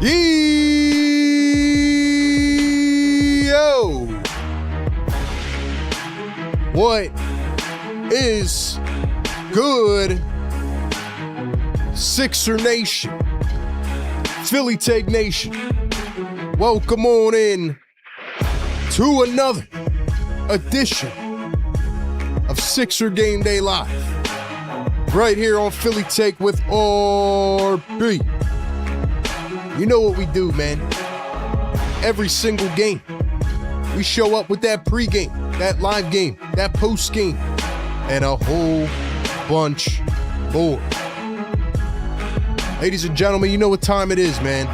Yo! What is good, Sixer Nation, Philly Take Nation? Welcome on in to another edition of Sixer Game Day Live, right here on Philly Take with RB. You know what we do, man. Every single game, we show up with that pregame, that live game, that postgame, and a whole bunch more. Ladies and gentlemen, you know what time it is, man.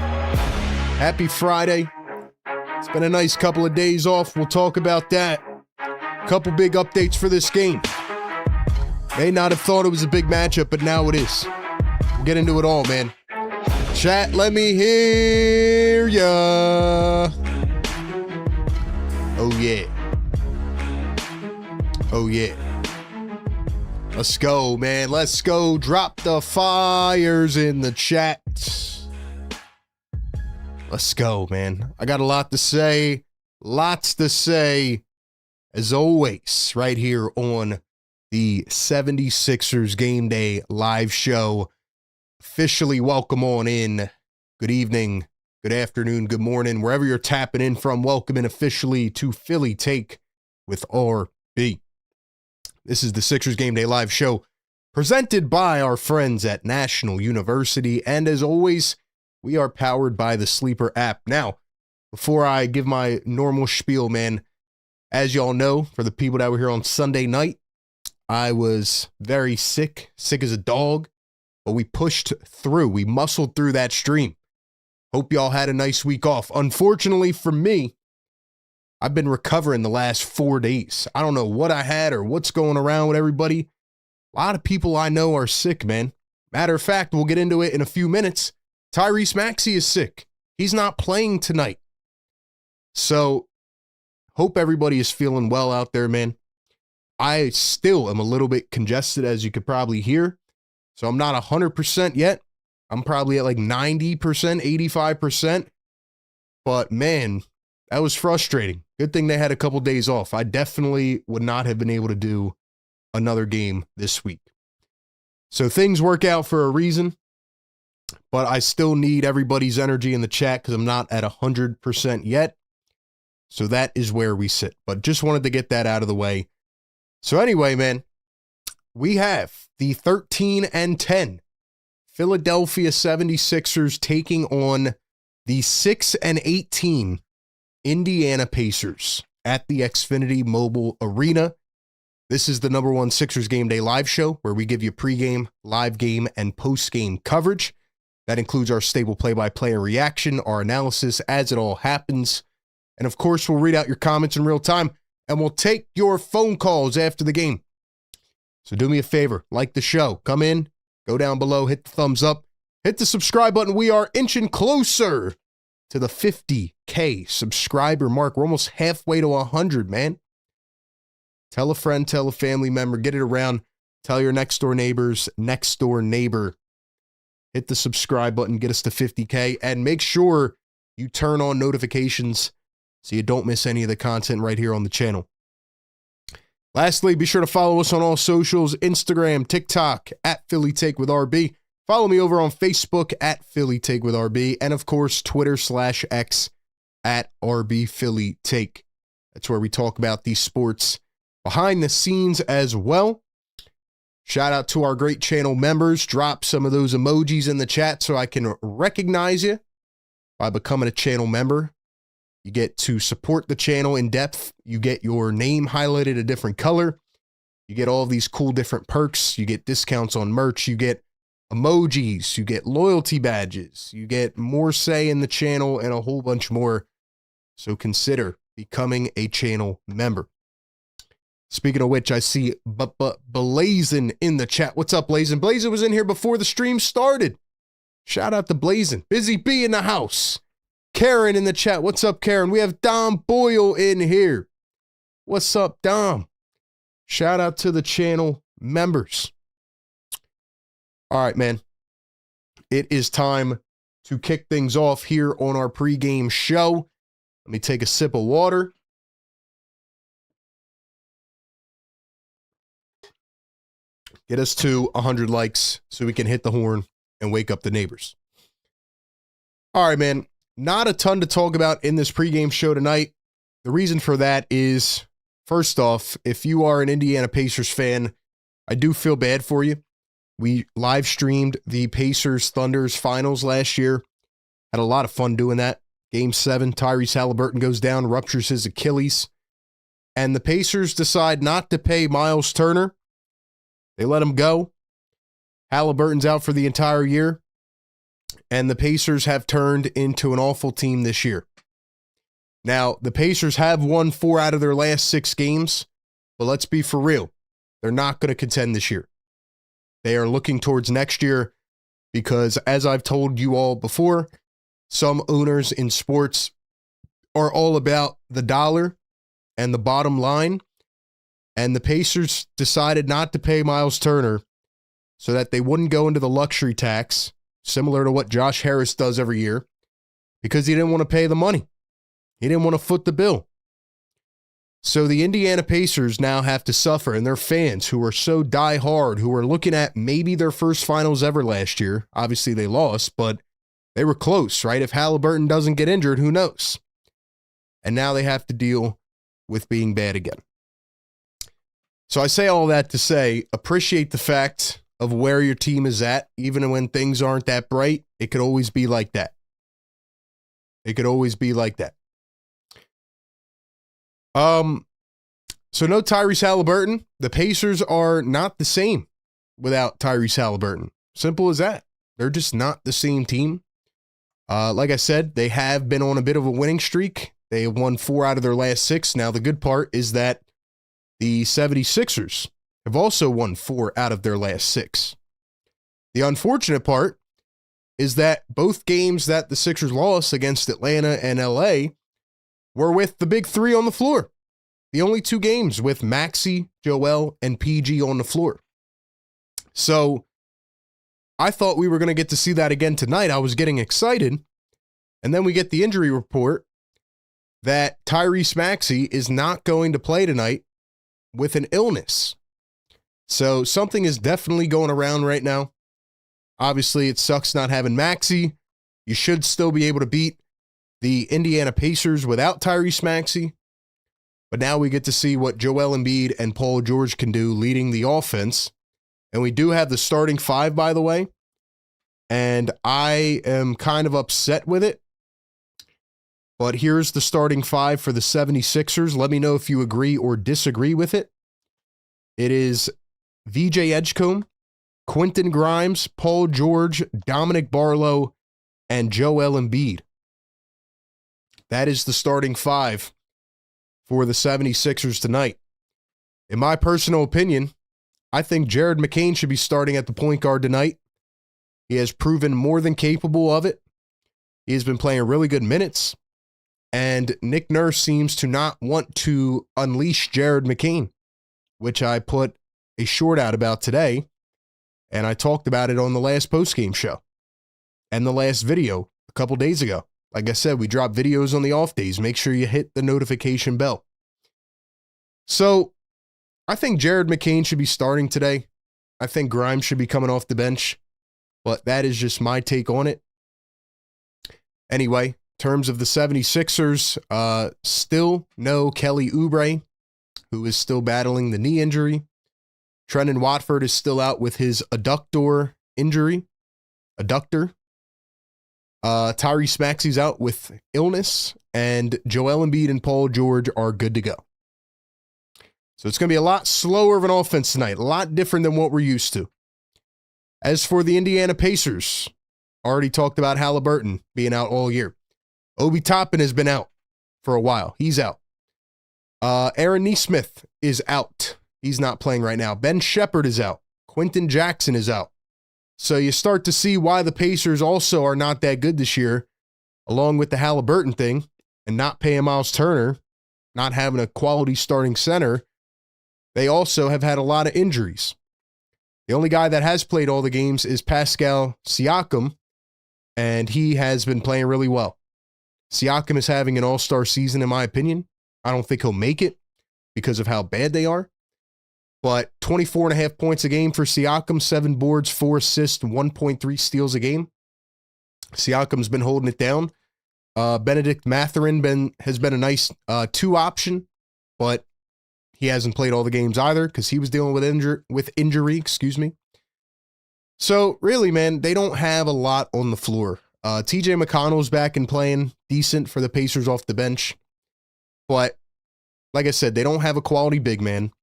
Happy Friday. It's been a nice couple of days off. We'll talk about that. Couple big updates for this game. May not have thought it was a big matchup, but now it is. We'll get into it all, man. Chat, let me hear ya. Oh, yeah. Oh, yeah. Let's go, man. Let's go. Drop the fires in the chat. Let's go, man. I got a lot to say. Lots to say, as always, right here on the 76ers Game Day live show. Officially welcome on in. Good evening, good afternoon, good morning, wherever you're tapping in from. Welcome in officially to Philly Take with RB. This is the Sixers Game Day live show presented by our friends at National University. And as always, we are powered by the Sleeper app. Now, before I give my normal spiel, man, as y'all know, for the people that were here on Sunday night, I was very sick as a dog. But we pushed through. We muscled through that stream. Hope y'all had a nice week off. Unfortunately for me, I've been recovering the last 4 days. I don't know what I had or what's going around with everybody. A lot of people I know are sick, man. Matter of fact, we'll get into it in a few minutes. Tyrese Maxey is sick. He's not playing tonight. So, hope everybody is feeling well out there, man. I still am a little bit congested, as you could probably hear. So I'm not 100% yet. I'm probably at like 90%, 85%. But man, that was frustrating. Good thing they had a couple days off. I definitely would not have been able to do another game this week. So things work out for a reason. But I still need everybody's energy in the chat because I'm not at 100% yet. So that is where we sit. But just wanted to get that out of the way. So anyway, man, we have the 13-10 Philadelphia 76ers taking on the 6-18 Indiana Pacers at the Xfinity Mobile Arena. This is the number one Sixers Game Day live show where we give you pregame, live game, and postgame coverage. That includes our stable play-by-play and reaction, our analysis as it all happens. And of course, we'll read out your comments in real time and we'll take your phone calls after the game. So do me a favor, like the show, come in, go down below, hit the thumbs up, hit the subscribe button. We are inching closer to the 50K subscriber mark. We're almost halfway to 100, man. Tell a friend, tell a family member, get it around. Tell your next door neighbor's next door neighbor. Hit the subscribe button, get us to 50K, and make sure you turn on notifications so you don't miss any of the content right here on the channel. Lastly, be sure to follow us on all socials, Instagram, TikTok, at Philly Take with RB. Follow me over on Facebook at Philly Take with RB. And of course, Twitter/X at RB Philly Take. That's where we talk about these sports behind the scenes as well. Shout out to our great channel members. Drop some of those emojis in the chat so I can recognize you by becoming a channel member. You get to support the channel in depth. You get your name highlighted a different color. You get all these cool different perks. You get discounts on merch. You get emojis. You get loyalty badges. You get more say in the channel and a whole bunch more. So consider becoming a channel member. Speaking of which, I see Blazin in the chat. What's up, Blazin? Blazin was in here before the stream started. Shout out to Blazin. Busy B in the house. Karen in the chat. What's up, Karen? We have Dom Boyle in here. What's up, Dom? Shout out to the channel members. All right, man. It is time to kick things off here on our pregame show. Let me take a sip of water. Get us to 100 likes so we can hit the horn and wake up the neighbors. All right, man. Not a ton to talk about in this pregame show tonight. The reason for that is, first off, if you are an Indiana Pacers fan, I do feel bad for you. We live streamed the Pacers Thunders finals last year. Had a lot of fun doing that. Game 7, Tyrese Halliburton goes down, ruptures his Achilles. And the Pacers decide not to pay Miles Turner. They let him go. Halliburton's out for the entire year. And the Pacers have turned into an awful team this year. Now, the Pacers have won 4 out of their last 6 games, but let's be for real. They're not going to contend this year. They are looking towards next year because, as I've told you all before, some owners in sports are all about the dollar and the bottom line, and the Pacers decided not to pay Miles Turner so that they wouldn't go into the luxury tax, similar to what Josh Harris does every year, because he didn't want to pay the money. He didn't want to foot the bill. So the Indiana Pacers now have to suffer, and their fans who are so diehard, who are looking at maybe their first finals ever last year. Obviously they lost, but they were close, right? If Halliburton doesn't get injured, who knows? And now they have to deal with being bad again. So I say all that to say, appreciate the fact of where your team is at. Even when things aren't that bright, it could always be like that. It could always be like that. So no Tyrese Halliburton. The Pacers are not the same without Tyrese Halliburton. Simple as that. They're just not the same team. Like I said, they have been on a bit of a winning streak. They have won 4 out of their last 6. Now, the good part is that the 76ers have also won 4 out of their last 6. The unfortunate part is that both games that the Sixers lost against Atlanta and LA were with the big 3 on the floor. The only 2 games with Maxey, Joel, and PG on the floor. So I thought we were going to get to see that again tonight. I was getting excited. And then we get the injury report that Tyrese Maxey is not going to play tonight with an illness. So something is definitely going around right now. Obviously, it sucks not having Maxey. You should still be able to beat the Indiana Pacers without Tyrese Maxey. But now we get to see what Joel Embiid and Paul George can do leading the offense. And we do have the starting 5, by the way. And I am kind of upset with it. But here's the starting 5 for the 76ers. Let me know if you agree or disagree with it. It is VJ Edgecombe, Quentin Grimes, Paul George, Dominic Barlow, and Joel Embiid. That is the starting 5 for the 76ers tonight. In my personal opinion, I think Jared McCain should be starting at the point guard tonight. He has proven more than capable of it. He has been playing really good minutes. And Nick Nurse seems to not want to unleash Jared McCain, which I put a short out about today. And I talked about it on the last postgame show and the last video a couple days ago. Like I said, we drop videos on the off days. Make sure you hit the notification bell. So I think Jared McCain should be starting today. I think Grimes should be coming off the bench. But that is just my take on it. Anyway, in terms of the 76ers, still no Kelly Oubre, who is still battling the knee injury. Trendon Watford is still out with his adductor injury. Adductor. Tyrese Maxey's out with illness, and Joel Embiid and Paul George are good to go. So it's going to be a lot slower of an offense tonight, a lot different than what we're used to. As for the Indiana Pacers, already talked about Halliburton being out all year. Obi Toppin has been out for a while. He's out. Aaron Nesmith is out. He's not playing right now. Ben Shepherd is out. Quentin Jackson is out. So you start to see why the Pacers also are not that good this year, along with the Halliburton thing and not paying Miles Turner, not having a quality starting center. They also have had a lot of injuries. The only guy that has played all the games is Pascal Siakam, and he has been playing really well. Siakam is having an all-star season, in my opinion. I don't think he'll make it because of how bad they are. But 24.5 points a game for Siakam, 7 boards, 4 assists, 1.3 steals a game. Siakam's been holding it down. Benedict Mathurin has been a nice 2 option, but he hasn't played all the games either because he was dealing with injury. Excuse me. So really, man, they don't have a lot on the floor. TJ McConnell's back and playing decent for the Pacers off the bench. But like I said, they don't have a quality big man.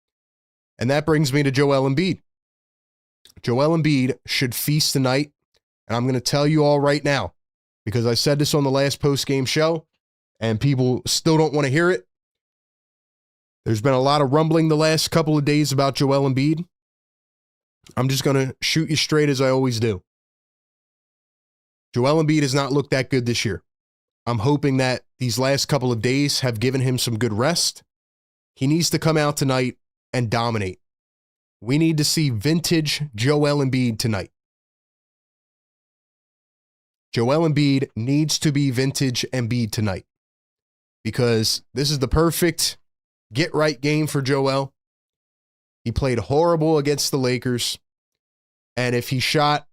And that brings me to Joel Embiid. Joel Embiid should feast tonight. And I'm going to tell you all right now, because I said this on the last post-game show, and people still don't want to hear it. There's been a lot of rumbling the last couple of days about Joel Embiid. I'm just going to shoot you straight as I always do. Joel Embiid has not looked that good this year. I'm hoping that these last couple of days have given him some good rest. He needs to come out tonight and dominate. We need to see vintage Joel Embiid tonight. Joel Embiid needs to be vintage Embiid tonight because this is the perfect get-right game for Joel. He played horrible against the Lakers, and if he shot,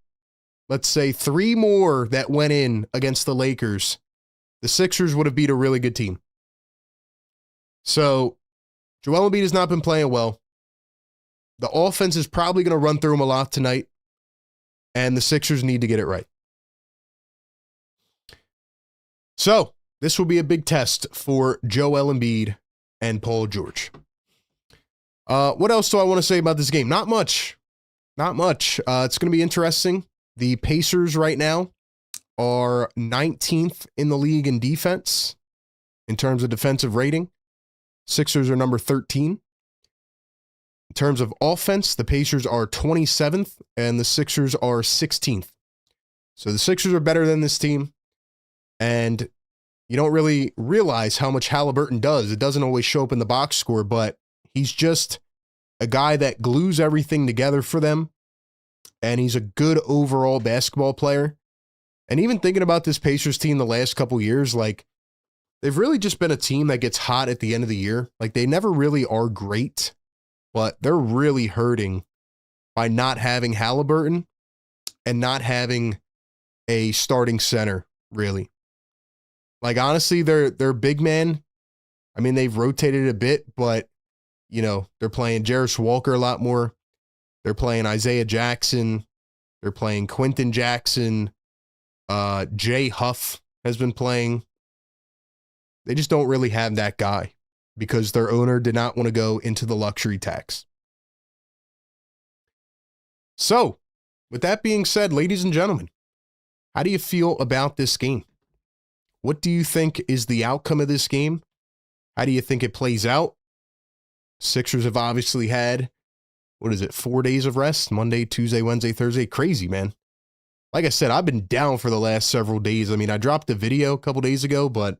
let's say, 3 more that went in against the Lakers, the Sixers would have beat a really good team. So, Joel Embiid has not been playing well. The offense is probably going to run through him a lot tonight, and the Sixers need to get it right. So, this will be a big test for Joel Embiid and Paul George. What else do I want to say about this game? Not much. Not much. It's going to be interesting. The Pacers right now are 19th in the league in defense in terms of defensive rating. Sixers are number 13. In terms of offense, the Pacers are 27th and the Sixers are 16th. So the Sixers are better than this team. And you don't really realize how much Halliburton does. It doesn't always show up in the box score, but he's just a guy that glues everything together for them. And he's a good overall basketball player. And even thinking about this Pacers team the last couple years, like, they've really just been a team that gets hot at the end of the year. Like, they never really are great, but they're really hurting by not having Halliburton and not having a starting center, really. Like, honestly, their big man, I mean, they've rotated a bit, but, you know, they're playing Jarris Walker a lot more. They're playing Isaiah Jackson. They're playing Quentin Jackson. Jay Huff has been playing. They just don't really have that guy because their owner did not want to go into the luxury tax. So, with that being said, ladies and gentlemen, how do you feel about this game? What do you think is the outcome of this game? How do you think it plays out? Sixers have obviously had, 4 days of rest? Monday, Tuesday, Wednesday, Thursday. Crazy, man. Like I said, I've been down for the last several days. I mean, I dropped a video a couple days ago, but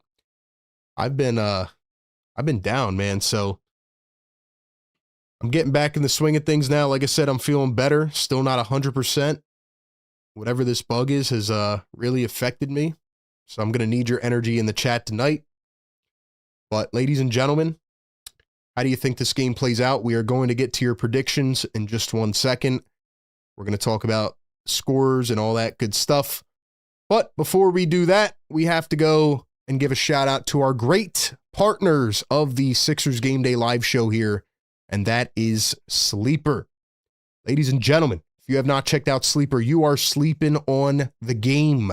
I've been down, man. So I'm getting back in the swing of things now. Like I said, I'm feeling better. Still not 100%. Whatever this bug is has really affected me. So I'm going to need your energy in the chat tonight. But ladies and gentlemen, how do you think this game plays out? We are going to get to your predictions in just 1 second. We're going to talk about scores and all that good stuff. But before we do that, we have to go and give a shout out to our great partners of the Sixers Game Day live show here, and that is Sleeper. Ladies and gentlemen, if you have not checked out Sleeper, you are sleeping on the game.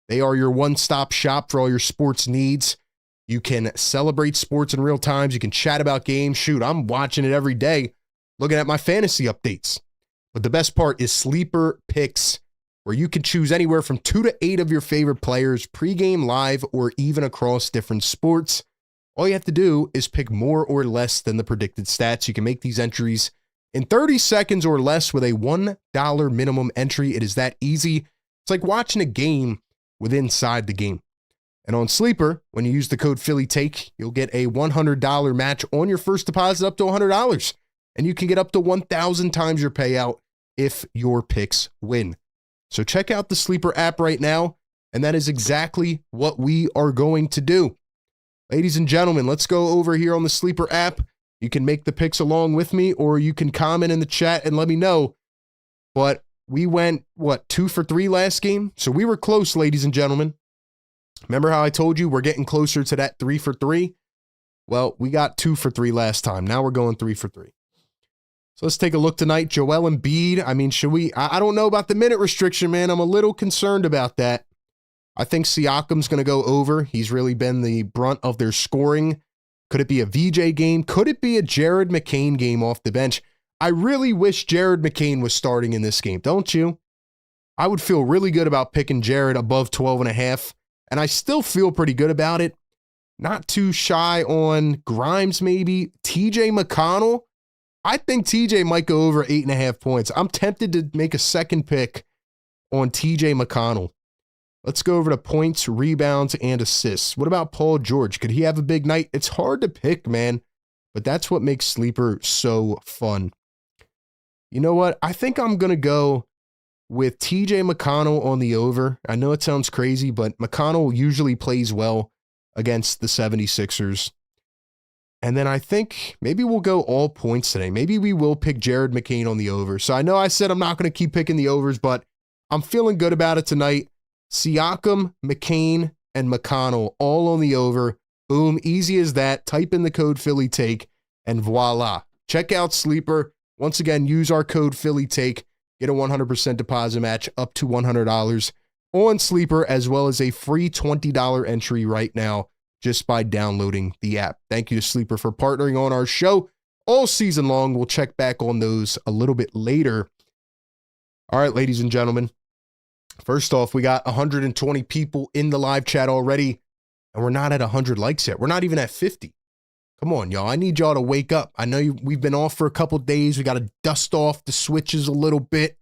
They are your one-stop shop for all your sports needs. You can celebrate sports in real time. You can chat about games. Shoot, I'm watching it every day, looking at my fantasy updates. But the best part is Sleeper Picks, where you can choose anywhere from 2 to 8 of your favorite players, pregame, live, or even across different sports. All you have to do is pick more or less than the predicted stats. You can make these entries in 30 seconds or less with a $1 minimum entry. It is that easy. It's like watching a game inside the game. And on Sleeper, when you use the code PhillyTake, you'll get a $100 match on your first deposit up to $100. And you can get up to 1,000 times your payout if your picks win. So check out the Sleeper app right now. And that is exactly what we are going to do. Ladies and gentlemen, let's go over here on the Sleeper app. You can make the picks along with me, or you can comment in the chat and let me know. But we went, 2 for 3 last game? So we were close, ladies and gentlemen. Remember how I told you we're getting closer to that 3 for 3? Well, we got 2 for 3 last time. Now we're going 3 for 3. So let's take a look tonight. Joel Embiid. I mean, should we? I don't know about the minute restriction, man. I'm a little concerned about that. I think Siakam's going to go over. He's really been the brunt of their scoring. Could it be a VJ game? Could it be a Jared McCain game off the bench? I really wish Jared McCain was starting in this game, don't you? I would feel really good about picking Jared above 12.5, and I still feel pretty good about it. Not too shy on Grimes, maybe. TJ McConnell. I think TJ might go over 8.5 points. I'm tempted to make a second pick on TJ McConnell. Let's go over to points, rebounds, and assists. What about Paul George? Could he have a big night? It's hard to pick, man, but that's what makes Sleeper so fun. You know what? I think I'm going to go with TJ McConnell on the over. I know it sounds crazy, but McConnell usually plays well against the 76ers. And then I think maybe we'll go all points today. Maybe we will pick Jared McCain on the over. So I know I said I'm not going to keep picking the overs, but I'm feeling good about it tonight. Siakam, McCain, and McConnell all on the over. Boom, easy as that. Type in the code PhillyTake, and voila. Check out Sleeper. Once again, use our code PhillyTake. Get a 100% deposit match up to $100 on Sleeper, as well as a free $20 entry right now just by downloading the app. Thank you to Sleeper for partnering on our show all season long. We'll check back on those a little bit later. All right, ladies and gentlemen. First off, we got 120 people in the live chat already, and we're not at 100 likes yet. We're not even at 50. Come on, y'all. I need y'all to wake up. I know we've been off for a couple days. We got to dust off the switches a little bit,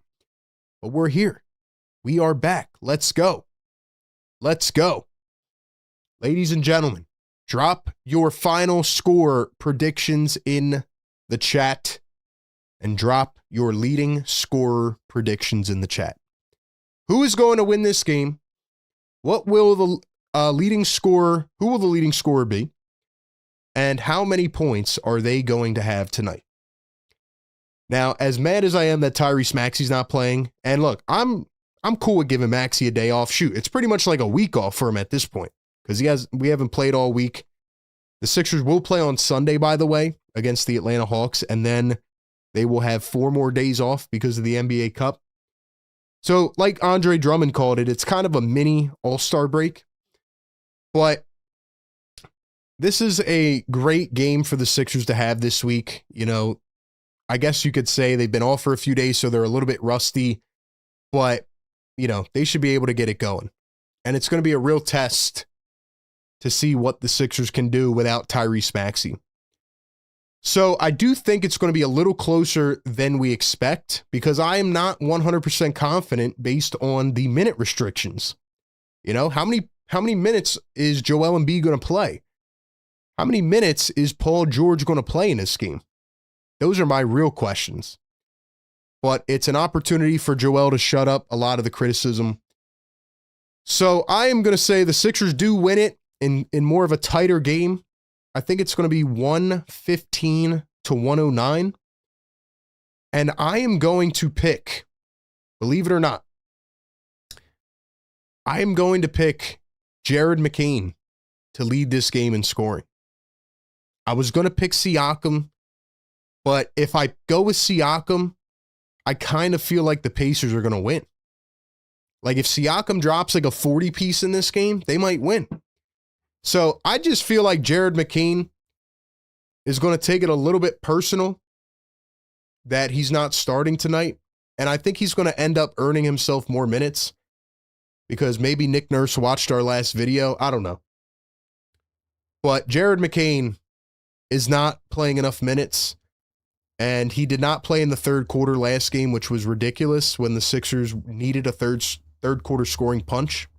but we're here. We are back. Let's go. Let's go. Ladies and gentlemen, drop your final score predictions in the chat and drop your leading scorer predictions in the chat. Who is going to win this game? What will the leading scorer, who will the leading scorer be? And how many points are they going to have tonight? Now, as mad as I am that Tyrese Maxey's not playing, and look, I'm cool with giving Maxey a day off. Shoot, it's pretty much like a week off for him at this point because we haven't played all week. The Sixers will play on Sunday, by the way, against the Atlanta Hawks, and then they will have 4 more days off because of the NBA Cup. So, like Andre Drummond called it, it's kind of a mini all-star break. But this is a great game for the Sixers to have this week. You know, I guess you could say they've been off for a few days, so they're a little bit rusty. But, you know, they should be able to get it going. And it's going to be a real test to see what the Sixers can do without Tyrese Maxey. So I do think it's going to be a little closer than we expect because I am not 100% confident based on the minute restrictions. You know, how many minutes is Joel Embiid going to play? How many minutes is Paul George going to play in this game? Those are my real questions. But it's an opportunity for Joel to shut up a lot of the criticism. So I am going to say the Sixers do win it in more of a tighter game. I think it's going to be 115 to 109. And I am going to pick, believe it or not, I am going to pick Jared McCain to lead this game in scoring. I was going to pick Siakam, but if I go with Siakam, I kind of feel like the Pacers are going to win. Like if Siakam drops like a 40 piece in this game, they might win. So I just feel like Jared McCain is going to take it a little bit personal that he's not starting tonight. And I think he's going to end up earning himself more minutes because maybe Nick Nurse watched our last video. I don't know. But Jared McCain is not playing enough minutes. And he did not play in the third quarter last game, which was ridiculous when the Sixers needed a third quarter scoring punch.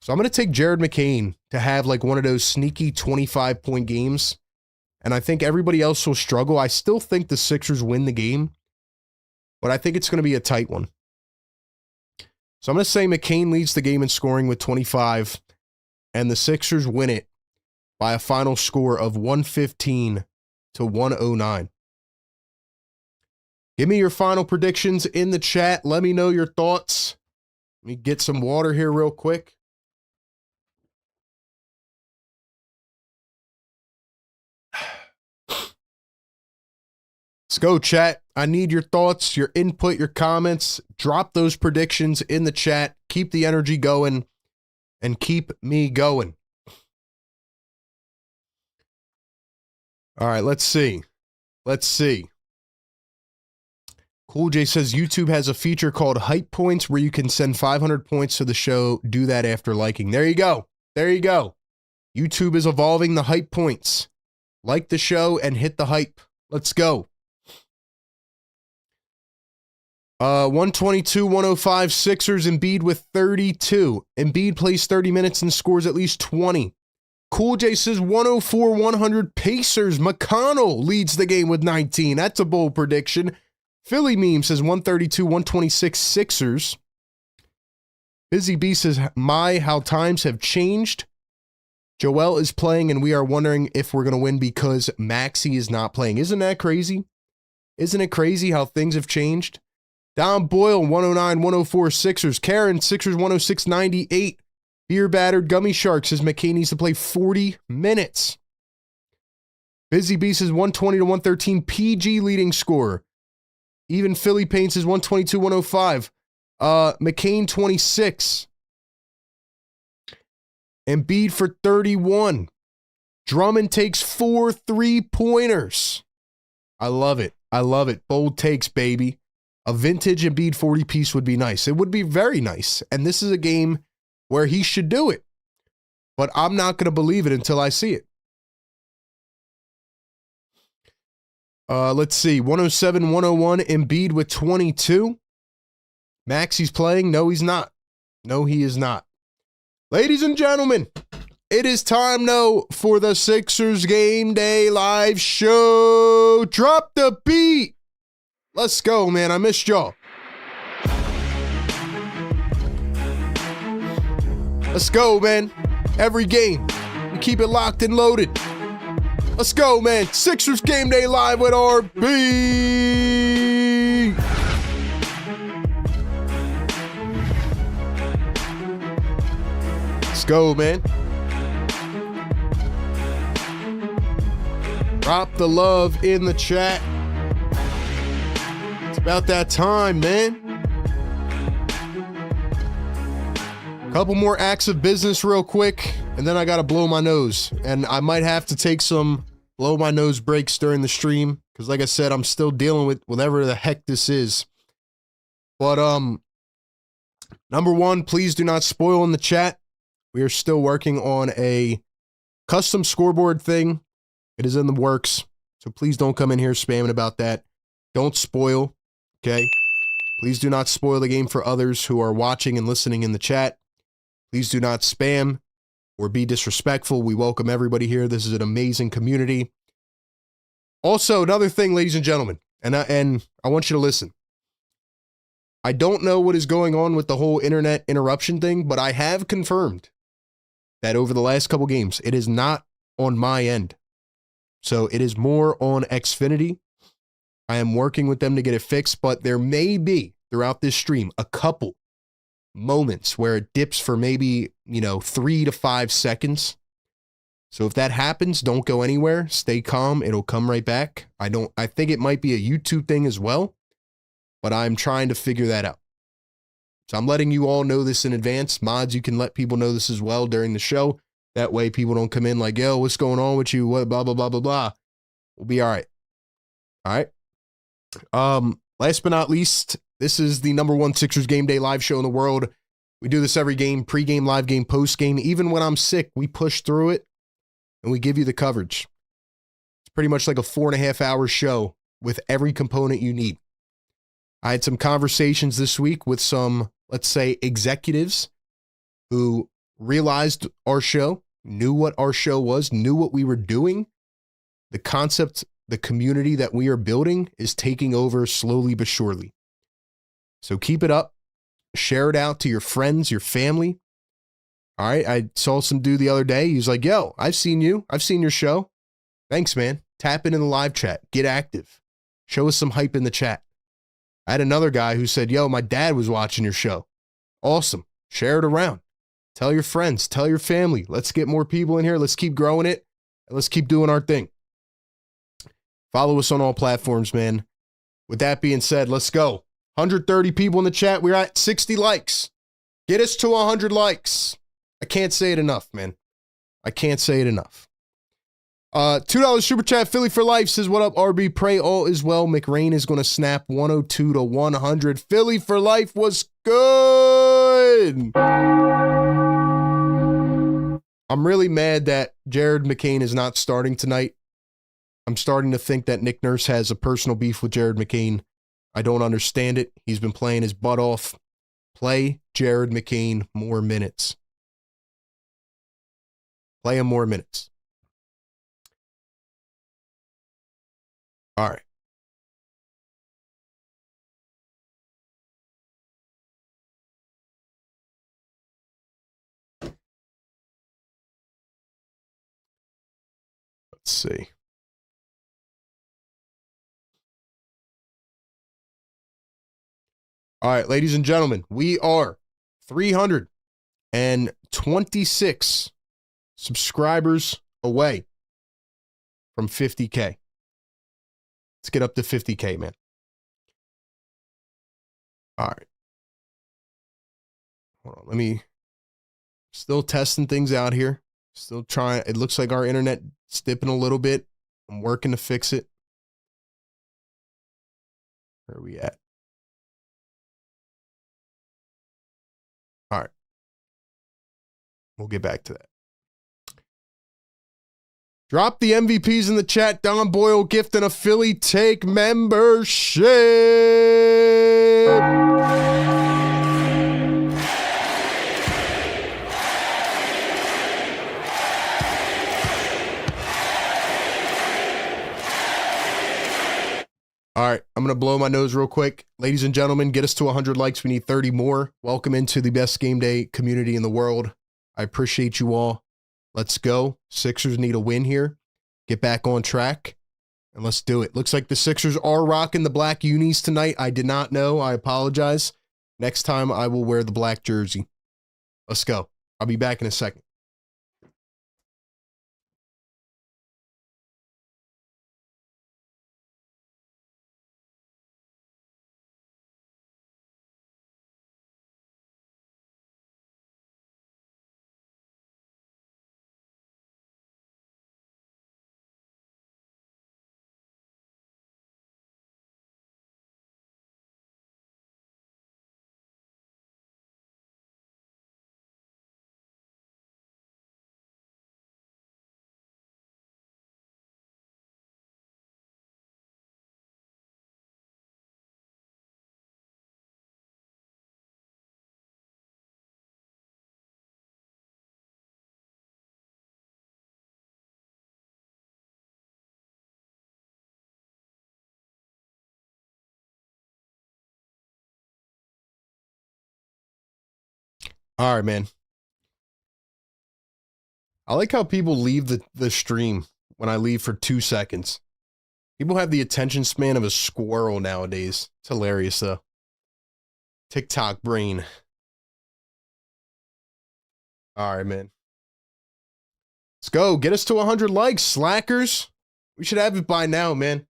So I'm going to take Jared McCain to have like one of those sneaky 25-point games. And I think everybody else will struggle. I still think the Sixers win the game, but I think it's going to be a tight one. So I'm going to say McCain leads the game in scoring with 25, and the Sixers win it by a final score of 115 to 109. Give me your final predictions in the chat. Let me know your thoughts. Let me get some water here real quick. Let's go, chat. I need your thoughts, your input, your comments. Drop those predictions in the chat. Keep the energy going and keep me going. All right, let's see. Let's see. Cool J says YouTube has a feature called Hype Points where you can send 500 points to the show. Do that after liking. There you go. There you go. YouTube is evolving the Hype Points. Like the show and hit the hype. Let's go. 122-105 Sixers. Embiid with 32. Embiid plays 30 minutes and scores at least 20. Cool J says 104-100 Pacers. McConnell leads the game with 19. That's a bold prediction. Philly Meme says 132-126 Sixers. Busy B says, how times have changed. Joel is playing and we are wondering if we're going to win because Maxey is not playing. Isn't that crazy? Isn't it crazy how things have changed? Don Boyle, 109-104 Sixers. Karen, Sixers 106-98. Beer Battered Gummy Shark says McCain needs to play 40 minutes. Busy B says 120-113 PG leading scorer. Even Philly Paint says 122-105. McCain 26. Embiid for 31. Drummond takes 4 3-pointers. I love it. I love it. Bold takes, baby. A vintage Embiid 40 piece would be nice. It would be very nice. And this is a game where he should do it. But I'm not going to believe it until I see it. Let's see. 107-101 Embiid with 22. Maxey's playing. No, he's not. No, he is not. Ladies and gentlemen, it is time now for the Sixers Game Day Live Show. Drop the beat. Let's go, man. I missed y'all. Let's go, man. Every game, we keep it locked and loaded. Let's go, man. Sixers Game Day Live with RB. Let's go, man. Drop the love in the chat. It's about that time, man. Couple more acts of business real quick, and then I gotta blow my nose. And I might have to take some blow my nose breaks during the stream, because like I said, I'm still dealing with whatever the heck this is. But number one, please do not spoil in the chat. We are still working on a custom scoreboard thing. It is in the works, so please don't come in here spamming about that. Don't spoil, okay? Please do not spoil the game for others who are watching and listening in the chat. Please do not spam or be disrespectful. We welcome everybody here. This is an amazing community. Also, another thing, ladies and gentlemen, and I want you to listen. I don't know what is going on with the whole internet interruption thing, but I have confirmed that over the last couple games, it is not on my end. So it is more on Xfinity. I am working with them to get it fixed, but there may be, throughout this stream, a couple moments where it dips for maybe, 3 to 5 seconds. So if that happens, don't go anywhere. Stay calm. It'll come right back. I think it might be a YouTube thing as well, but I'm trying to figure that out. So I'm letting you all know this in advance. Mods, you can let people know this as well during the show. That way people don't come in like, yo, what's going on with you? What, blah, blah, blah, blah, blah. We'll be all right. All right. Last but not least, this is the number one Sixers Game Day live show in the world. We do this every game, pregame, live game, postgame. Even when I'm sick, we push through it and we give you the coverage. It's pretty much like a 4.5 hour show with every component you need. I had some conversations this week with some, let's say, executives who realized our show, knew what our show was, knew what we were doing. The concept, the community that we are building is taking over slowly but surely. So keep it up. Share it out to your friends, your family. All right. I saw some dude the other day. He's like, yo, I've seen you. I've seen your show. Thanks, man. Tap it in the live chat. Get active. Show us some hype in the chat. I had another guy who said, yo, my dad was watching your show. Awesome. Share it around. Tell your friends. Tell your family. Let's get more people in here. Let's keep growing it. And let's keep doing our thing. Follow us on all platforms, man. With that being said, let's go. 130 people in the chat. We're at 60 likes. Get us to 100 likes. I can't say it enough, man. I can't say it enough. $2 super chat. Philly for life says, what up, RB? Pray all is well. McRain is going to snap 102 to 100. Philly for life was good. I'm really mad that Jared McCain is not starting tonight. I'm starting to think that Nick Nurse has a personal beef with Jared McCain. I don't understand it. He's been playing his butt off. Play Jared McCain more minutes. Play him more minutes. All right. Let's see. All right, ladies and gentlemen, we are 326 subscribers away from 50K. Let's get up to 50K, man. All right. Hold on. Still testing things out here. Still trying. It looks like our internet's dipping a little bit. I'm working to fix it. Where are we at? All right. We'll get back to that. Drop the MVPs in the chat. Don Boyle gifting a Philly Take membership. All right, I'm going to blow my nose real quick. Ladies and gentlemen, get us to 100 likes. We need 30 more. Welcome into the best game day community in the world. I appreciate you all. Let's go. Sixers need a win here. Get back on track, and let's do it. Looks like the Sixers are rocking the black unis tonight. I did not know. I apologize. Next time, I will wear the black jersey. Let's go. I'll be back in a second. All right, man. I like how people leave the stream when I leave for 2 seconds. People have the attention span of a squirrel nowadays. It's hilarious, though. TikTok brain. All right, man. Let's go. Get us to 100 likes, slackers. We should have it by now, man.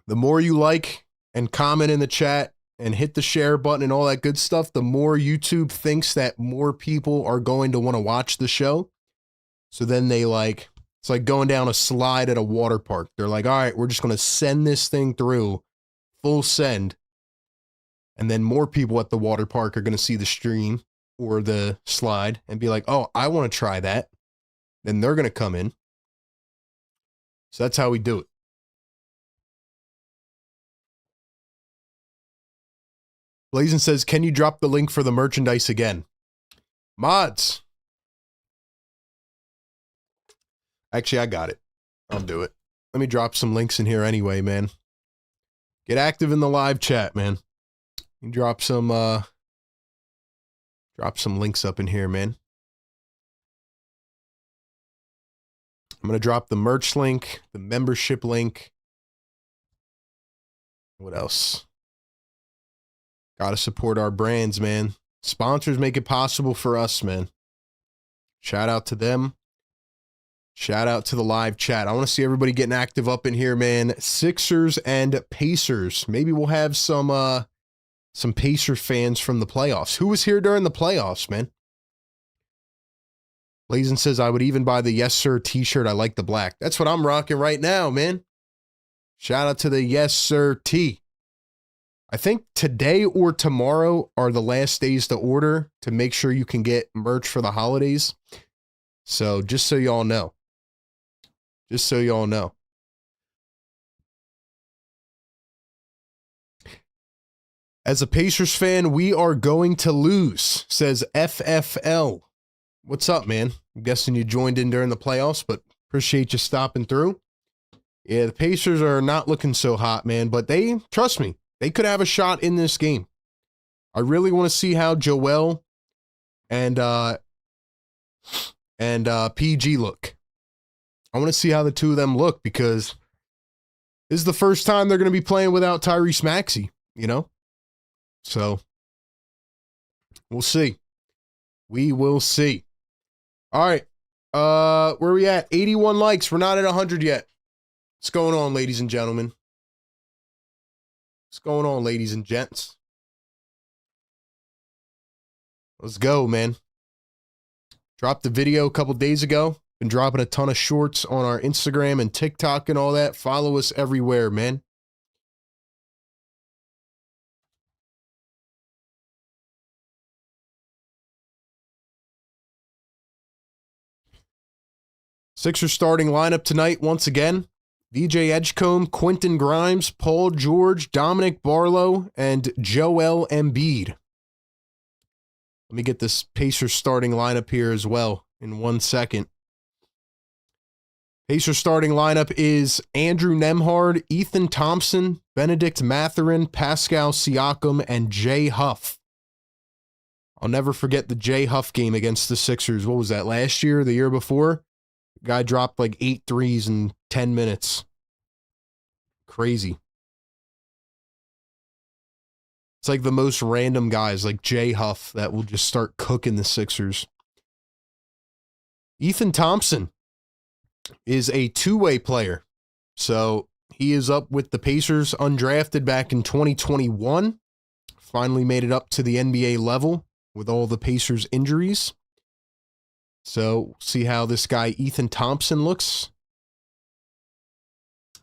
The more you like and comment in the chat and hit the share button and all that good stuff, the more YouTube thinks that more people are going to want to watch the show. So then they it's like going down a slide at a water park. They're like, all right, we're just going to send this thing through, full send. And then more people at the water park are going to see the stream or the slide and be like, oh, I want to try that. Then they're going to come in. So that's how we do it. Blazin says, can you drop the link for the merchandise again? Mods. Actually, I got it. I'll do it. Let me drop some links in here anyway, man. Get active in the live chat, man. You drop some links up in here, man. I'm going to drop the merch link, the membership link. What else? Got to support our brands, man. Sponsors make it possible for us, man. Shout out to them. Shout out to the live chat. I want to see everybody getting active up in here, man. Sixers and Pacers. Maybe we'll have some Pacer fans from the playoffs. Who was here during the playoffs, man? Lazen says, I would even buy the Yes Sir t-shirt. I like the black. That's what I'm rocking right now, man. Shout out to the Yes Sir T. I think today or tomorrow are the last days to order to make sure you can get merch for the holidays. So just so y'all know. Just so y'all know. As a Pacers fan, we are going to lose, says FFL. What's up, man? I'm guessing you joined in during the playoffs, but appreciate you stopping through. Yeah, the Pacers are not looking so hot, man, but they, trust me, they could have a shot in this game. I really want to see how Joel and PG look. I want to see how the two of them look because this is the first time they're going to be playing without Tyrese Maxey, you know? So, we'll see. We will see. All right. Where are we at? 81 likes. We're not at 100 yet. What's going on, ladies and gentlemen? What's going on, ladies and gents? Let's go, man. Dropped the video a couple days ago. Been dropping a ton of shorts on our Instagram and TikTok and all that. Follow us everywhere, man. Sixers starting lineup tonight once again. VJ Edgecombe, Quentin Grimes, Paul George, Dominic Barlow, and Joel Embiid. Let me get this Pacers starting lineup here as well in 1 second. Pacers starting lineup is Andrew Nembhard, Ethan Thompson, Benedict Mathurin, Pascal Siakam, and Jay Huff. I'll never forget the Jay Huff game against the Sixers. What was that, last year, the year before? Guy dropped like 8 threes in 10 minutes. Crazy. It's like the most random guys like Jay Huff that will just start cooking the Sixers. Ethan Thompson is a two-way player. So he is up with the Pacers, undrafted back in 2021. Finally made it up to the NBA level with all the Pacers injuries. So see how this guy Ethan Thompson looks.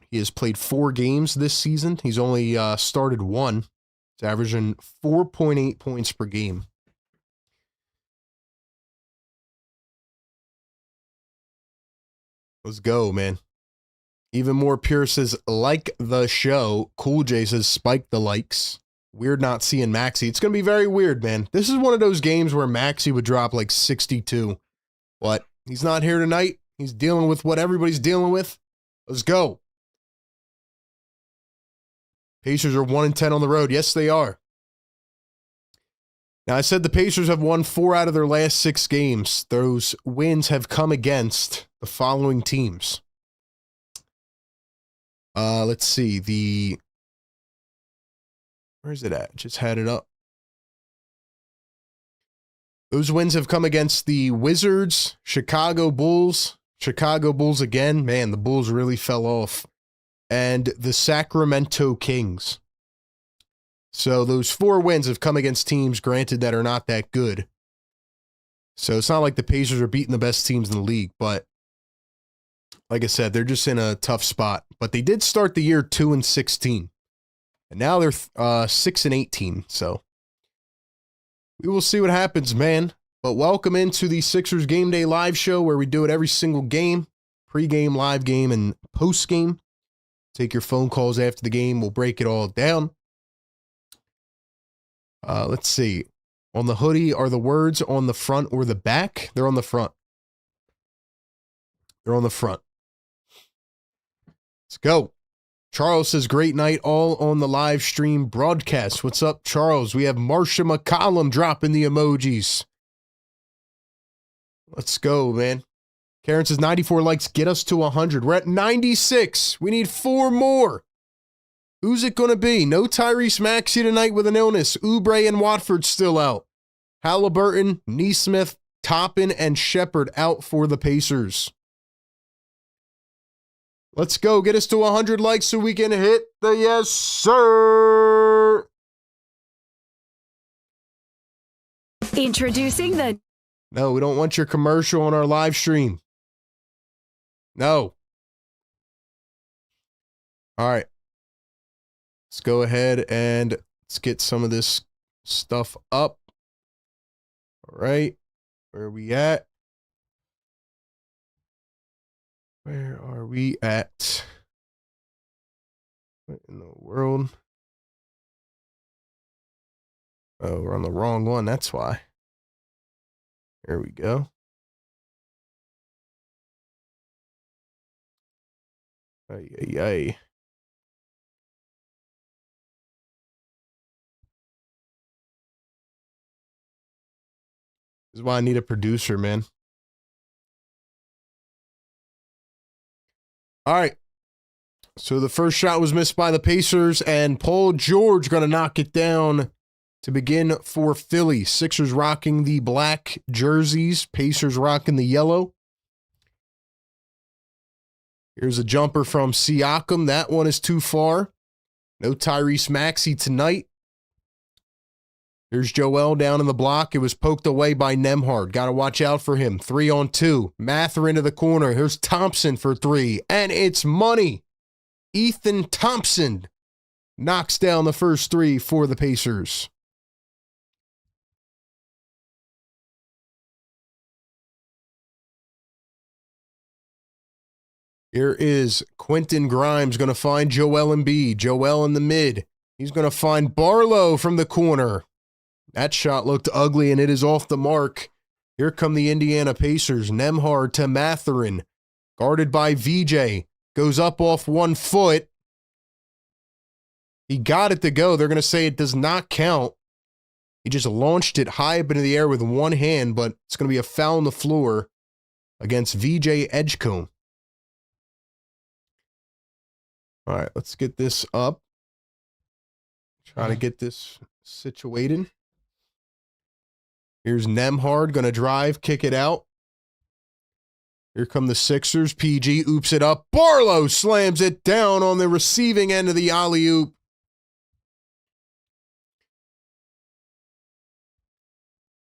He has played 4 games this season. He's only started 1. He's averaging 4.8 points per game. Let's go, man. Even more pure says, like the show. Cool J says, spike the likes. Weird not seeing Maxey. It's going to be very weird, man. This is one of those games where Maxey would drop like 62. But he's not here tonight. He's dealing with what everybody's dealing with. Let's go. Pacers are 1-10 on the road. Yes, they are. Now, I said the Pacers have won 4 out of their last 6 games. Those wins have come against the following teams. Let's see. Where is it at? Just had it up. Those wins have come against the Wizards, Chicago Bulls again. Man, the Bulls really fell off. And the Sacramento Kings. So those 4 wins have come against teams, granted, that are not that good. So it's not like the Pacers are beating the best teams in the league, but like I said, they're just in a tough spot. But they did start the year 2-16. And now they're 6-18, so we will see what happens, man. But welcome into the Sixers Game Day live show where we do it every single game, pregame, live game, and postgame. Take your phone calls after the game. We'll break it all down. Let's see. On the hoodie, are the words on the front or the back? They're on the front. They're on the front. Let's go. Charles says, great night all on the live stream broadcast. What's up, Charles? We have Marsha McCollum dropping the emojis. Let's go, man. Karen says, 94 likes, get us to 100. We're at 96. We need 4 more. Who's it going to be? No Tyrese Maxey tonight with an illness. Oubre and Watford still out. Halliburton, Neesmith, Toppin, and Shepard out for the Pacers. Let's go. Get us to 100 likes so we can hit the yes, sir. Introducing the... No, we don't want your commercial on our live stream. No. All right. Let's go ahead and let's get some of this stuff up. All right. Where are we at? Where are we at? What in the world? Oh, we're on the wrong one. That's why. There we go. Ay, ay, ay. This is why I need a producer, man. All right. So the first shot was missed by the Pacers, and Paul George going to knock it down to begin for Philly. Sixers rocking the black jerseys. Pacers rocking the yellow. Here's a jumper from Siakam. That one is too far. No Tyrese Maxey tonight. Here's Joel down in the block. It was poked away by Nembhard. Got to watch out for him. 3-on-2. Mather into the corner. Here's Thompson for 3. And it's money. Ethan Thompson knocks down the first 3 for the Pacers. Here is Quentin Grimes going to find Joel Embiid. Joel in the mid. He's going to find Barlow from the corner. That shot looked ugly, and it is off the mark. Here come the Indiana Pacers. Nembhard to Mathurin. Guarded by VJ. Goes up off 1 foot. He got it to go. They're going to say it does not count. He just launched it high up into the air with one hand, but it's going to be a foul on the floor against VJ Edgecombe. All right, let's get this up. Try to get this situated. Here's Nembhard, going to drive, kick it out. Here come the Sixers. PG oops it up. Barlow slams it down on the receiving end of the alley-oop.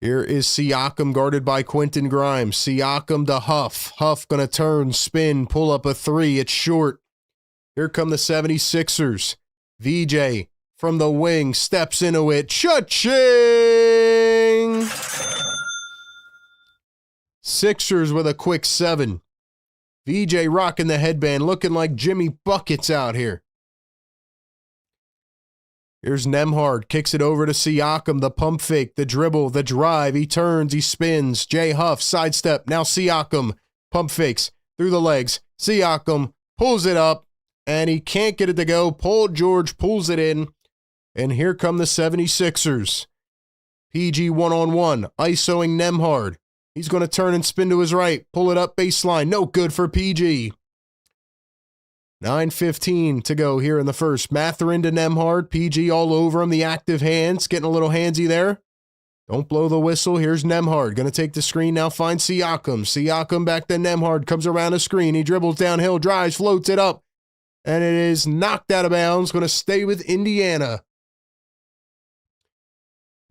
Here is Siakam guarded by Quentin Grimes. Siakam to Huff. Huff going to turn, spin, pull up a 3. It's short. Here come the 76ers. VJ from the wing steps into it. Cha-ching! Sixers with a quick 7. VJ rocking the headband, looking like Jimmy Buckets out here. Here's Nembhard, kicks it over to Siakam, the pump fake, the dribble, the drive. He turns, he spins. Jay Huff, sidestep. Now Siakam, pump fakes through the legs. Siakam pulls it up, and he can't get it to go. Paul George pulls it in, and here come the 76ers. PG one-on-one, isoing Nembhard. He's going to turn and spin to his right. Pull it up baseline. No good for PG. 9:15 to go here in the first. Mathurin to Nembhard. PG all over him. The active hands. Getting a little handsy there. Don't blow the whistle. Here's Nembhard. Going to take the screen. Now find Siakam. Siakam back to Nembhard. Comes around the screen. He dribbles downhill. Drives. Floats it up. And it is knocked out of bounds. Going to stay with Indiana.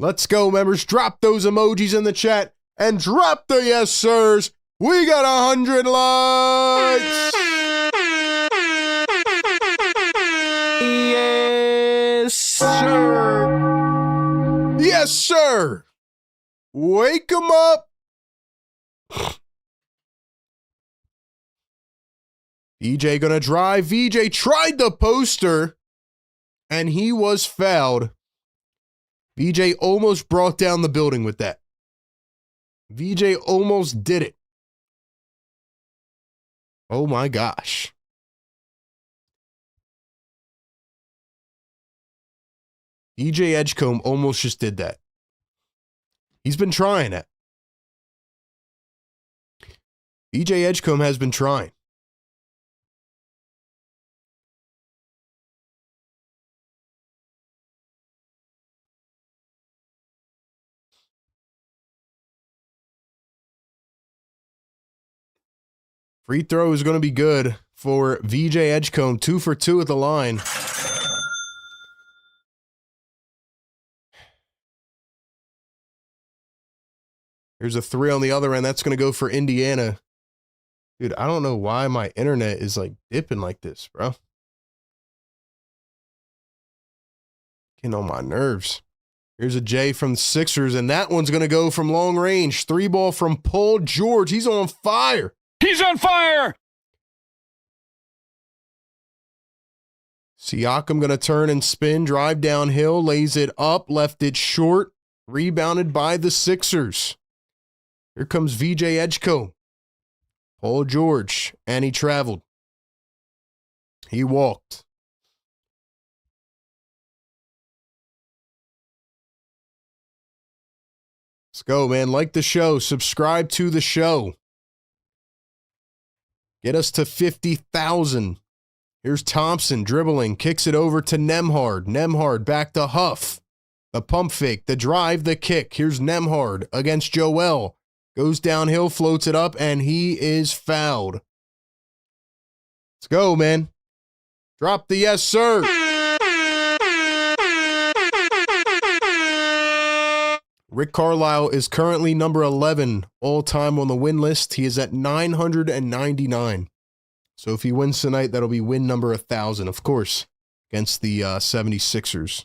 Let's go, members. Drop those emojis in the chat. And drop the yes, sirs. We got 100 likes. Yes, sir. Yes, sir. Wake 'em up. VJ gonna drive. VJ tried the poster, and he was fouled. VJ almost brought down the building with that. VJ almost did it. Oh my gosh. DJ Edgecombe almost just did that. He's been trying it. DJ Edgecombe has been trying. Free throw is going to be good for VJ Edgecombe. 2 for 2 at the line. Here's a 3 on the other end. That's going to go for Indiana. Dude, I don't know why my internet is like dipping like this, bro. Getting on my nerves. Here's a J from the Sixers, and that one's going to go from long range. 3 ball from Paul George. He's on fire. He's on fire! Siakam going to turn and spin, drive downhill, lays it up, left it short, rebounded by the Sixers. Here comes VJ Edgecombe. Paul George, and he traveled. He walked. Let's go, man. Like the show. Subscribe to the show. Get us to 50,000. Here's Thompson dribbling, kicks it over to Nembhard. Nembhard back to Huff. The pump fake, the drive, the kick. Here's Nembhard against Joel. Goes downhill, floats it up, and he is fouled. Let's go, man. Drop the yes, sir. Rick Carlisle is currently number 11 all-time on the win list. He is at 999. So if he wins tonight, that'll be win number 1,000, of course, against the 76ers.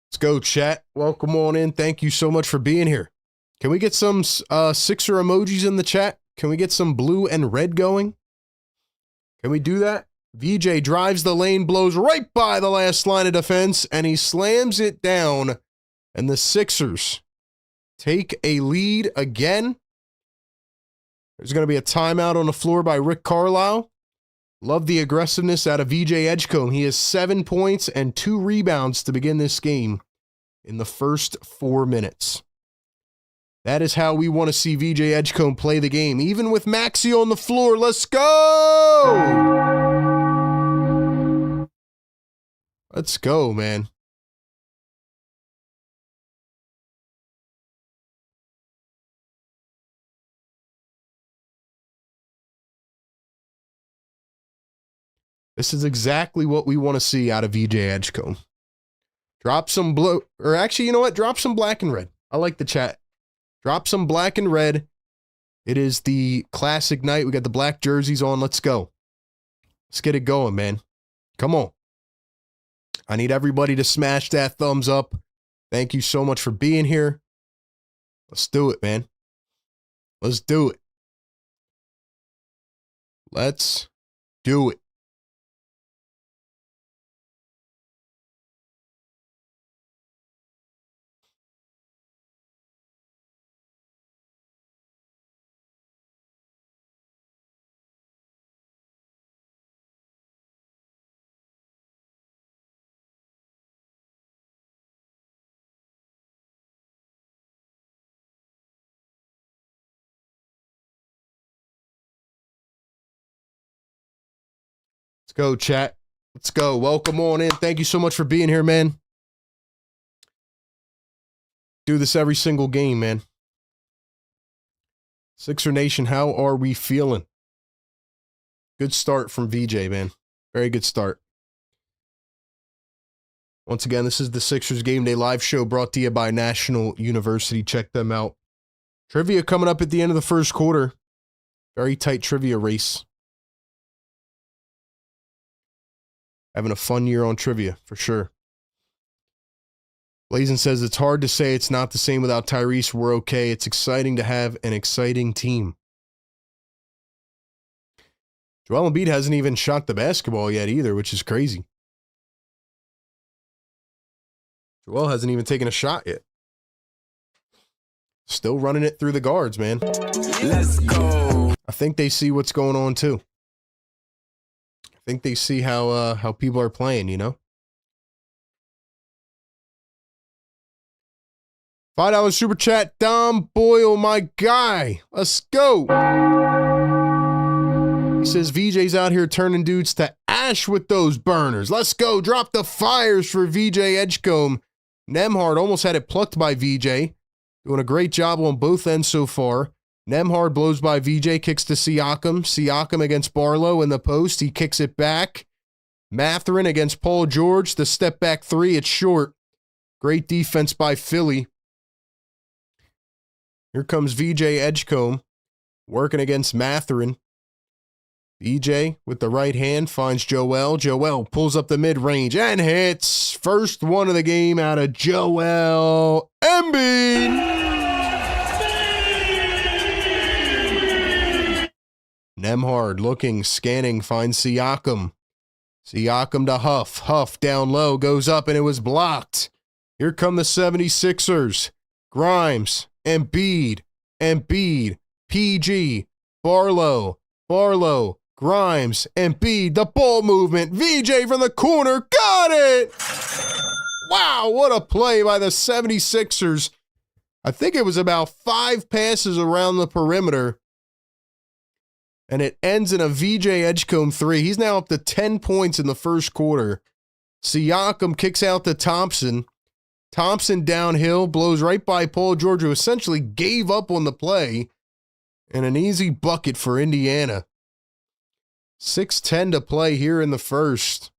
Let's go, chat. Welcome on in. Thank you so much for being here. Can we get some Sixer emojis in the chat? Can we get some blue and red going? Can we do that? VJ drives the lane, blows right by the last line of defense, and he slams it down. And the Sixers take a lead again. There's going to be a timeout on the floor by Rick Carlisle. Love the aggressiveness out of VJ Edgecombe. He has 7 points and 2 rebounds to begin this game in the first 4 minutes. That is how we want to see VJ Edgecombe play the game. Even with Maxey on the floor, let's go! Let's go, man. This is exactly what we want to see out of VJ Edgecombe. Drop some blue, or actually, you know what? Drop some black and red. I like the chat. Drop some black and red. It is the classic night. We got the black jerseys on. Let's go. Let's get it going, man. Come on. I need everybody to smash that thumbs up. Thank you so much for being here. Let's do it, man. Let's do it. Let's do it. Let's go, chat. Let's go. Welcome on in. Thank you so much for being here, man. Do this every single game, man. Sixer Nation, how are we feeling? Good start from VJ, man. Very good start. Once again, this is the Sixers Game Day live show brought to you by National University. Check them out. Trivia coming up at the end of the first quarter. Very tight trivia race. Having a fun year on trivia, for sure. Blazin says, it's hard to say it's not the same without Tyrese. We're okay. It's exciting to have an exciting team. Joel Embiid hasn't even shot the basketball yet either, which is crazy. Joel hasn't even taken a shot yet. Still running it through the guards, man. Let's go. I think they see what's going on too. I think they see how people are playing, you know? $5 super chat, Dom Boyle, my guy. Let's go. He says VJ's out here turning dudes to ash with those burners. Let's go. Drop the fires for VJ Edgecombe. Nemhard almost had it plucked by VJ. Doing a great job on both ends so far. Nemhard blows by VJ, kicks to Siakam. Siakam against Barlow in the post. He kicks it back. Mathurin against Paul George. The step back three, it's short. Great defense by Philly. Here comes VJ Edgecombe working against Mathurin. VJ with the right hand finds Joel. Joel pulls up the mid-range and hits. First one of the game out of Joel Embiid. Nemhard looking, scanning, finds Siakam. Siakam to Huff. Huff down low, goes up, and it was blocked. Here come the 76ers. Grimes, Embiid, PG, Barlow, Grimes, Embiid, the ball movement. VJ from the corner, got it! Wow, what a play by the 76ers. I think it was about 5 passes around the perimeter. And it ends in a VJ Edgecombe three. He's now up to 10 points in the first quarter. Siakam kicks out to Thompson. Thompson downhill, blows right by Paul George, who essentially gave up on the play. And an easy bucket for Indiana. 6:10 to play here in the first.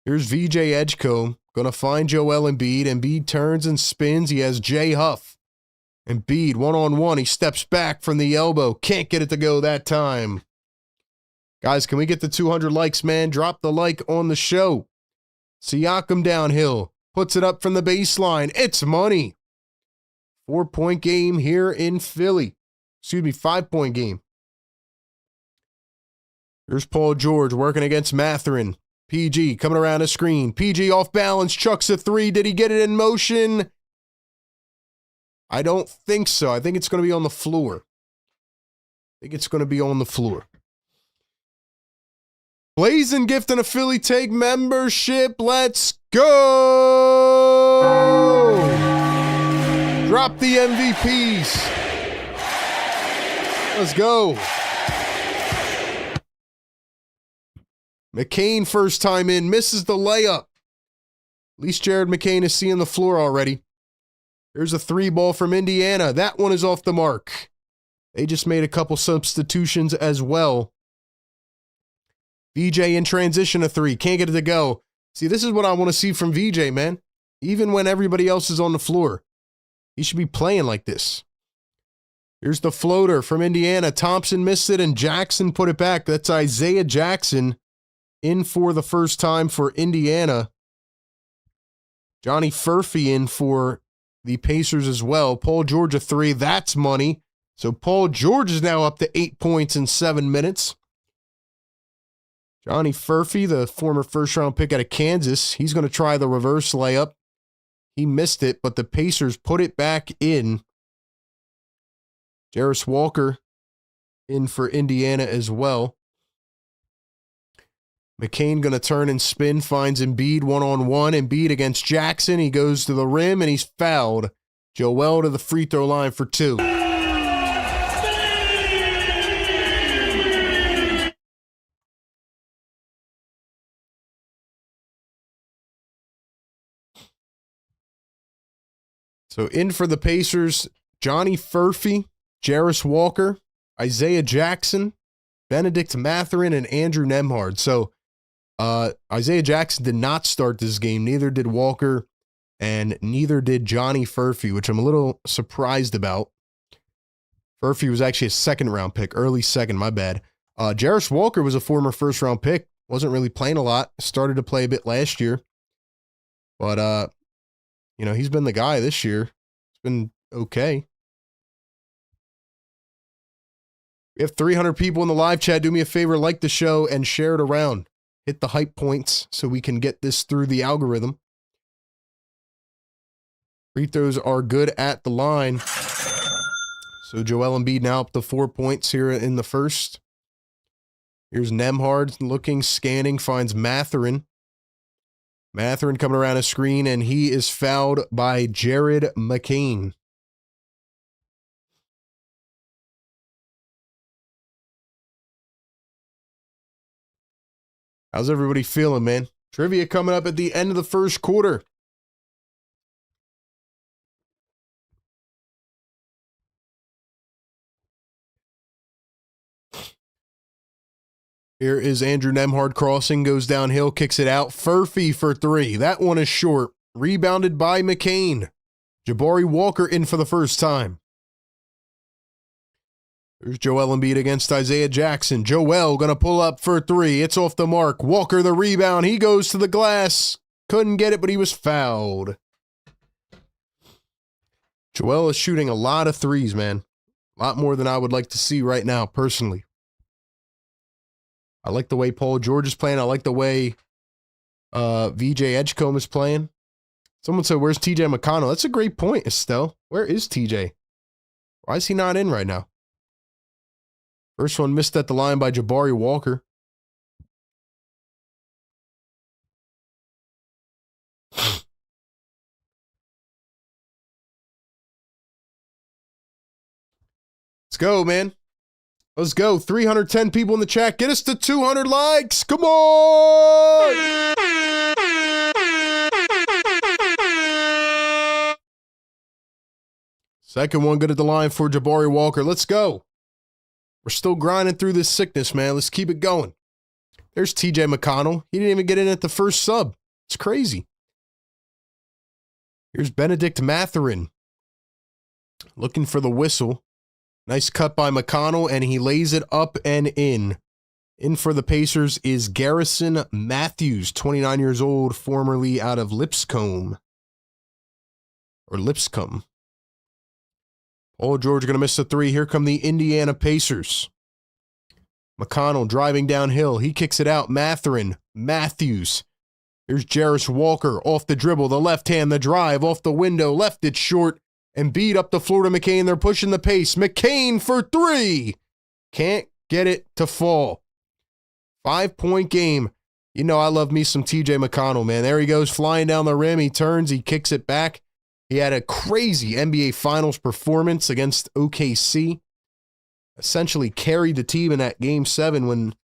Here's VJ Edgecombe. Going to find Joel Embiid. Embiid turns and spins. He has Jay Huff. Embiid, one-on-one. He steps back from the elbow. Can't get it to go that time. Guys, can we get the 200 likes, man? Drop the like on the show. Siakam downhill. Puts it up from the baseline. It's money. 4-point game here in Philly. Excuse me, 5-point game. Here's Paul George working against Mathurin. PG coming around a screen. PG off balance, chucks a three. Did he get it in motion? I don't think so. I think it's going to be on the floor. Blazing gift and a Philly Take membership. Let's go! Drop the MVPs. Let's go. McCain first time in, misses the layup. At least Jared McCain is seeing the floor already. There's a three ball from Indiana. That one is off the mark. They just made a couple substitutions as well. VJ in transition, a three. Can't get it to go. See, this is what I want to see from VJ, man. Even when everybody else is on the floor. He should be playing like this. Here's the floater from Indiana. Thompson missed it and Jackson put it back. That's Isaiah Jackson in for the first time for Indiana. Johnny Furphy in for the Pacers as well. Paul George a three. That's money. So Paul George is now up to 8 points in 7 minutes. Johnny Furphy, the former first-round pick out of Kansas, he's going to try the reverse layup. He missed it, but the Pacers put it back in. Jarris Walker in for Indiana as well. McCain going to turn and spin, finds Embiid one-on-one. Embiid against Jackson. He goes to the rim, and he's fouled. Joel to the free throw line for two. So in for the Pacers, Johnny Furphy, Jarris Walker, Isaiah Jackson, Benedict Mathurin, and Andrew Nemhard. So Isaiah Jackson did not start this game. Neither did Walker, and neither did Johnny Furphy, which I'm a little surprised about. Furphy was actually a second-round pick, early second, my bad. Jarris Walker was a former first-round pick. Wasn't really playing a lot. Started to play a bit last year. But, you know, he's been the guy this year. It's been okay. We have 300 people in the live chat. Do me a favor, like the show and share it around. Hit the hype points so we can get this through the algorithm. Free throws are good at the line. So Joel Embiid now up to 4 points here in the first. Here's Nembhard looking, scanning, finds Mathurin. Mathurin coming around a screen, and he is fouled by Jared McCain. How's everybody feeling, man? Trivia coming up at the end of the first quarter. Here is Andrew Nembhard crossing, goes downhill, kicks it out. Furphy for three. That one is short. Rebounded by McCain. Jabari Walker in for the first time. There's Joel Embiid against Isaiah Jackson. Joel going to pull up for three. It's off the mark. Walker the rebound. He goes to the glass. Couldn't get it, but he was fouled. Joel is shooting a lot of threes, man. A lot more than I would like to see right now, personally. I like the way Paul George is playing. I like the way VJ Edgecombe is playing. Someone said, where's TJ McConnell? That's a great point, Estelle. Where is TJ? Why is he not in right now? First one missed at the line by Jabari Walker. Let's go, man. Let's go. 310 people in the chat. Get us to 200 likes. Come on! Second one good at the line for Jabari Walker. Let's go. We're still grinding through this sickness, man. Let's keep it going. There's TJ McConnell. He didn't even get in at the first sub. It's crazy. Here's Benedict Mathurin. Looking for the whistle. Nice cut by McConnell, and he lays it up and in. In for the Pacers is Garrison Matthews, 29 years old, formerly out of Lipscomb. Or Lipscomb. Paul George going to miss the three. Here come the Indiana Pacers. McConnell driving downhill. He kicks it out. Mathurin. Matthews. Here's Jarris Walker off the dribble. The left hand, the drive off the window. Left it short. And beat up the floor to McCain. They're pushing the pace. McCain for three. Can't get it to fall. 5-point game. You know I love me some TJ McConnell, man. There he goes flying down the rim. He turns. He kicks it back. He had a crazy NBA Finals performance against OKC. Essentially carried the team in that Game 7 when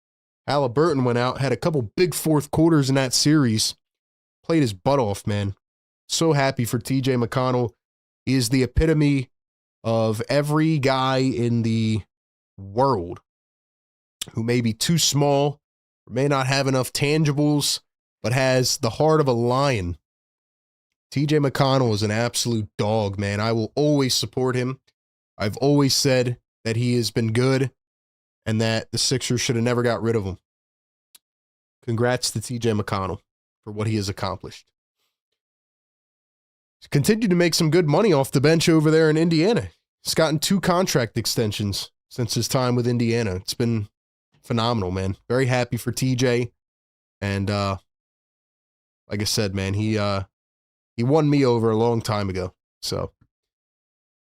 Halliburton went out. Had a couple big fourth quarters in that series. Played his butt off, man. So happy for TJ McConnell. He is the epitome of every guy in the world who may be too small, or may not have enough tangibles, but has the heart of a lion. TJ McConnell is an absolute dog, man. I will always support him. I've always said that he has been good and that the Sixers should have never got rid of him. Congrats to TJ McConnell for what he has accomplished. He's continued to make some good money off the bench over there in Indiana. He's gotten 2 contract extensions since his time with Indiana. It's been phenomenal, man. Very happy for TJ. And like I said, man, he won me over a long time ago. So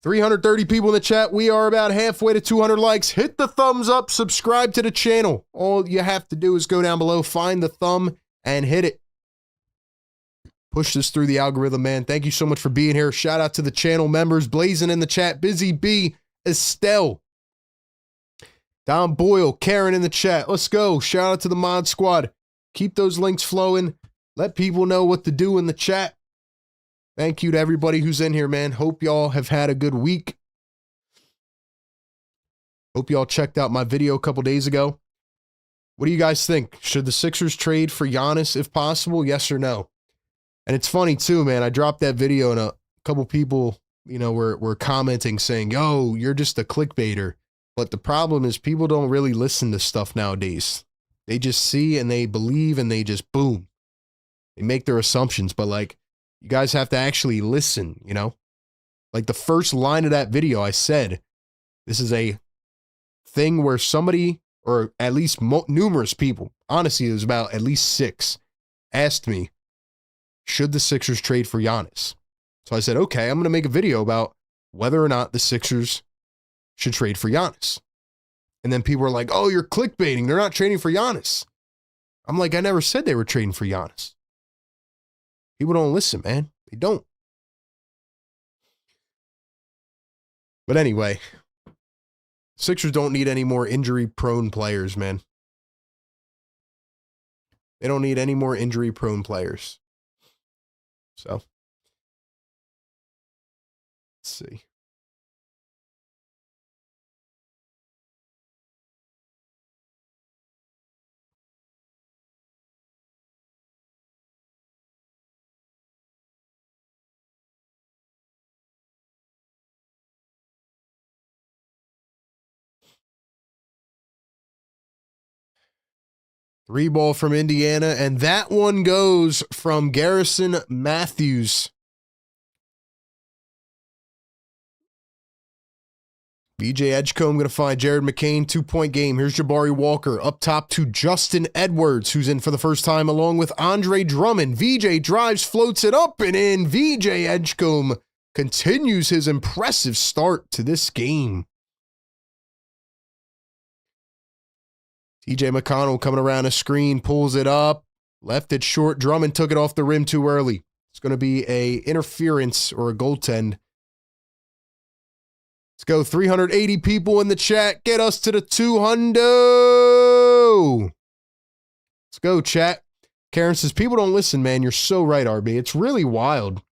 330 people in the chat. We are about halfway to 200 likes. Hit the thumbs up. Subscribe to the channel. All you have to do is go down below, find the thumb, and hit it. Push this through the algorithm, man. Thank you so much for being here. Shout out to the channel members. Blazing in the chat. Busy B, Estelle, Don Boyle, Karen in the chat. Let's go. Shout out to the mod squad. Keep those links flowing. Let people know what to do in the chat. Thank you to everybody who's in here, man. Hope y'all have had a good week. Hope y'all checked out my video a couple days ago. What do you guys think? Should the Sixers trade for Giannis if possible? Yes or no? And it's funny too, man. I dropped that video and a couple people, you know, were commenting saying, yo, you're just a clickbaiter. But the problem is people don't really listen to stuff nowadays. They just see and they believe and they just boom. They make their assumptions. But like, you guys have to actually listen, you know? Like the first line of that video, I said, this is a thing where somebody, or at least numerous people, honestly, it was about at least 6, asked me, should the Sixers trade for Giannis? So I said, okay, I'm going to make a video about whether or not the Sixers should trade for Giannis. And then people were like, oh, you're clickbaiting. They're not trading for Giannis. I'm like, I never said they were trading for Giannis. People don't listen, man. They don't. But anyway, Sixers don't need any more injury-prone players, man. They don't need any more injury-prone players. So, let's see. Three ball from Indiana, and that one goes from Garrison Matthews. BJ Edgecombe going to find Jared McCain, 2-point game. Here's Jabari Walker up top to Justin Edwards, who's in for the first time, along with Andre Drummond. VJ drives, floats it up and in. VJ Edgecombe continues his impressive start to this game. TJ McConnell coming around a screen, pulls it up, left it short. Drummond took it off the rim too early. It's going to be a interference or a goaltend. Let's go. 380 people in the chat. Get us to the 200. Let's go, chat. Karen says, people don't listen, man. You're so right, RB. It's really wild.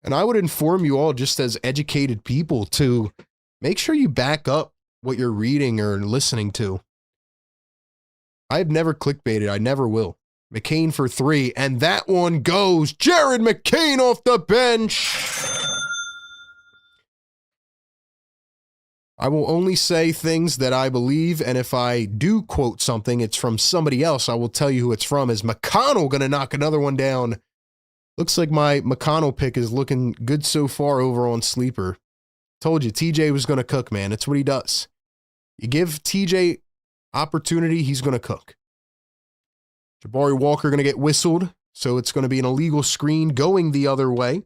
And I would inform you all just as educated people to make sure you back up what you're reading or listening to. I've never clickbaited. I never will. McCain for three, and that one goes. Jared McCain off the bench. I will only say things that I believe, and if I do quote something, it's from somebody else. I will tell you who it's from. Is McConnell going to knock another one down? Looks like my McConnell pick is looking good so far over on Sleeper. Told you, TJ was going to cook, man. That's what he does. You give TJ opportunity, he's going to cook. Jabari Walker going to get whistled, so it's going to be an illegal screen going the other way.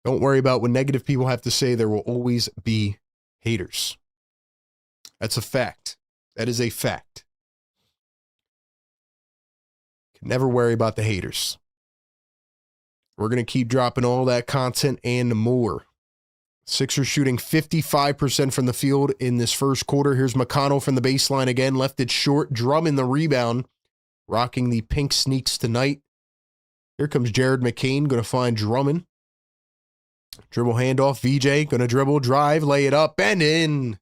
Don't worry about what negative people have to say. There will always be haters. That's a fact. That is a fact. Can never worry about the haters. We're going to keep dropping all that content and more. Sixers shooting 55% from the field in this first quarter. Here's McConnell from the baseline again. Left it short. Drummond the rebound. Rocking the pink sneaks tonight. Here comes Jared McCain. Going to find Drummond. Dribble handoff. VJ going to dribble, drive, lay it up, and in.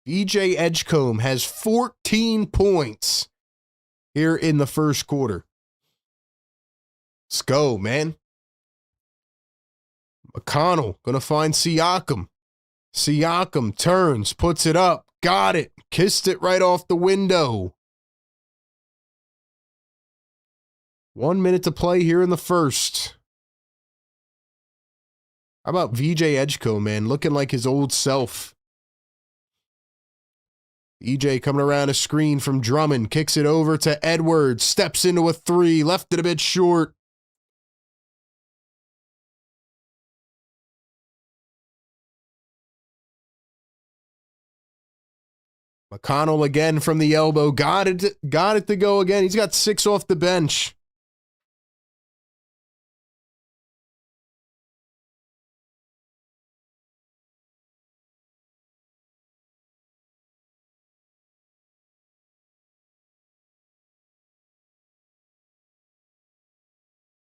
VJ Edgecombe has 14 points here in the first quarter. Let's go, man. McConnell going to find Siakam. Siakam turns, puts it up, got it, kissed it right off the window. 1 minute to play here in the first. How about VJ Edgecombe, man? Looking like his old self. EJ coming around a screen from Drummond, kicks it over to Edwards, steps into a three, left it a bit short. McConnell again from the elbow. Got it to go again. He's got 6 off the bench.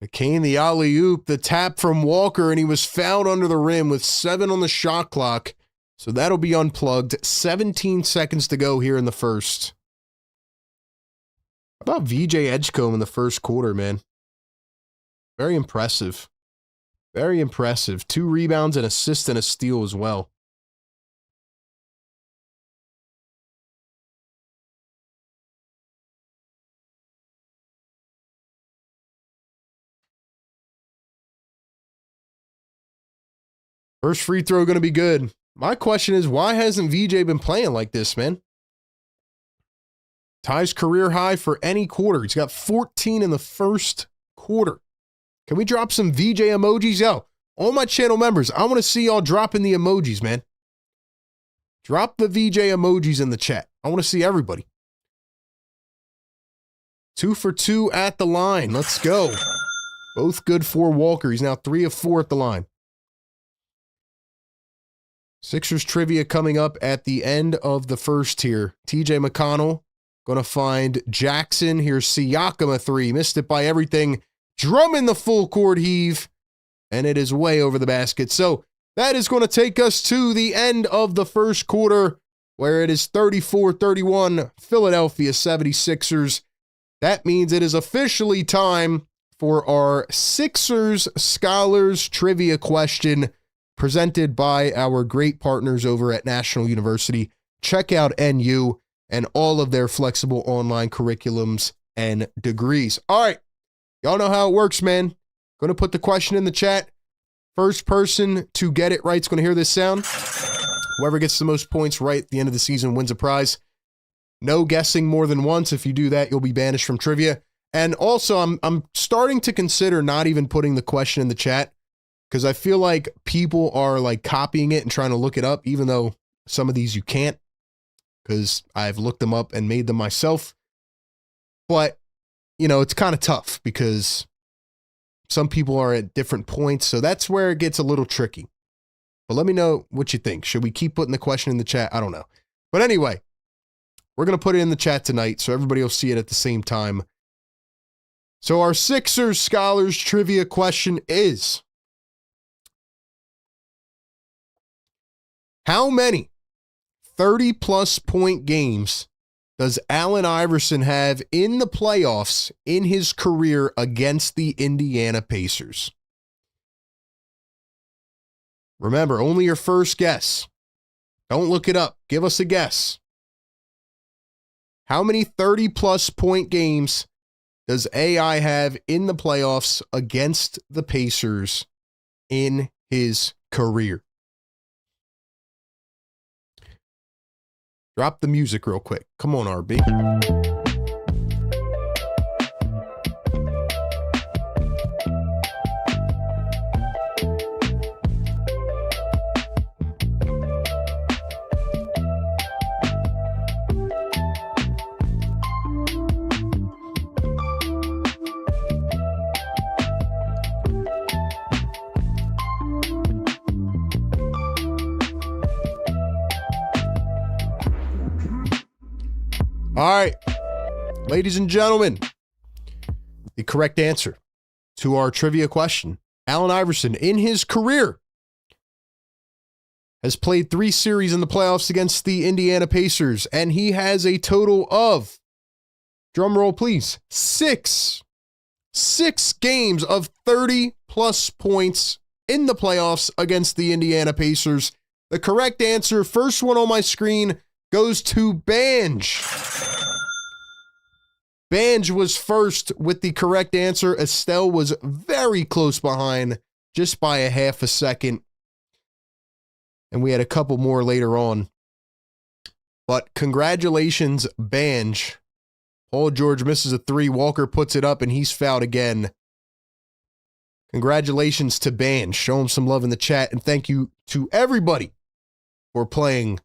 McCain the alley-oop, the tap from Walker, and he was fouled under the rim with 7 on the shot clock. So that'll be unplugged. 17 seconds to go here in the first. How about VJ Edgecombe in the first quarter, man? Very impressive. Very impressive. 2 rebounds, an assist, and a steal as well. First free throw going to be good. My question is, why hasn't VJ been playing like this, man? Ties career high for any quarter. He's got 14 in the first quarter. Can we drop some VJ emojis? Yo, all my channel members, I want to see y'all dropping the emojis, man. Drop the VJ emojis in the chat. I want to see everybody. 2 for 2 at the line. Let's go. Both good for Walker. He's now 3 of 4 at the line. Sixers trivia coming up at the end of the first here. TJ McConnell going to find Jackson. Here's Siakam, a 3. Missed it by everything. Drummond the full court heave. And it is way over the basket. So that is going to take us to the end of the first quarter, where it is 34-31 Philadelphia 76ers. That means it is officially time for our Sixers Scholars Trivia question presented by our great partners over at National University. Check out NU and all of their flexible online curriculums and degrees. All right, y'all know how it works, man. Going to put the question in the chat. First person to get it right is going to hear this sound. Whoever gets the most points right at the end of the season wins a prize. No guessing more than once. If you do that, you'll be banished from trivia. And also, I'm starting to consider not even putting the question in the chat, because I feel like people are like copying it and trying to look it up, even though some of these you can't, because I've looked them up and made them myself. But, you know, it's kind of tough because some people are at different points. So that's where it gets a little tricky. But let me know what you think. Should we keep putting the question in the chat? I don't know. But anyway, we're going to put it in the chat tonight so everybody will see it at the same time. So our Sixers Scholars Trivia question is, how many 30-plus point games does Allen Iverson have in the playoffs in his career against the Indiana Pacers? Remember, only your first guess. Don't look it up. Give us a guess. How many 30-plus point games does AI have in the playoffs against the Pacers in his career? Drop the music real quick. Come on, RB. All right, ladies and gentlemen, the correct answer to our trivia question, Allen Iverson in his career has played 3 series in the playoffs against the Indiana Pacers, and he has a total of, drum roll please, 6 games of 30-plus points in the playoffs against the Indiana Pacers. The correct answer, first one on my screen, goes to Banj. Banj was first with the correct answer. Estelle was very close behind, just by a half a second. And we had a couple more later on. But congratulations, Banj. Paul George misses a 3. Walker puts it up, and he's fouled again. Congratulations to Banj. Show him some love in the chat. And thank you to everybody for playing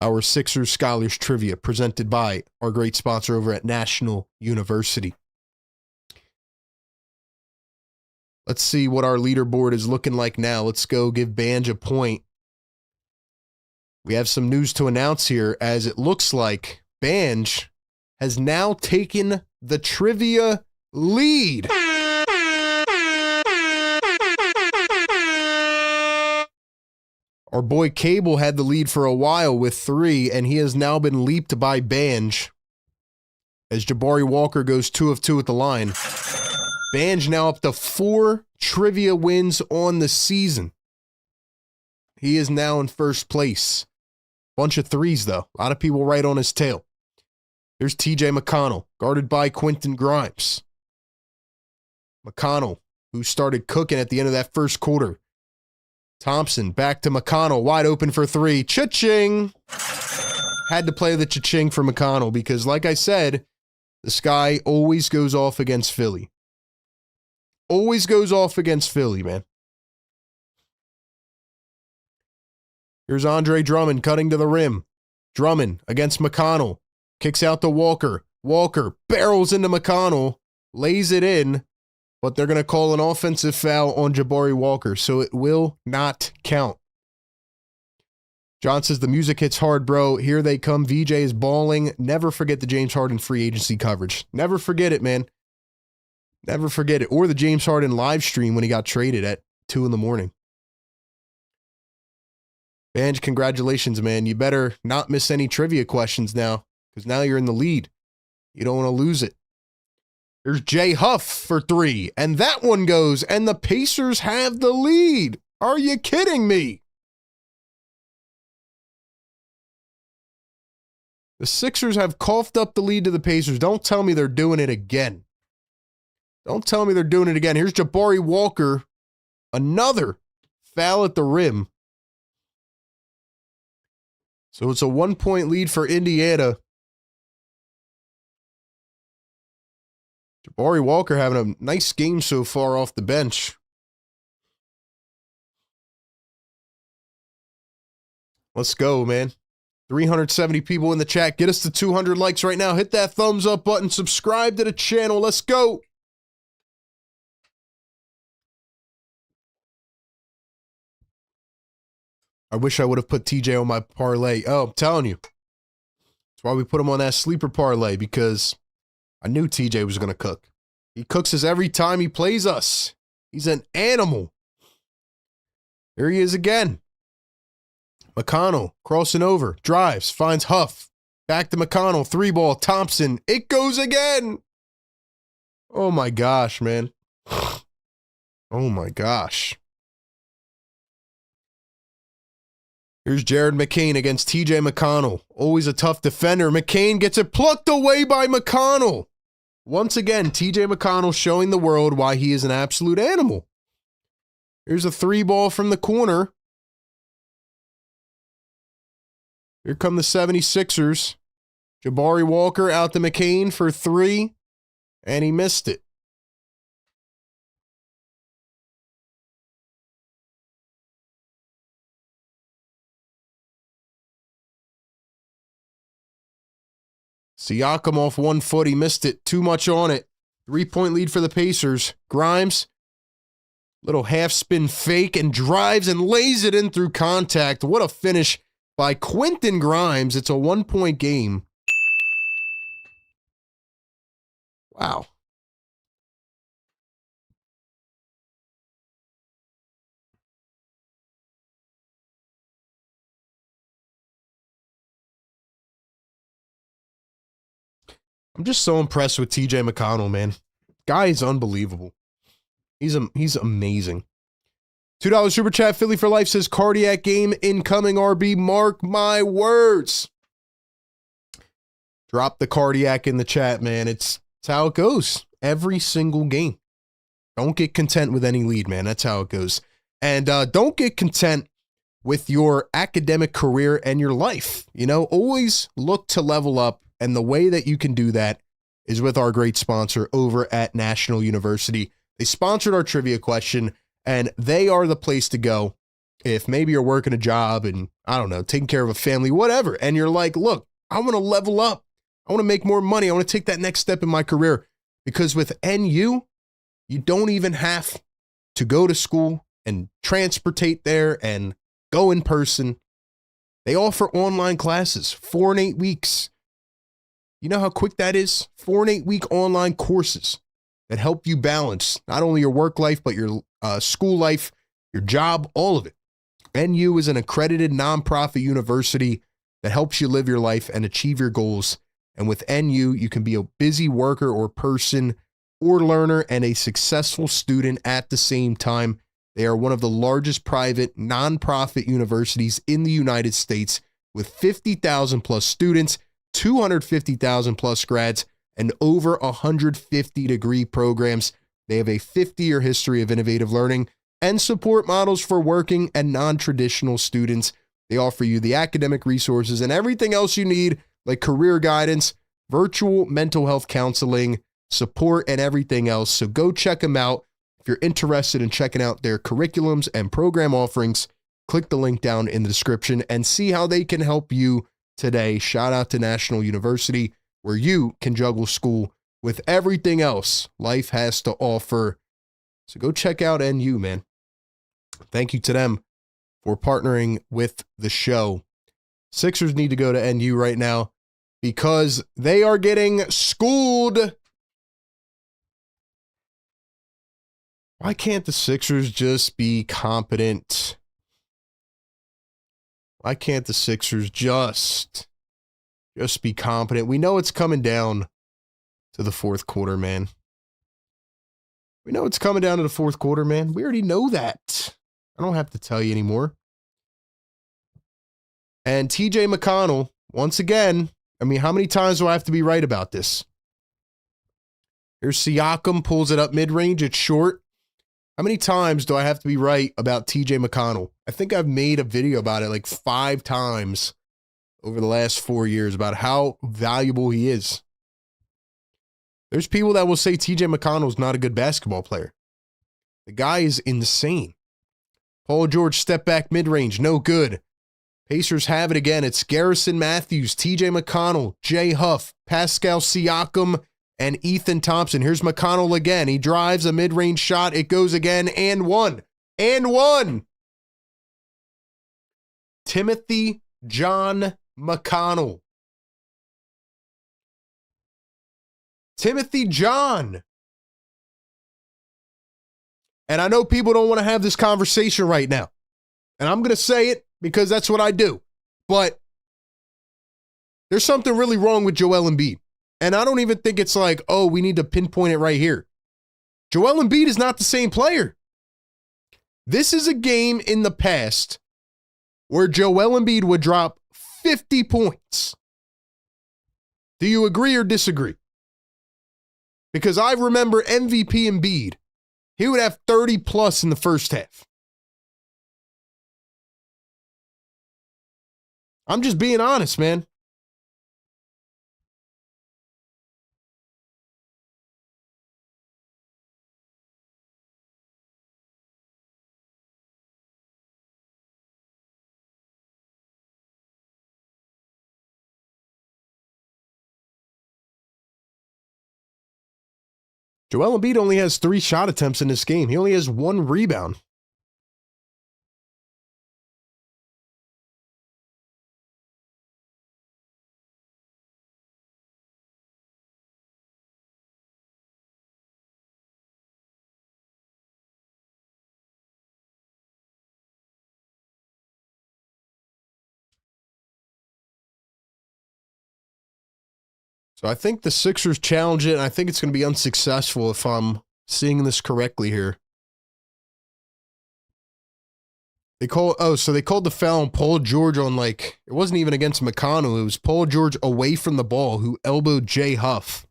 our Sixers Scholars Trivia, presented by our great sponsor over at National University. Let's see what our leaderboard is looking like now. Let's go give Banj a point. We have some news to announce here, as it looks like Banj has now taken the trivia lead. Our boy Cable had the lead for a while with 3, and he has now been leaped by Banj as Jabari Walker goes 2 of 2 at the line. Banj now up to 4 trivia wins on the season. He is now in first place. Bunch of 3s, though. A lot of people right on his tail. Here's TJ McConnell, guarded by Quentin Grimes. McConnell, who started cooking at the end of that first quarter. Thompson back to McConnell, wide open for 3. Cha-ching! Had to play the cha-ching for McConnell because, like I said, the sky always goes off against Philly. Always goes off against Philly, man. Here's Andre Drummond cutting to the rim. Drummond against McConnell. Kicks out to Walker. Walker barrels into McConnell. Lays it in. But they're going to call an offensive foul on Jabari Walker, so it will not count. John says, the music hits hard, bro. Here they come. VJ is balling. Never forget the James Harden free agency coverage. Never forget it, man. Never forget it. Or the James Harden live stream when he got traded at 2 a.m. Banj, congratulations, man. You better not miss any trivia questions now, because now you're in the lead. You don't want to lose it. There's Jay Huff for 3, and that one goes, and the Pacers have the lead. Are you kidding me? The Sixers have coughed up the lead to the Pacers. Don't tell me they're doing it again. Don't tell me they're doing it again. Here's Jabari Walker. Another foul at the rim. So it's a 1-point lead for Indiana. Jabari Walker having a nice game so far off the bench. Let's go, man. 370 people in the chat. Get us to 200 likes right now. Hit that thumbs up button. Subscribe to the channel. Let's go. I wish I would have put TJ on my parlay. Oh, I'm telling you. That's why we put him on that sleeper parlay, because I knew TJ was going to cook. He cooks us every time he plays us. He's an animal. Here he is again. McConnell crossing over, drives, finds Huff. Back to McConnell, 3-ball, Thompson. It goes again. Oh my gosh, man. Oh my gosh. Here's Jared McCain against TJ McConnell. Always a tough defender. McCain gets it plucked away by McConnell. Once again, TJ McConnell showing the world why he is an absolute animal. Here's a 3-ball from the corner. Here come the 76ers. Jabari Walker out to McCain for 3, and he missed it. Siakam off 1 foot. He missed it. Too much on it. 3-point lead for the Pacers. Grimes, little half-spin fake, and drives and lays it in through contact. What a finish by Quentin Grimes. It's a 1-point game. Wow. I'm just so impressed with TJ McConnell, man. Guy is unbelievable. He's amazing. $2 super chat. Philly for life says cardiac game incoming. RB, mark my words. Drop the cardiac in the chat, man. It's how it goes every single game. Don't get content with any lead, man. That's how it goes. And don't get content with your academic career and your life. You know, always look to level up. And the way that you can do that is with our great sponsor over at National University. They sponsored our trivia question, and they are the place to go if maybe you're working a job and, I don't know, taking care of a family, whatever, and you're like, look, I want to level up. I want to make more money. I want to take that next step in my career. Because with NU, you don't even have to go to school and transportate there and go in person. They offer online classes, 4 and 8 weeks. You know how quick that is? 4 and 8 week online courses that help you balance not only your work life, but your school life, your job, all of it. NU is an accredited nonprofit university that helps you live your life and achieve your goals. And with NU, you can be a busy worker or person or learner and a successful student at the same time. They are one of the largest private nonprofit universities in the United States with 50,000 plus students, 250,000 plus grads, and over 150 degree programs. They have a 50-year history of innovative learning and support models for working and non-traditional students. They offer you the academic resources and everything else you need, like career guidance, virtual mental health counseling, support, and everything else. So go check them out. If you're interested in checking out their curriculums and program offerings, click the link down in the description and see how they can help you today. Shout out to National University, where you can juggle school with everything else life has to offer. So go check out NU, man. Thank you to them for partnering with the show. Sixers need to go to NU right now because they are getting schooled. Why can't the Sixers just be competent? Why can't the Sixers just be competent? We know it's coming down to the fourth quarter, man. We know it's coming down to the fourth quarter, man. We already know that. I don't have to tell you anymore. And TJ McConnell, once again, I mean, how many times do I have to be right about this? Here's Siakam, pulls it up mid-range, it's short. How many times do I have to be right about TJ McConnell? I think I've made a video about it like 5 times over the last 4 years about how valuable he is. There's people that will say TJ McConnell's not a good basketball player. The guy is insane. Paul George, step back mid-range, no good. Pacers have it again. It's Garrison Matthews, TJ McConnell, Jay Huff, Pascal Siakam, and Ethan Thompson. Here's McConnell again. He drives a mid-range shot. It goes again and one. And one. Timothy John McConnell. Timothy John. And I know people don't want to have this conversation right now. And I'm going to say it because that's what I do. But there's something really wrong with Joel Embiid. And I don't even think it's like, oh, we need to pinpoint it right here. Joel Embiid is not the same player. This is a game in the past where Joel Embiid would drop 50 points. Do you agree or disagree? Because I remember MVP Embiid. He would have 30 plus in the first half. I'm just being honest, man. Joel Embiid only has 3 shot attempts in this game. He only has 1 rebound. So I think the Sixers challenge it, and I think it's going to be unsuccessful if I'm seeing this correctly here. They called the foul on Paul George on, like, it wasn't even against McConnell. It was Paul George away from the ball who elbowed Jay Huff.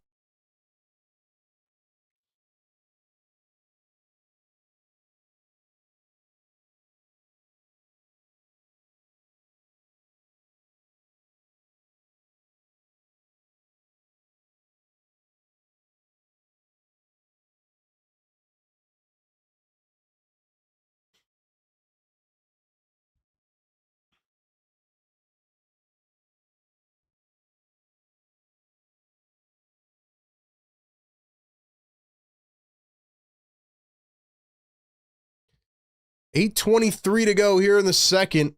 .823 to go here in the second.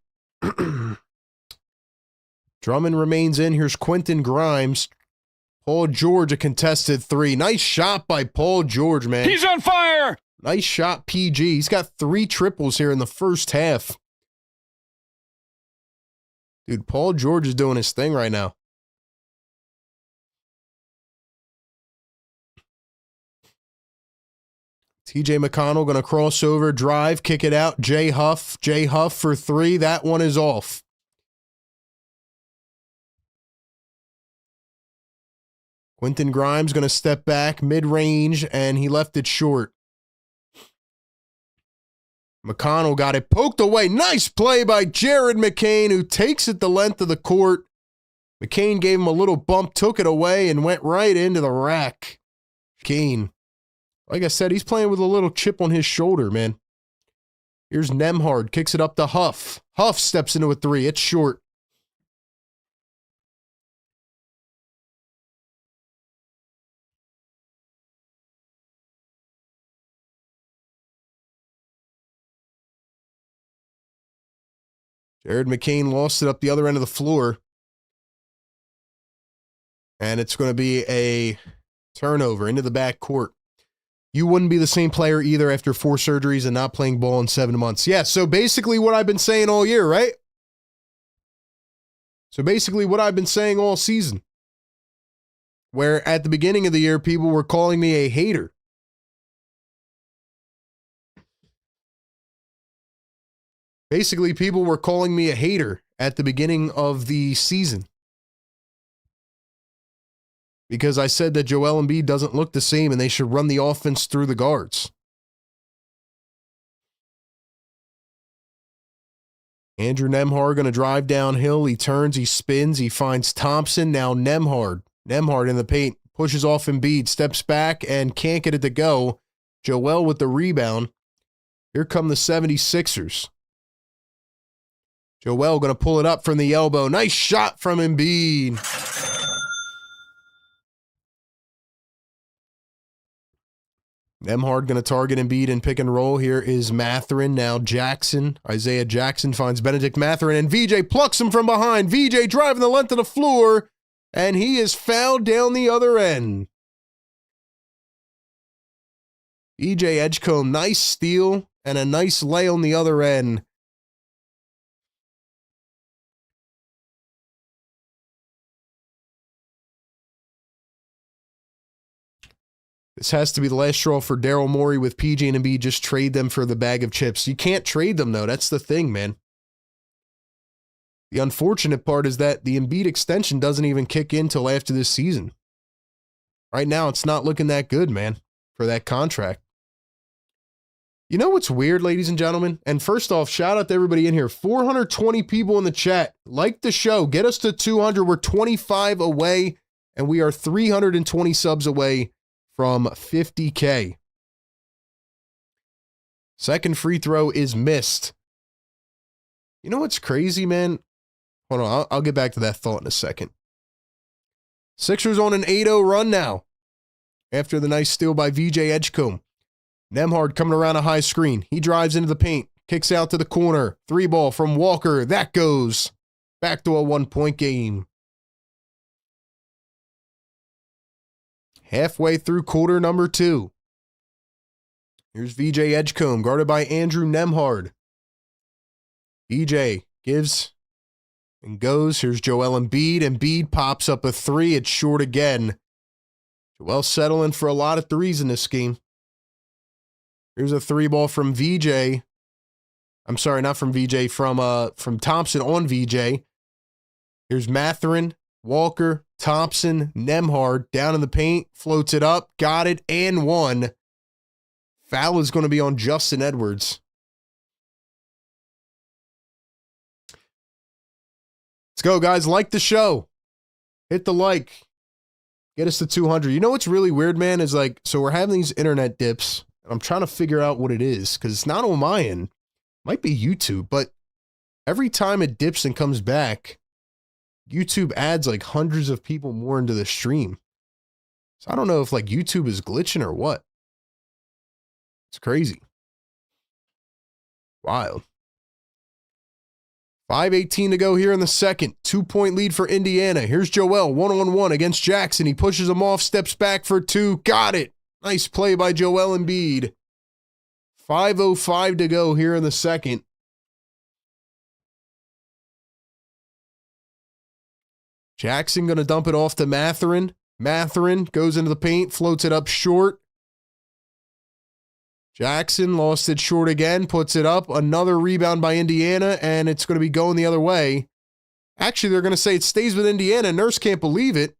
Drummond remains in. Here's Quentin Grimes. Paul George, a contested 3. Nice shot by Paul George, man. He's on fire. Nice shot, PG. He's got 3 triples here in the first half. Dude, Paul George is doing his thing right now. TJ McConnell going to cross over, drive, kick it out. Jay Huff for 3. That one is off. Quentin Grimes going to step back mid-range, and he left it short. McConnell got it poked away. Nice play by Jared McCain, who takes it the length of the court. McCain gave him a little bump, took it away, and went right into the rack. McCain, like I said, he's playing with a little chip on his shoulder, man. Here's Nembhard, kicks it up to Huff. Huff steps into a three. It's short. Jared McCain lost it up the other end of the floor. And it's going to be a turnover into the back court. You wouldn't be the same player either after 4 surgeries and not playing ball in 7 months. Yeah, so basically what I've been saying all year, right? So basically what I've been saying all season. Where at the beginning of the year, people were calling me a hater. Basically, people were calling me a hater at the beginning of the season. Because I said that Joel Embiid doesn't look the same and they should run the offense through the guards. Andrew Nembhard going to drive downhill. He turns, he spins, he finds Thompson. Now Nembhard. Nembhard in the paint. Pushes off Embiid, steps back and can't get it to go. Joel with the rebound. Here come the 76ers. Joel going to pull it up from the elbow. Nice shot from Embiid. Nembhard going to target Embiid and pick and roll. Here is Mathurin. Now Jackson. Isaiah Jackson finds Benedict Mathurin, and VJ plucks him from behind. VJ driving the length of the floor, and he is fouled down the other end. VJ Edgecombe, nice steal and a nice lay on the other end. This has to be the last straw for Daryl Morey with PJ and Embiid. Just trade them for the bag of chips. You can't trade them, though. That's the thing, man. The unfortunate part is that the Embiid extension doesn't even kick in till after this season. Right now, it's not looking that good, man, for that contract. You know what's weird, ladies and gentlemen? And first off, shout out to everybody in here. 420 people in the chat. Like the show. Get us to 200. We're 25 away, and we are 320 subs away from 50K. Second free throw is missed. You know what's crazy, man? Hold on, I'll get back to that thought in a second. Sixers on an 8-0 run now. After the nice steal by VJ Edgecombe. Nembhard coming around a high screen. He drives into the paint. Kicks out to the corner. 3-ball from Walker. That goes. Back to a 1-point game. Halfway through quarter number 2. Here's VJ Edgecombe, guarded by Andrew Nembhard. VJ gives and goes. Here's Joel Embiid. Embiid pops up a 3. It's short again. Joel settling for a lot of threes in this game. Here's a 3-ball from VJ. I'm sorry, not from VJ, from Thompson on VJ. Here's Mathurin, Walker, Thompson, Nembhard down in the paint, floats it up, got it, and one. Foul is going to be on Justin Edwards. Let's go, guys. Like the show. Hit the like. Get us to 200. You know what's really weird, man, is like, so we're having these internet dips. I'm trying to figure out what it is because it's not on my end. Might be YouTube, but every time it dips and comes back, YouTube adds like hundreds of people more into the stream. So I don't know if like YouTube is glitching or what. It's crazy. Wild. 5:18 to go here in the second. 2-point lead for Indiana. Here's Joel, 1-on-1 against Jackson. He pushes him off, steps back for 2. Got it. Nice play by Joel Embiid. 5:05 to go here in the second. Jackson going to dump it off to Mathurin. Mathurin goes into the paint, floats it up short. Jackson lost it short again, puts it up. Another rebound by Indiana, and it's going to be going the other way. Actually, they're going to say it stays with Indiana. Nurse can't believe it.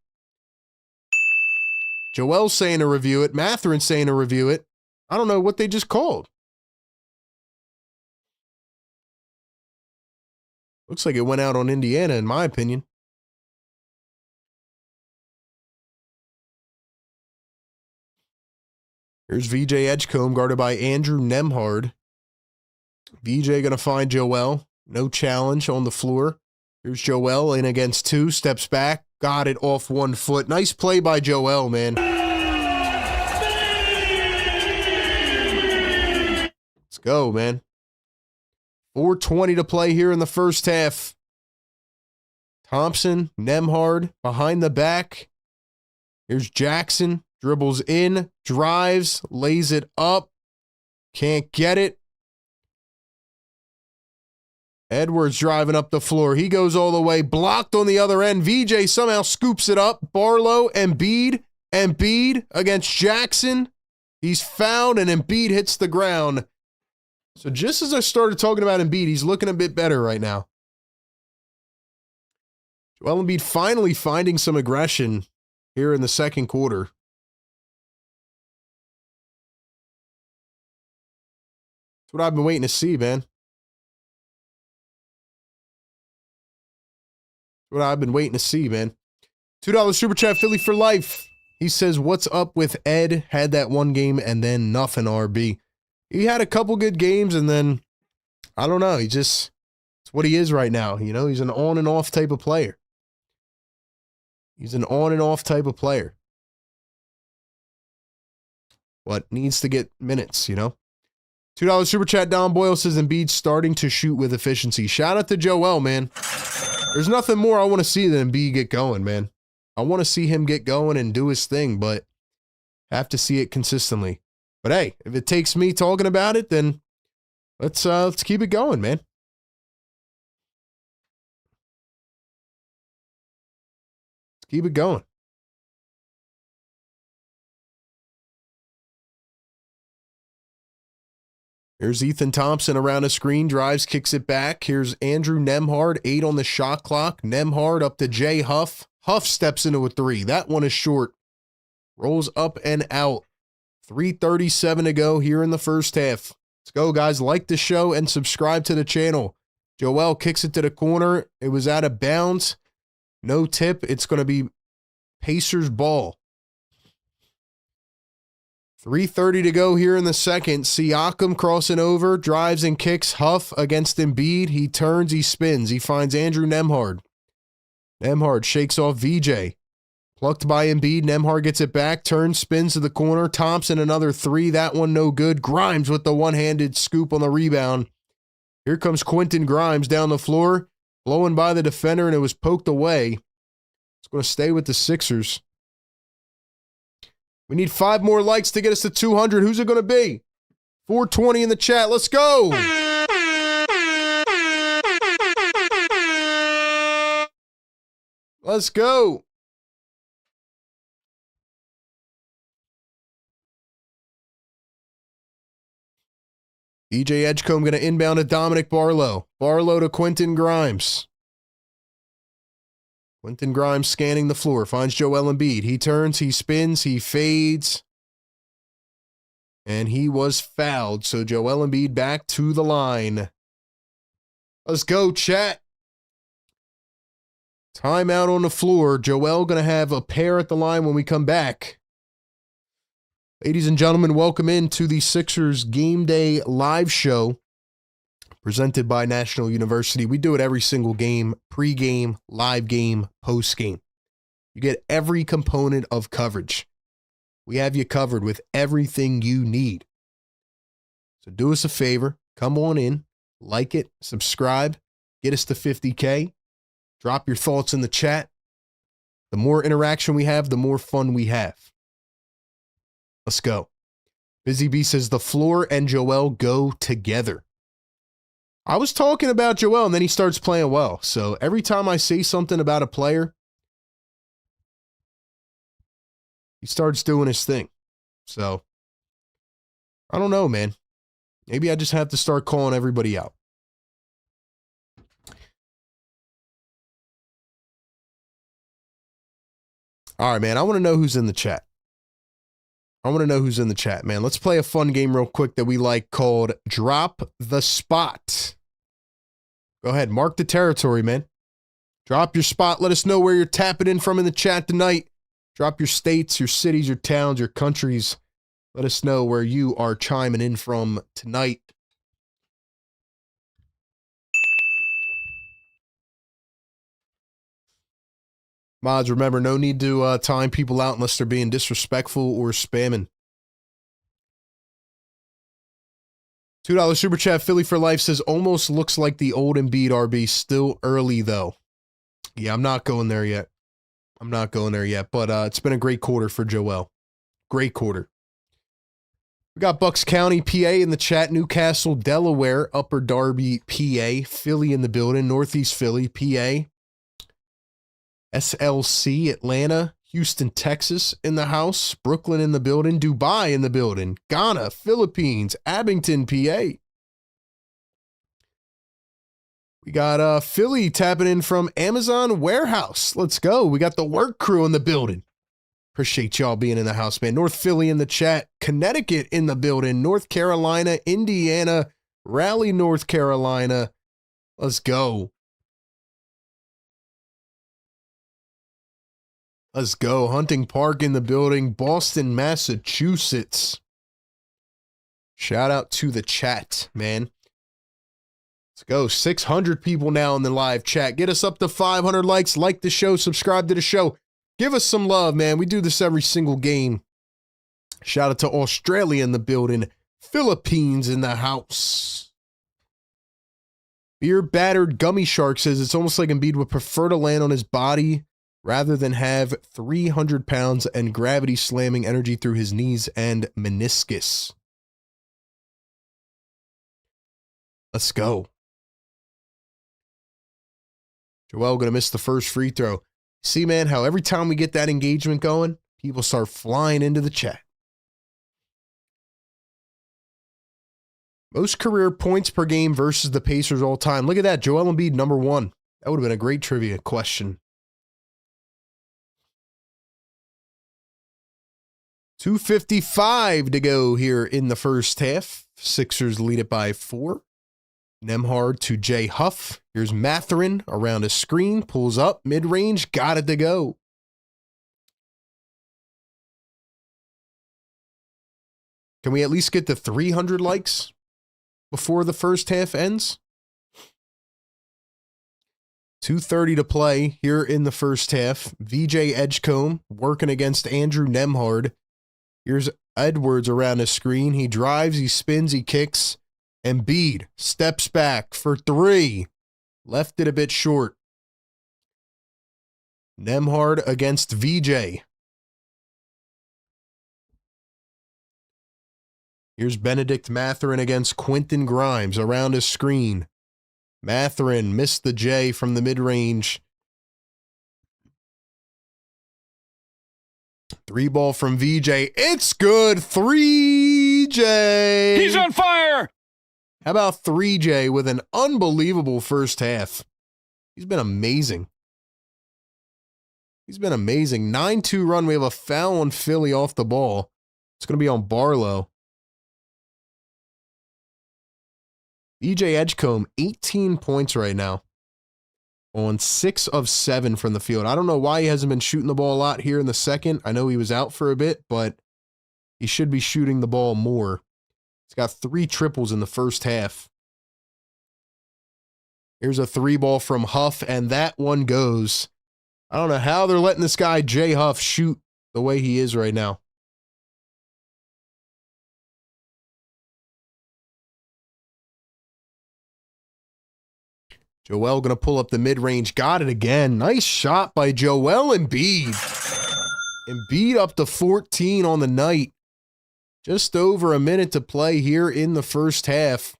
Joel's saying to review it. Mathurin's saying to review it. I don't know what they just called. Looks like it went out on Indiana, in my opinion. Here's VJ Edgecombe guarded by Andrew Nemhard. VJ going to find Joel. No challenge on the floor. Here's Joel in against two. Steps back. Got it off 1 foot. Nice play by Joel, man. Let's go, man. 4:20 to play here in the first half. Thompson, Nemhard, behind the back. Here's Jackson. Dribbles in, drives, lays it up. Can't get it. Edwards driving up the floor. He goes all the way. Blocked on the other end. VJ somehow scoops it up. Barlow, Embiid against Jackson. He's fouled, and Embiid hits the ground. So just as I started talking about Embiid, he's looking a bit better right now. Joel Embiid finally finding some aggression here in the second quarter. That's what I've been waiting to see, man. What I've been waiting to see, man. $2 super chat, Philly for life. He says, what's up with Ed? Had that one game and then nothing, RB. He had a couple good games and then, I don't know. It's what he is right now. You know, he's an on and off type of player. He's an on and off type of player. What needs to get minutes, you know? $2 super chat, Don Boyle says, Embiid starting to shoot with efficiency. Shout out to Joel, man. There's nothing more I want to see than Embiid get going, man. I want to see him get going and do his thing, but have to see it consistently. But hey, if it takes me talking about it, then let's keep it going, man. Let's keep it going. Here's Ethan Thompson around a screen, drives, kicks it back. Here's Andrew Nemhard, 8 on the shot clock. Nemhard up to Jay Huff. Huff steps into a 3. That one is short. Rolls up and out. 3:37 to go here in the first half. Let's go, guys. Like the show and subscribe to the channel. Joel kicks it to the corner. It was out of bounds. No tip. It's going to be Pacers ball. 3:30 to go here in the second. Siakam crossing over, drives and kicks. Huff against Embiid. He turns, he spins. He finds Andrew Nemhard. Nemhard shakes off VJ. Plucked by Embiid. Nemhard gets it back, turns, spins to the corner. Thompson another 3. That one no good. Grimes with the one-handed scoop on the rebound. Here comes Quentin Grimes down the floor, blowing by the defender, and it was poked away. It's going to stay with the Sixers. We need 5 more likes to get us to 200. Who's it going to be? 420 in the chat. Let's go. Let's go. DJ Edgecombe going to inbound to Dominic Barlow. Barlow to Quentin Grimes. Quentin Grimes scanning the floor, finds Joel Embiid. He turns, he spins, he fades. And he was fouled. So Joel Embiid back to the line. Let's go, chat. Timeout on the floor. Joel going to have a pair at the line when we come back. Ladies and gentlemen, welcome into the Sixers Game Day live show. Presented by National University. We do it every single game, pregame, live game, postgame. You get every component of coverage. We have you covered with everything you need. So do us a favor, come on in, like it, subscribe, get us to 50K, drop your thoughts in the chat. The more interaction we have, the more fun we have. Let's go. Busy Bee says the floor and Joel go together. I was talking about Joel, and then he starts playing well. So every time I say something about a player, he starts doing his thing. So I don't know, man. Maybe I just have to start calling everybody out. All right, man. I want to know who's in the chat. Man. Let's play a fun game real quick that we like called Drop the Spot. Go ahead, mark the territory, man. Drop your spot. Let us know where you're tapping in from in the chat tonight. Drop your states, your cities, your towns, your countries. Let us know where you are chiming in from tonight. Mods, remember, no need to time people out unless they're being disrespectful or spamming. $2 Super Chat, Philly for Life says, almost looks like the old Embiid RB. Still early, though. Yeah, I'm not going there yet. But it's been a great quarter for Joel. Great quarter. We got Bucks County, PA in the chat. Newcastle, Delaware, Upper Darby, PA. Philly in the building. Northeast Philly, PA. SLC, Atlanta. Houston, Texas in the house. Brooklyn in the building. Dubai in the building. Ghana, Philippines. Abington, PA. We got Philly tapping in from Amazon Warehouse. Let's go. We got the work crew in the building. Appreciate y'all being in the house, man. North Philly in the chat. Connecticut in the building. North Carolina, Indiana, Raleigh, North Carolina. Let's go. Let's go. Hunting Park in the building. Boston, Massachusetts. Shout out to the chat, man. Let's go. 600 people now in the live chat. Get us up to 500 likes. Like the show. Subscribe to the show. Give us some love, man. We do this every single game. Shout out to Australia in the building. Philippines in the house. Beer Battered Gummy Shark says it's almost like Embiid would prefer to land on his body rather than have 300 pounds and gravity slamming energy through his knees and meniscus. Let's go. Joel going to miss the first free throw. See, man, how every time we get that engagement going, people start flying into the chat. Most career points per game versus the Pacers all time. Look at that. Joel Embiid, number 1. That would have been a great trivia question. 2:55 to go here in the first half. Sixers lead it by 4. Nembhard to Jay Huff. Here's Mathurin around a screen. Pulls up. Mid-range. Got it to go. Can we at least get to 300 likes before the first half ends? 2:30 to play here in the first half. VJ Edgecombe working against Andrew Nembhard. Here's Edwards around a screen. He drives, he spins, he kicks. Embiid steps back for 3. Left it a bit short. Nembhard against VJ. Here's Benedict Mathurin against Quentin Grimes around a screen. Mathurin missed the J from the mid-range. 3 ball from VJ. It's good. 3J. He's on fire. How about 3J with an unbelievable first half? He's been amazing. 9-2 run. We have a foul on Philly off the ball. It's going to be on Barlow. VJ Edgecombe, 18 points right now. On 6 of 7 from the field. I don't know why he hasn't been shooting the ball a lot here in the second. I know he was out for a bit, but he should be shooting the ball more. He's got 3 triples in the first half. Here's a 3 ball from Huff, and that one goes. I don't know how they're letting this guy, Jay Huff, shoot the way he is right now. Joel going to pull up the mid-range. Got it again. Nice shot by Joel Embiid. Embiid up to 14 on the night. Just over a minute to play here in the first half.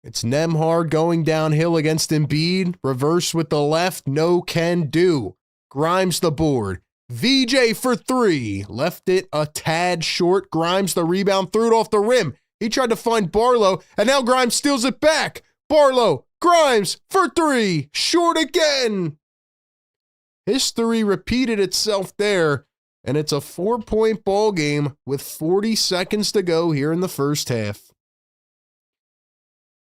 It's Nembhard going downhill against Embiid. Reverse with the left. No can do. Grimes the board. VJ for 3. Left it a tad short. Grimes the rebound. Threw it off the rim. He tried to find Barlow, and now Grimes steals it back. Barlow. Grimes for 3. Short again. History repeated itself there, and it's a 4-point ball game with 40 seconds to go here in the first half.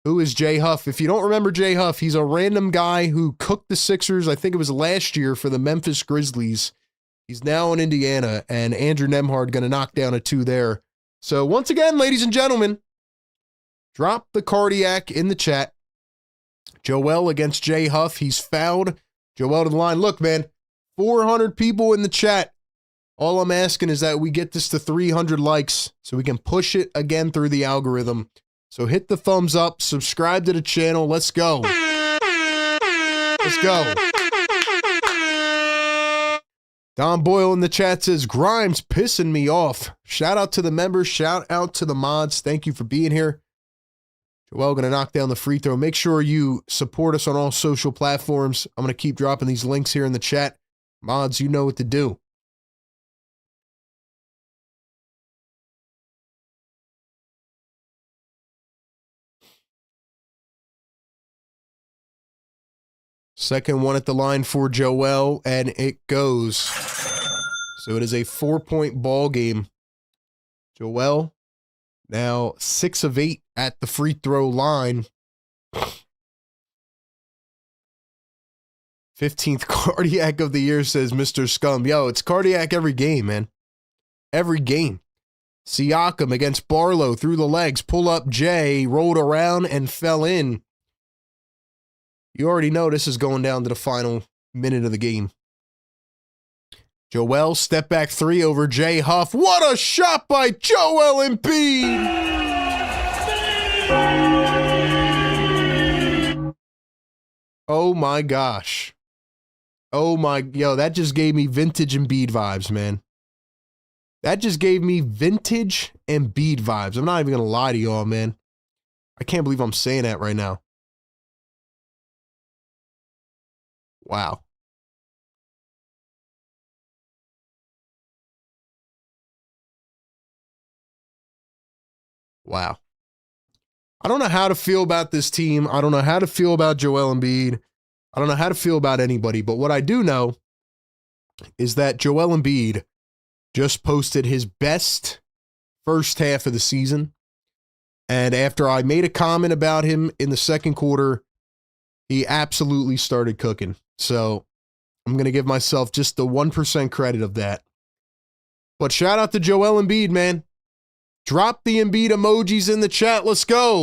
Who is Jay Huff? If you don't remember Jay Huff, he's a random guy who cooked the Sixers, I think it was last year, for the Memphis Grizzlies. He's now in Indiana, and Andrew Nembhard going to knock down a 2 there. So once again, ladies and gentlemen, drop the cardiac in the chat. Joel against Jay Huff. He's fouled. Joel to the line. Look, man, 400 people in the chat. All I'm asking is that we get this to 300 likes so we can push it again through the algorithm. So hit the thumbs up, subscribe to the channel. Let's go. Let's go. Don Boyle in the chat says, Grimes pissing me off. Shout out to the members. Shout out to the mods. Thank you for being here. Joel going to knock down the free throw. Make sure you support us on all social platforms. I'm going to keep dropping these links here in the chat. Mods, you know what to do. Second one at the line for Joel, and it goes. So it is a 4-point ball game. Joel, now 6 of 8 at the free throw line. 15th cardiac of the year, says Mr. Scum. Yo, it's cardiac every game, man. Every game. Siakam against Barlow through the legs. Pull up Jay, rolled around and fell in. You already know this is going down to the final minute of the game. Joel, step back 3 over Jay Huff. What a shot by Joel Embiid! Oh my gosh. Oh my, yo, that just gave me vintage Embiid vibes, man. That just gave me vintage Embiid vibes. I'm not even going to lie to y'all, man. I can't believe I'm saying that right now. Wow. Wow. I don't know how to feel about this team. I don't know how to feel about Joel Embiid. I don't know how to feel about anybody. But what I do know is that Joel Embiid just posted his best first half of the season. And after I made a comment about him in the second quarter, he absolutely started cooking. So I'm going to give myself just the 1% credit of that. But shout out to Joel Embiid, man. Drop the Embiid emojis in the chat. Let's go.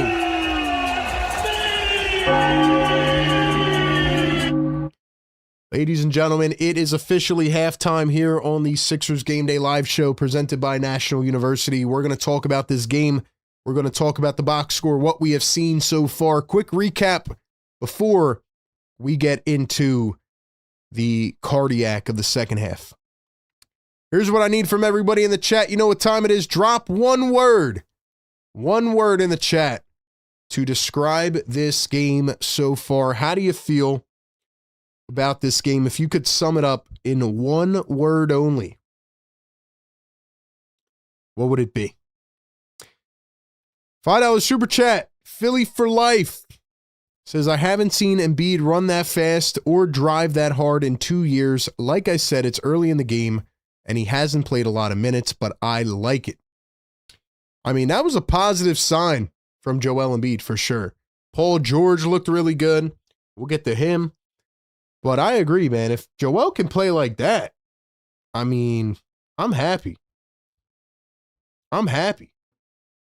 Ladies and gentlemen, it is officially halftime here on the Sixers Game Day Live Show presented by National University. We're going to talk about this game. We're going to talk about the box score, what we have seen so far. Quick recap before we get into the cardiac of the second half. Here's what I need from everybody in the chat. You know what time it is. Drop one word in the chat to describe this game so far. How do you feel about this game? If you could sum it up in one word only, what would it be? $5 super chat. Philly for life says, I haven't seen Embiid run that fast or drive that hard in 2 years. Like I said, it's early in the game and he hasn't played a lot of minutes, but I like it. I mean, that was a positive sign from Joel Embiid for sure. Paul George looked really good. We'll get to him. But I agree, man. If Joel can play like that, I mean, I'm happy. I'm happy.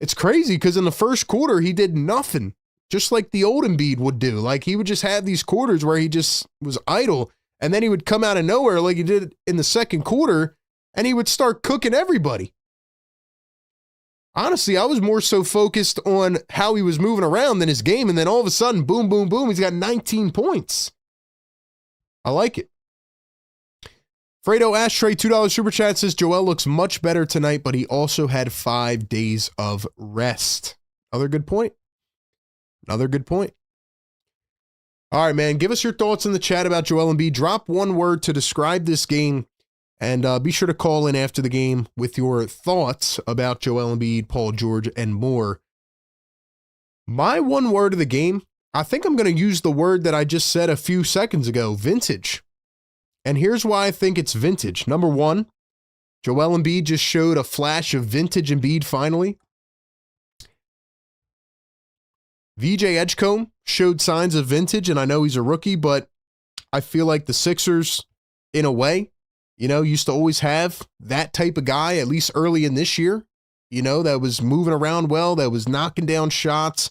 It's crazy because in the first quarter, he did nothing. Just like the old Embiid would do. Like, he would just have these quarters where he just was idle, and then he would come out of nowhere like he did in the second quarter, and he would start cooking everybody. Honestly, I was more so focused on how he was moving around than his game, and then all of a sudden, boom, boom, boom, he's got 19 points. I like it. Fredo Ashtray, $2 super chat says, Joel looks much better tonight, but he also had 5 days of rest. Another good point. Another good point. All right, man. Give us your thoughts in the chat about Joel Embiid. Drop one word to describe this game, and be sure to call in after the game with your thoughts about Joel Embiid, Paul George, and more. My one word of the game, I think I'm going to use the word that I just said a few seconds ago, vintage. And here's why I think it's vintage. Number one, Joel Embiid just showed a flash of vintage Embiid finally. VJ Edgecombe showed signs of vintage, and I know he's a rookie, but I feel like the Sixers, in a way, used to always have that type of guy, at least early in this year, that was moving around well, that was knocking down shots,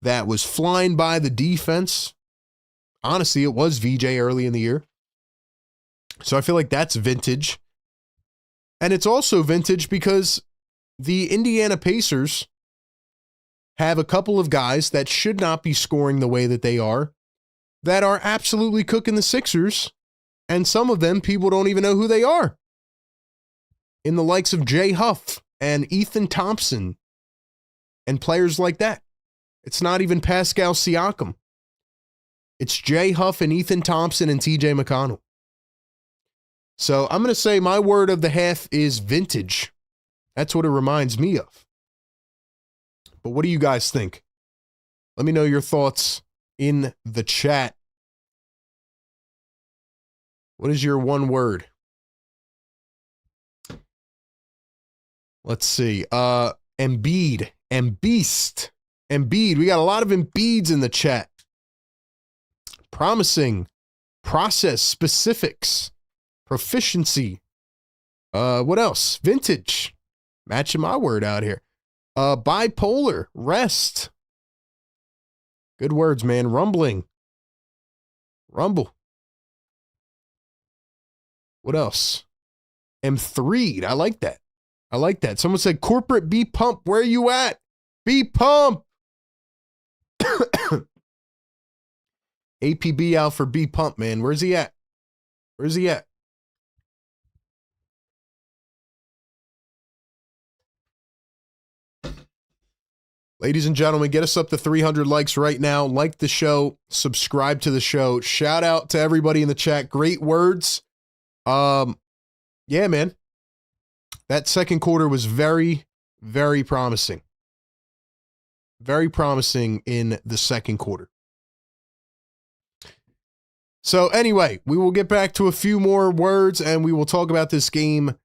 that was flying by the defense. Honestly, it was VJ early in the year. So I feel like that's vintage. And it's also vintage because the Indiana Pacers have a couple of guys that should not be scoring the way that they are, that are absolutely cooking the Sixers, and some of them people don't even know who they are. In the likes of Jay Huff and Ethan Thompson and players like that. It's not even Pascal Siakam. It's Jay Huff and Ethan Thompson and TJ McConnell. So I'm going to say my word of the half is vintage. That's what it reminds me of. But what do you guys think? Let me know your thoughts in the chat. What is your one word? Let's see. Embiid. Embeast. Embiid. We got a lot of Embiids in the chat. Promising. Process. Specifics. Proficiency. What else? Vintage. Matching my word out here. Bipolar. Rest. Good words, man. Rumbling. Rumble. What else? M3'd. I like that. I like that. Someone said, corporate B Pump. Where are you at? B Pump. APB out for B Pump, man. Where's he at? Where's he at? Ladies and gentlemen, get us up to 300 likes right now. Like the show. Subscribe to the show. Shout out to everybody in the chat. Great words. Yeah, man. That second quarter was very, very promising. Very promising in the second quarter. So anyway, we will get back to a few more words and we will talk about this game.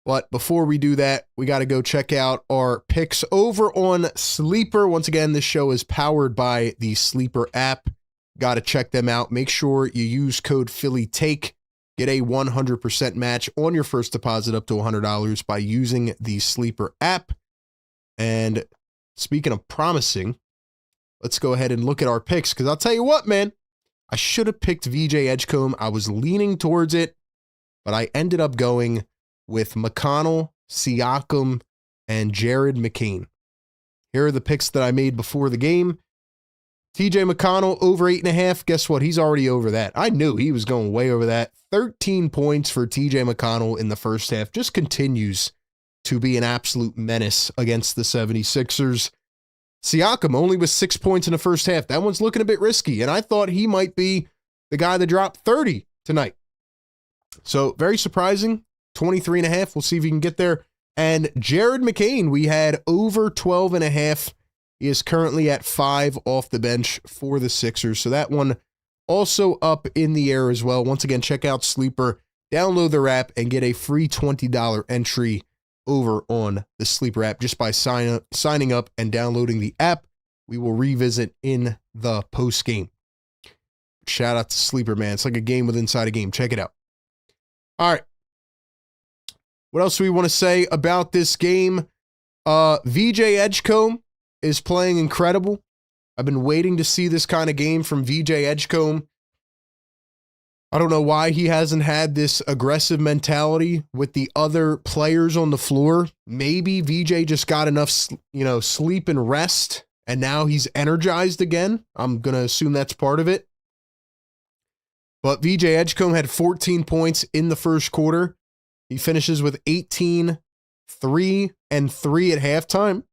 But before we do that, we got to go check out our picks over on Sleeper. Once again, this show is powered by the Sleeper app. Got to check them out. Make sure you use code PhillyTake. Get a 100% match on your first deposit up to $100 by using the Sleeper app. And speaking of promising, let's go ahead and look at our picks. Because I'll tell you what, man, I should have picked VJ Edgecombe. I was leaning towards it, but I ended up going with McConnell, Siakam, and Jared McCain. Here are the picks that I made before the game. TJ McConnell over 8.5. Guess what? He's already over that. I knew he was going way over that. 13 points for TJ McConnell in the first half. Just continues to be an absolute menace against the 76ers. Siakam only with 6 points in the first half. That one's looking a bit risky, and I thought he might be the guy that dropped 30 tonight. So very surprising. 23.5. We'll see if he can get there. And Jared McCain, we had over 12.5. He is currently at 5 off the bench for the Sixers. So that one also up in the air as well. Once again, check out Sleeper, download their app, and get a free $20 entry over on the Sleeper app just by signing up and downloading the app. We will revisit in the post game. Shout out to Sleeper, man. It's like a game with inside a game. Check it out. All right. What else do we want to say about this game? VJ Edgecombe is playing incredible. I've been waiting to see this kind of game from VJ Edgecombe. I don't know why he hasn't had this aggressive mentality with the other players on the floor. Maybe VJ just got enough, sleep and rest, and now he's energized again. I'm going to assume that's part of it. But VJ Edgecombe had 14 points in the first quarter. He finishes with 18, 3, and 3 at halftime.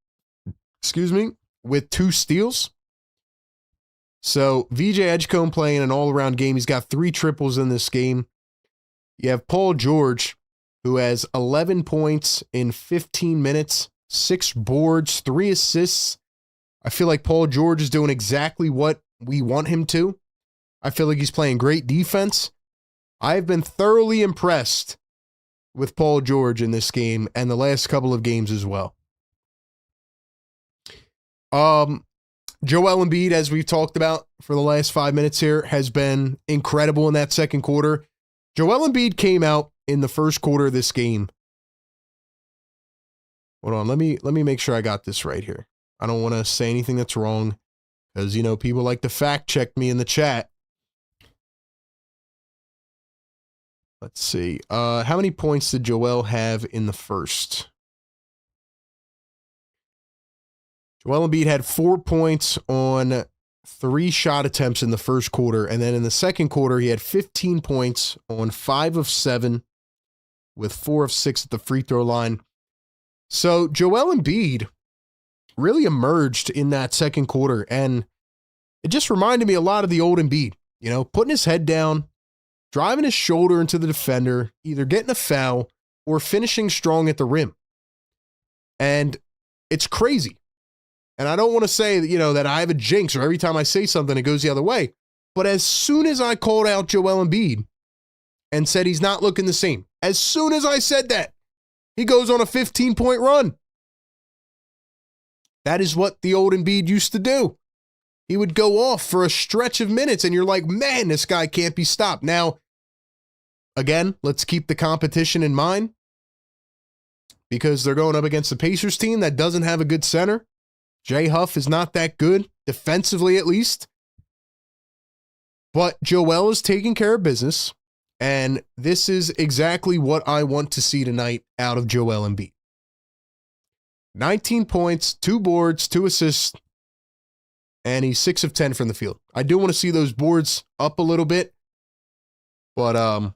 With 2 steals. So VJ Edgecombe playing an all-around game. He's got 3 triples in this game. You have Paul George, who has 11 points in 15 minutes, 6 boards, 3 assists. I feel like Paul George is doing exactly what we want him to. I feel like he's playing great defense. I've been thoroughly impressed with Paul George in this game and the last couple of games as well. Joel Embiid, as we've talked about for the last 5 minutes here, has been incredible in that second quarter. Joel Embiid came out in the first quarter of this game. Hold on, let me make sure I got this right here. I don't want to say anything that's wrong because, you know, people like to fact check me in the chat. Let's see. How many points did Joel have in the first? Joel Embiid had 4 points on 3 shot attempts in the first quarter. And then in the second quarter, he had 15 points on 5 of 7 with 4 of 6 at the free throw line. So Joel Embiid really emerged in that second quarter. And it just reminded me a lot of the old Embiid, you know, putting his head down, driving his shoulder into the defender, either getting a foul or finishing strong at the rim. And it's crazy. And I don't want to say that, you know, that I have a jinx or every time I say something, it goes the other way. But as soon as I called out Joel Embiid and said he's not looking the same, as soon as I said that, he goes on a 15-point run. That is what the old Embiid used to do. He would go off for a stretch of minutes, and you're like, man, this guy can't be stopped. Now, again, let's keep the competition in mind because they're going up against the Pacers team that doesn't have a good center. Jay Huff is not that good, defensively at least. But Joel is taking care of business, and this is exactly what I want to see tonight out of Joel Embiid. 19 points, 2 boards, 2 assists, and he's 6 of 10 from the field. I do want to see those boards up a little bit, but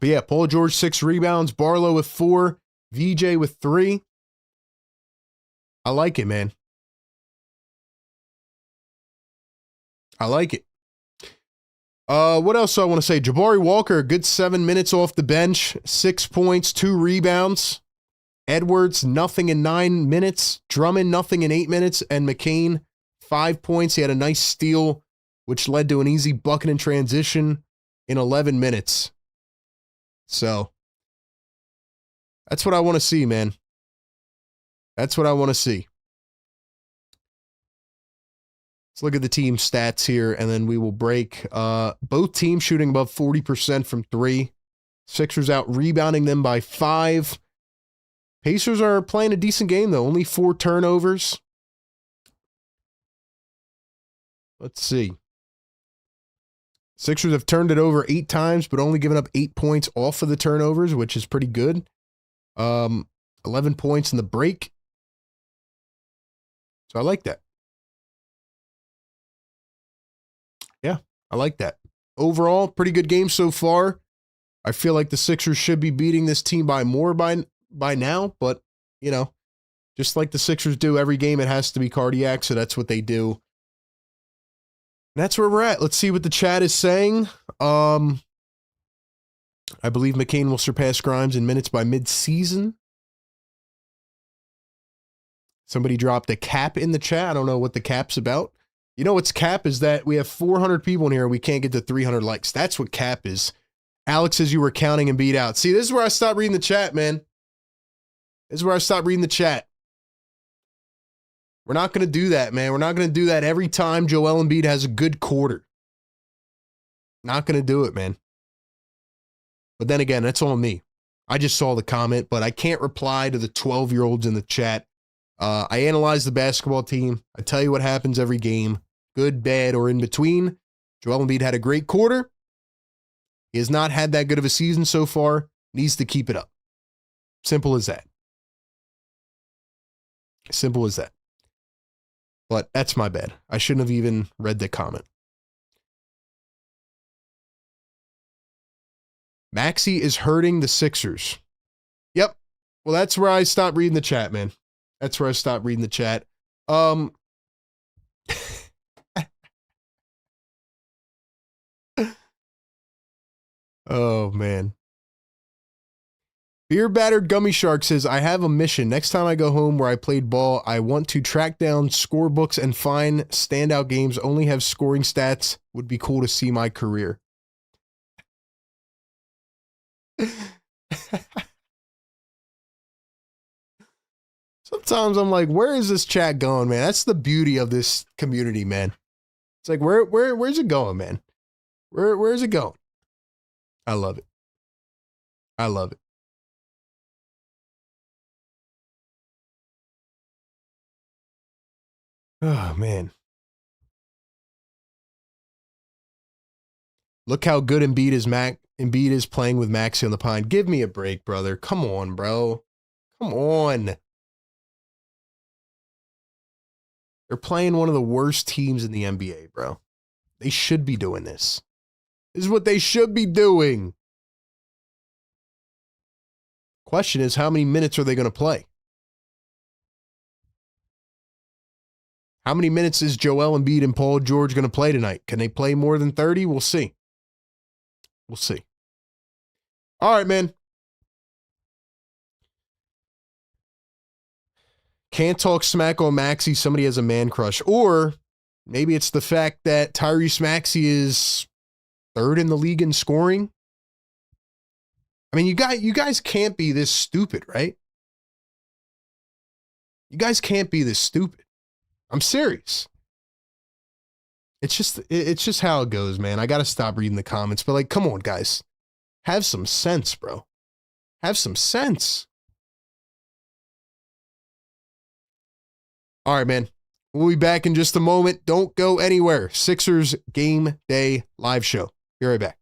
yeah, Paul George 6 rebounds, Barlow with 4, VJ with 3. I like it, man. I like it. What else do I want to say? Jabari Walker, a good 7 minutes off the bench, 6 points, 2 rebounds. Edwards, nothing in 9 minutes. Drummond, nothing in 8 minutes. And McCain, 5 points. He had a nice steal, which led to an easy bucket in transition in 11 minutes. So, that's what I want to see, man. That's what I want to see. Let's look at the team stats here, and then we will break. Both teams shooting above 40% from 3. Sixers out rebounding them by 5. Pacers are playing a decent game, though. Only 4 turnovers. Let's see. Sixers have turned it over 8 times, but only given up 8 points off of the turnovers, which is pretty good. 11 points in the break. So I like that. Yeah, I like that. Overall, pretty good game so far. I feel like the Sixers should be beating this team by more by now, but, you know, just like the Sixers do every game, it has to be cardiac, so that's what they do. And that's where we're at. Let's see what the chat is saying. I believe McCain will surpass Grimes in minutes by mid-season. Somebody dropped a cap in the chat. I don't know what the cap's about. You know what's cap is that we have 400 people in here and we can't get to 300 likes. That's what cap is. Alex says you were counting and beat out. See, this is where I stopped reading the chat, man. This is where I stopped reading the chat. We're not going to do that, man. We're not going to do that every time Joel Embiid has a good quarter. Not going to do it, man. But then again, that's on me. I just saw the comment, but I can't reply to the 12-year-olds in the chat. I analyze the basketball team. I tell you what happens every game, good, bad, or in between. Joel Embiid had a great quarter. He has not had that good of a season so far. Needs to keep it up. Simple as that. Simple as that. But that's my bad. I shouldn't have even read the comment. Maxey is hurting the Sixers. Yep. Well, that's where I stopped reading the chat, man. That's where I stopped reading the chat. Oh, man. Beer Battered Gummy Shark says, I have a mission. Next time I go home where I played ball, I want to track down scorebooks and find standout games. Only have scoring stats. Would be cool to see my career. Sometimes I'm like, where is this chat going, man? That's the beauty of this community, man. It's like, where's it going, man? Where's it going? I love it. I love it. Oh, man. Look how good Embiid is playing with Maxey on the pine. Give me a break, brother. Come on, bro. Come on. They're playing one of the worst teams in the NBA, bro. They should be doing this. This is what they should be doing. Question is, how many minutes are they going to play? How many minutes is Joel Embiid and Paul George going to play tonight? Can they play more than 30? We'll see. We'll see. All right, man. Can't talk smack on Maxey. Somebody has a man crush. Or maybe it's the fact that Tyrese Maxey is third in the league in scoring. I mean, you guys can't be this stupid, right? You guys can't be this stupid. I'm serious. It's just how it goes, man. I got to stop reading the comments, but like, come on, guys. Have some sense, bro. Have some sense. All right, man. We'll be back in just a moment. Don't go anywhere. Sixers Game Day live show. Be right back.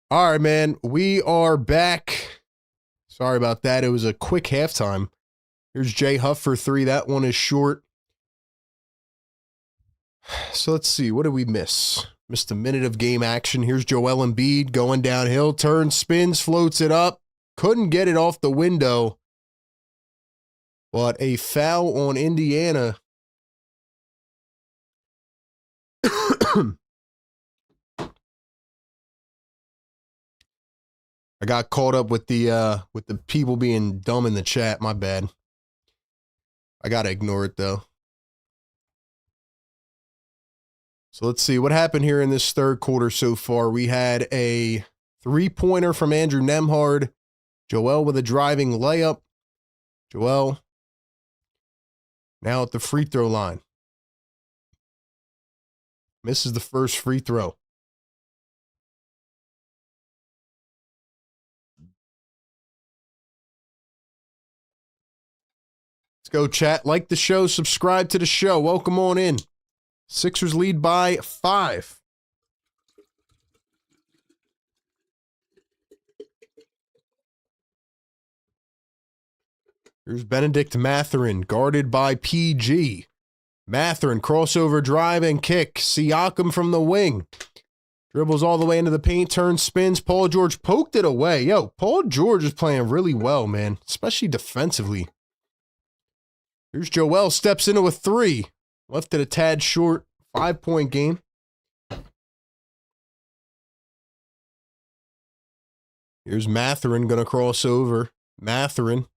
All right, man. We are back. Sorry about that. It was a quick halftime. Here's Jay Huff for three. That one is short. So let's see. What did we miss? Missed a minute of game action. Here's Joel Embiid going downhill. Turns, spins, floats it up. Couldn't get it off the window. But a foul on Indiana. I got caught up with the people being dumb in the chat. My bad. I gotta ignore it though. So let's see what happened here in this third quarter so far. We had a three-pointer from Andrew Nembhard. Joel with a driving layup. Joel now at the free throw line. Misses the first free throw. Let's go, chat. Like the show, subscribe to the show. Welcome on in. Sixers lead by 5. Here's Benedict Mathurin, guarded by PG. Mathurin, crossover drive and kick. Siakam from the wing. Dribbles all the way into the paint, turns, spins. Paul George poked it away. Yo, Paul George is playing really well, man, especially defensively. Here's Joel, steps into a 3. Left it a tad short. 5-point game. Here's Mathurin going to cross over. Mathurin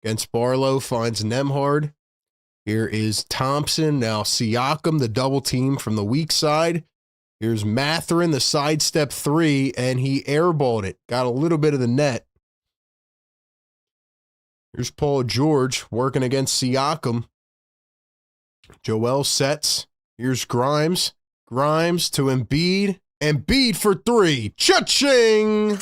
against Barlow, finds Nembhard. Here is Thompson. Now Siakam, the double team from the weak side. Here's Mathurin, the sidestep 3, and he airballed it. Got a little bit of the net. Here's Paul George working against Siakam. Joel sets. Here's Grimes. Grimes to Embiid. Embiid for 3. Cha-ching!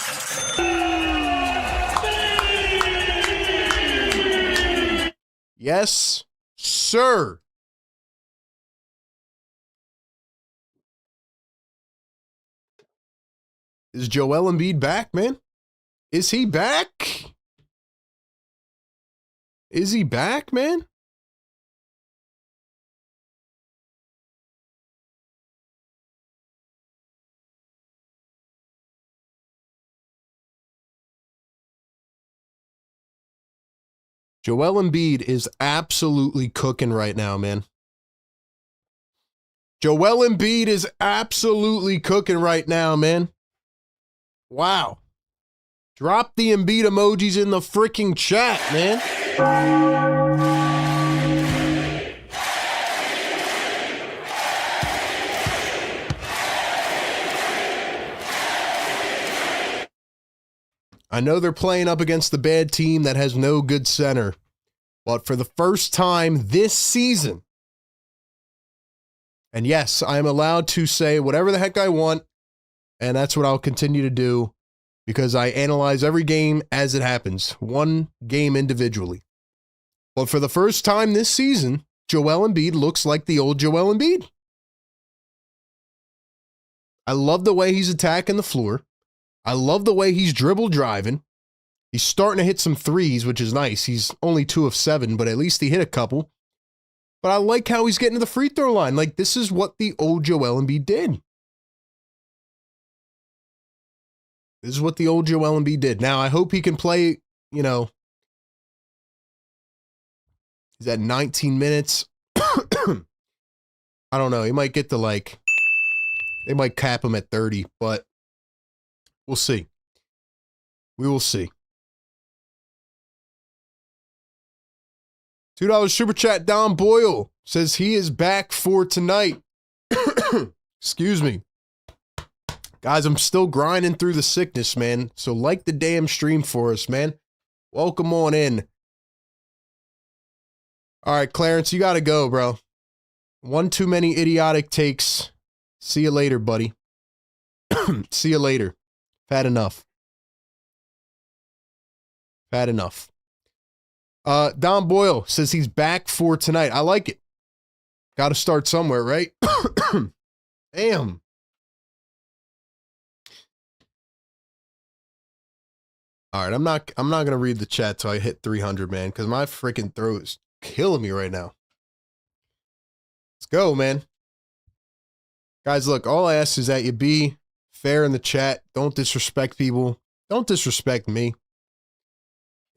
Yes, sir. Is Joel Embiid back, man? Is he back? Is he back, man? Joel Embiid is absolutely cooking right now, man. Joel Embiid is absolutely cooking right now, man. Wow. Drop the Embiid emojis in the freaking chat, man. I know they're playing up against the bad team that has no good center, but for the first time this season, and yes, I'm allowed to say whatever the heck I want, and that's what I'll continue to do because I analyze every game as it happens, one game individually. But for the first time this season, Joel Embiid looks like the old Joel Embiid. I love the way he's attacking the floor. I love the way he's dribble driving. He's starting to hit some threes, which is nice. He's only 2 of 7, but at least he hit a couple. But I like how he's getting to the free throw line. Like, this is what the old Joel Embiid did. This is what the old Joel Embiid did. Now, I hope he can play, you know, he's at 19 minutes. I don't know. He might get to, like, they might cap him at 30, but we'll see. We will see. $2 super chat. Don Boyle says he is back for tonight. Excuse me. Guys, I'm still grinding through the sickness, man. So like the damn stream for us, man. Welcome on in. All right, Clarence, you got to go, bro. One too many idiotic takes. See you later, buddy. See you later. Had enough. Had enough. Don Boyle says he's back for tonight. I like it. Got to start somewhere, right? Damn. All right, I'm not gonna read the chat till I hit 300, man, because my freaking throat is killing me right now. Let's go, man. Guys, look, all I ask is that you be fair in the chat. Don't disrespect people. Don't disrespect me.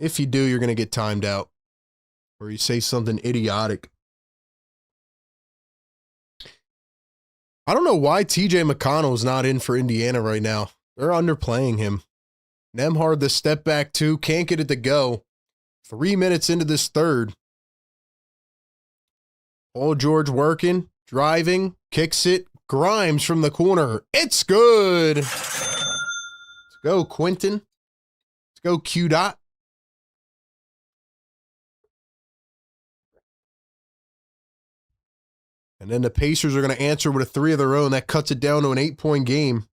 If you do, you're gonna get timed out, or you say something idiotic. I don't know why TJ McConnell is not in for Indiana right now. They're underplaying him. Nembhard, the step back 2, can't get it to go. 3 minutes into this third. Paul George working, driving, kicks it. Grimes from the corner. It's good. Let's go, Quentin. Let's go, Q Dot. And then the Pacers are going to answer with a 3 of their own. That cuts it down to an 8-point game.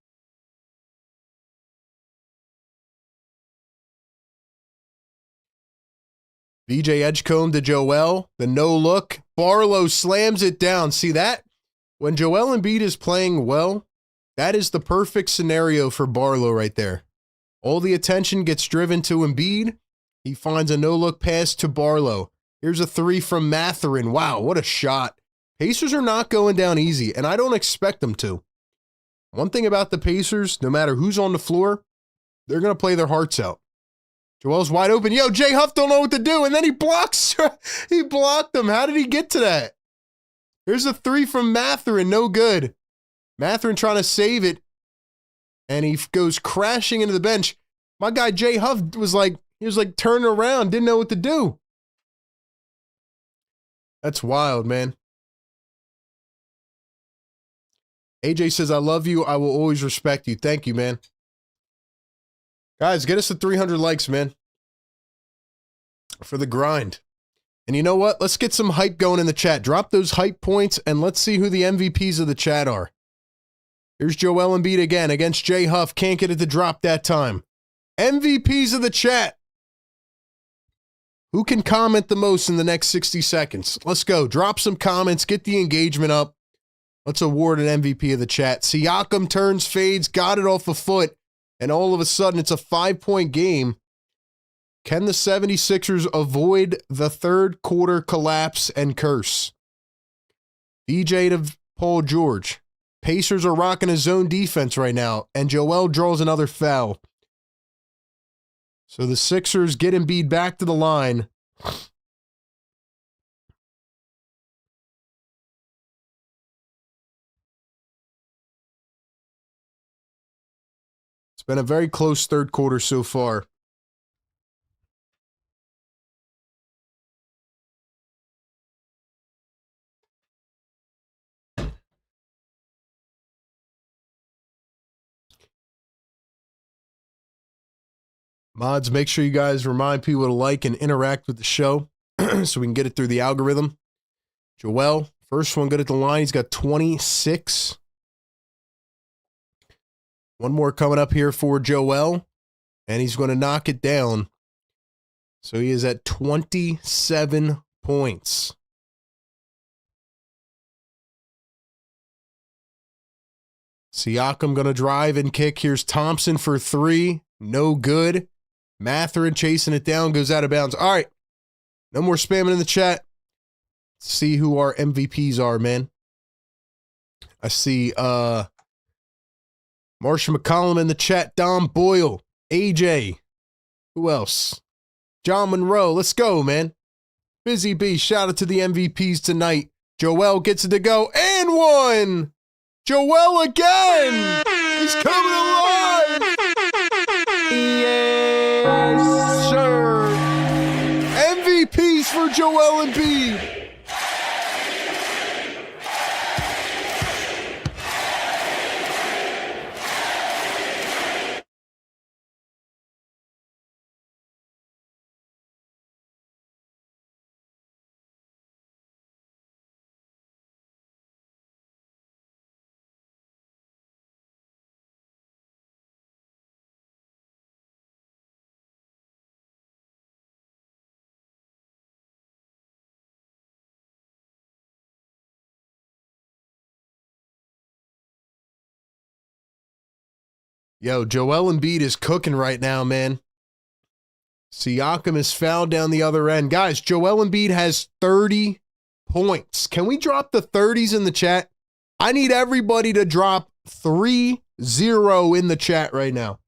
BJ Edgecombe to Joel. The no look. Barlow slams it down. See that? When Joel Embiid is playing well, that is the perfect scenario for Barlow right there. All the attention gets driven to Embiid. He finds a no-look pass to Barlow. Here's a three from Mathurin. Wow, what a shot. Pacers are not going down easy, and I don't expect them to. One thing about the Pacers, no matter who's on the floor, they're going to play their hearts out. Joel's wide open. Yo, Jay Huff don't know what to do, and then he blocks. He blocked him. How did he get to that? Here's a three from Mathurin. No good. Mathurin trying to save it, and he goes crashing into the bench. My guy Jay Huff was like turning around, didn't know what to do. That's wild, man. AJ says, I love you. I will always respect you. Thank you, man. Guys, get us to 300 likes, man. For the grind. And you know what? Let's get some hype going in the chat. Drop those hype points, and let's see who the MVPs of the chat are. Here's Joel Embiid again against Jay Huff. Can't get it to drop that time. MVPs of the chat. Who can comment the most in the next 60 seconds? Let's go. Drop some comments. Get the engagement up. Let's award an MVP of the chat. Siakam turns, fades, got it off a foot, and all of a sudden it's a 5-point game. Can the 76ers avoid the third quarter collapse and curse? DJ to Paul George. Pacers are rocking a zone defense right now, and Joel draws another foul. So the Sixers get Embiid back to the line. It's been a very close third quarter so far. Mods, make sure you guys remind people to like and interact with the show so we can get it through the algorithm. Joel, first one good at the line. He's got 26. One more coming up here for Joel, and he's going to knock it down. So he is at 27 points. Siakam going to drive and kick. Here's Thompson for three. No good. Mathurin chasing it down, goes out of bounds. All right. No more spamming in the chat. Let's see who our MVPs are, man. I see Marsha McCollum in the chat. Dom Boyle. AJ. Who else? John Monroe. Let's go, man. Busy B. Shout out to the MVPs tonight. Joel gets it to go. And one. Joel again. He's coming alive. Yes, sir. MVPs for Joel Embiid. Yo, Joel Embiid is cooking right now, man. Siakam is fouled down the other end. Guys, Joel Embiid has 30 points. Can we drop the 30s in the chat? I need everybody to drop 3-0 in the chat right now.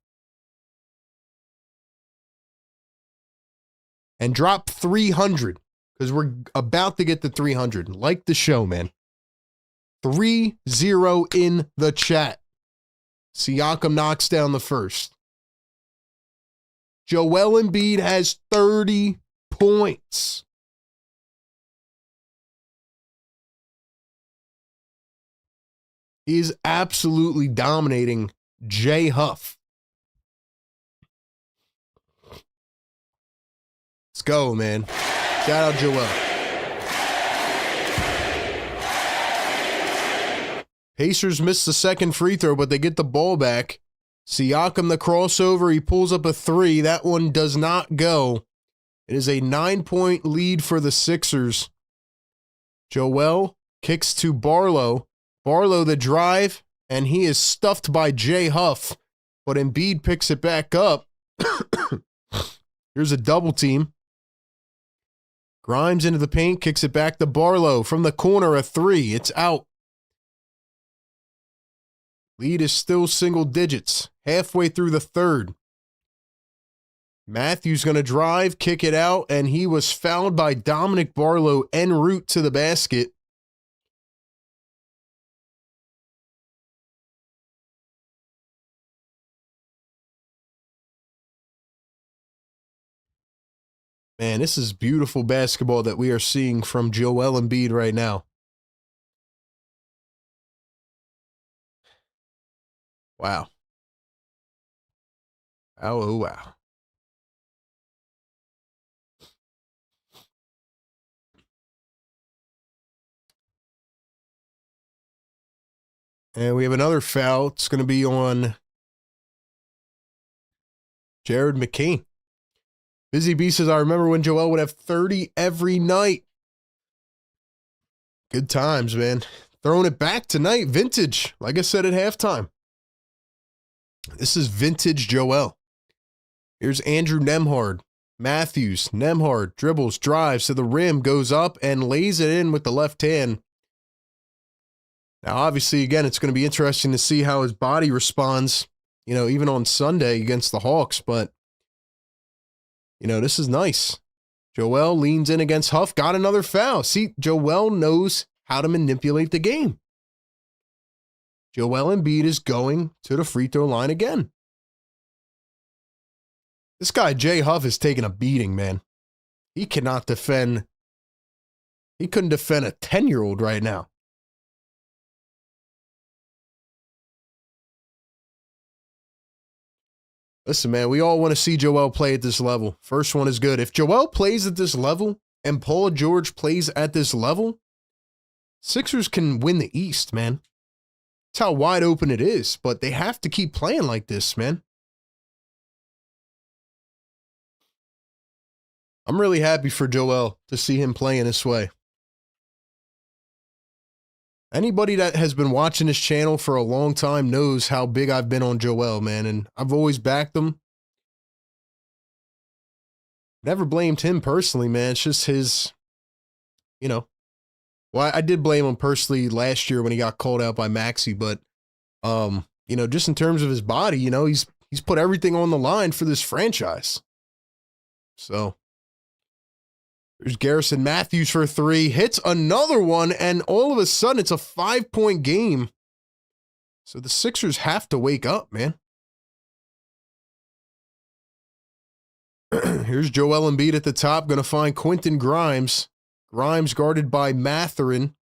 And drop 300, because we're about to get to 300. Like the show, man. 3-0 in the chat. Siakam knocks down the first. Joel Embiid has 30 points. He is absolutely dominating Jay Huff. Let's go, man. Shout out Joel. Pacers missed the second free throw, but they get the ball back. Siakam, the crossover, he pulls up a three. That one does not go. It is a 9-point lead for the Sixers. Joel kicks to Barlow. Barlow the drive, and he is stuffed by Jay Huff. But Embiid picks it back up. Here's a double team. Grimes into the paint, kicks it back to Barlow. From the corner, a three. It's out. Lead is still single digits. Halfway through the third. Matthews going to drive, kick it out, and he was fouled by Dominic Barlow en route to the basket. Man, this is beautiful basketball that we are seeing from Joel Embiid right now. Wow. Oh, wow. And we have another foul. It's going to be on Jared McCain. Busy B says, I remember when Joel would have 30 every night. Good times, man. Throwing it back tonight. Vintage, like I said at halftime. This is vintage Joel. Here's Andrew Nembhard. Matthews, Nembhard, dribbles, drives to the rim, goes up, and lays it in with the left hand. Now, obviously, again, it's going to be interesting to see how his body responds, you know, even on Sunday against the Hawks. But, you know, this is nice. Joel leans in against Huff, got another foul. See, Joel knows how to manipulate the game. Joel Embiid is going to the free throw line again. This guy, Jay Huff, is taking a beating, man. He cannot defend. He couldn't defend a 10-year-old right now. Listen, man, we all want to see Joel play at this level. First one is good. If Joel plays at this level and Paul George plays at this level, Sixers can win the East, man. That's how wide open it is, but they have to keep playing like this, man. I'm really happy for Joel to see him playing this way. Anybody that has been watching this channel for a long time knows how big I've been on Joel, man, and I've always backed him. Never blamed him personally, man. It's just his, you know. Well, I did blame him personally last year when he got called out by Maxey, but, you know, just in terms of his body, you know, he's put everything on the line for this franchise. So, there's Garrison Matthews for three, hits another one, and all of a sudden it's a 5-point game. So the Sixers have to wake up, man. Here's Joel Embiid at the top, going to find Quentin Grimes. Grimes guarded by Mathurin.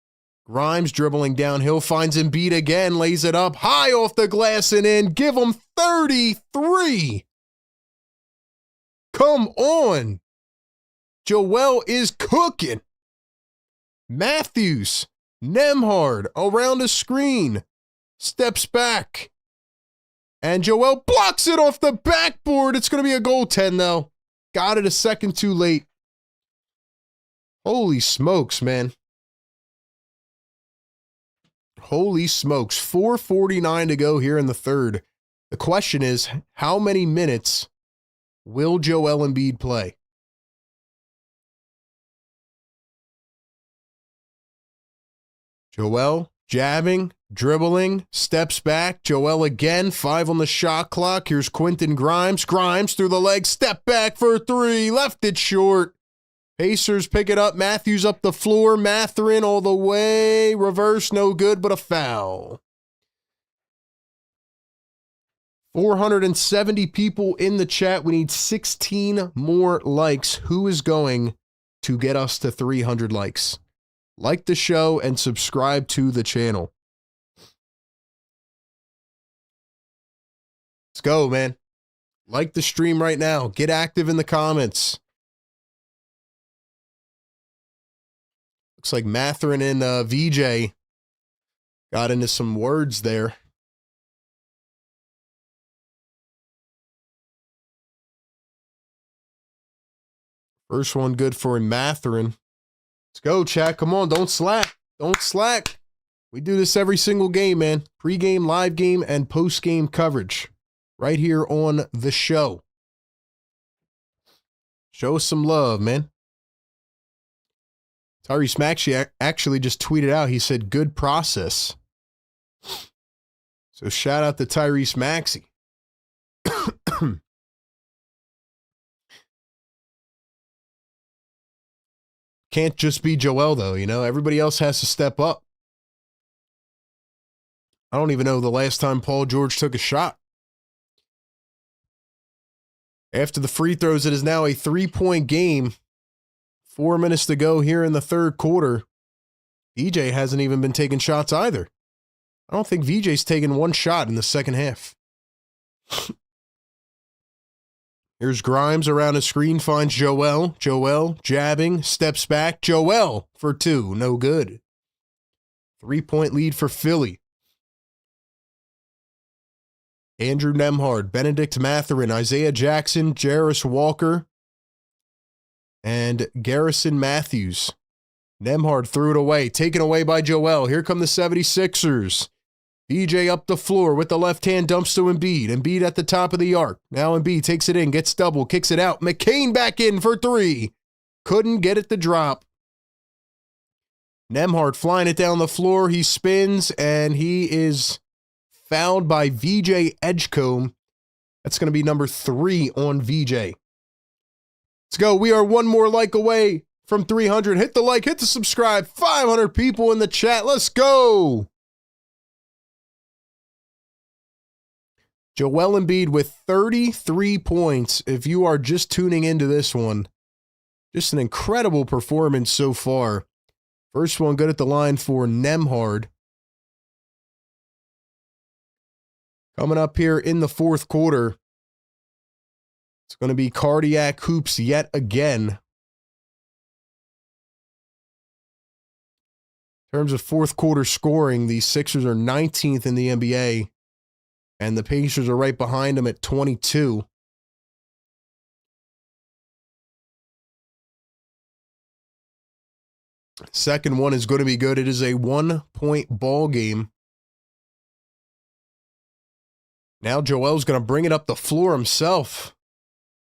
Grimes dribbling downhill, finds Embiid again, lays it up, high off the glass and in. Give him 33. Come on. Joel is cooking. Matthews, Nembhard around the screen, steps back. And Joel blocks it off the backboard. It's going to be a goaltend, though. Got it a second too late. Holy smokes, man. Holy smokes. 4:49 to go here in the third. The question is, how many minutes will Joel Embiid play? Joel jabbing, dribbling, steps back. Joel again, 5 on the shot clock. Here's Quentin Grimes. Grimes through the leg, step back for three, left it short. Pacers pick it up. Matthews up the floor. Mathurin all the way. Reverse, no good, but a foul. 470 people in the chat. We need 16 more likes. Who is going to get us to 300 likes? Like the show and subscribe to the channel. Let's go, man. Like the stream right now. Get active in the comments. Looks like Mathurin and VJ got into some words there. First one good for Matherin. Let's go, chat. Come on, don't slack. Don't slack. We do this every single game, man. Pre-game, live game, and post-game coverage right here on the show. Show us some love, man. Tyrese Maxey actually just tweeted out, he said, good process. So shout out to Tyrese Maxey. Can't just be Joel, though, you know? Everybody else has to step up. I don't even know the last time Paul George took a shot. After the free throws, it is now a 3-point game. 4 minutes to go here in the third quarter. VJ hasn't even been taking shots either. I don't think VJ's taken one shot in the second half. Here's Grimes around the screen, finds Joel. Joel jabbing, steps back. Joel for two, no good. 3-point lead for Philly. Andrew Nembhard, Benedict Matherin, Isaiah Jackson, Jarris Walker, and Garrison Matthews. Nembhard threw it away, taken away by Joel. Here come the 76ers. VJ up the floor with the left hand, dumps to Embiid. Embiid at the top of the arc. Now Embiid takes it in, gets double, kicks it out. McCain back in for three. Couldn't get it to drop. Nembhard flying it down the floor. He spins, and he is fouled by VJ Edgecombe. That's going to be number 3 on VJ. Let's go. We are one more like away from 300. Hit the like, hit the subscribe. 500 people in the chat. Let's go. Joel Embiid with 33 points. If you are just tuning into this one, just an incredible performance so far. First one good at the line for Nembhard. Coming up here in the fourth quarter, it's going to be cardiac hoops yet again. In terms of fourth quarter scoring, the Sixers are 19th in the NBA, and the Pacers are right behind them at 22. Second one is going to be good. It is a 1-point ball game. Now Joel's going to bring it up the floor himself.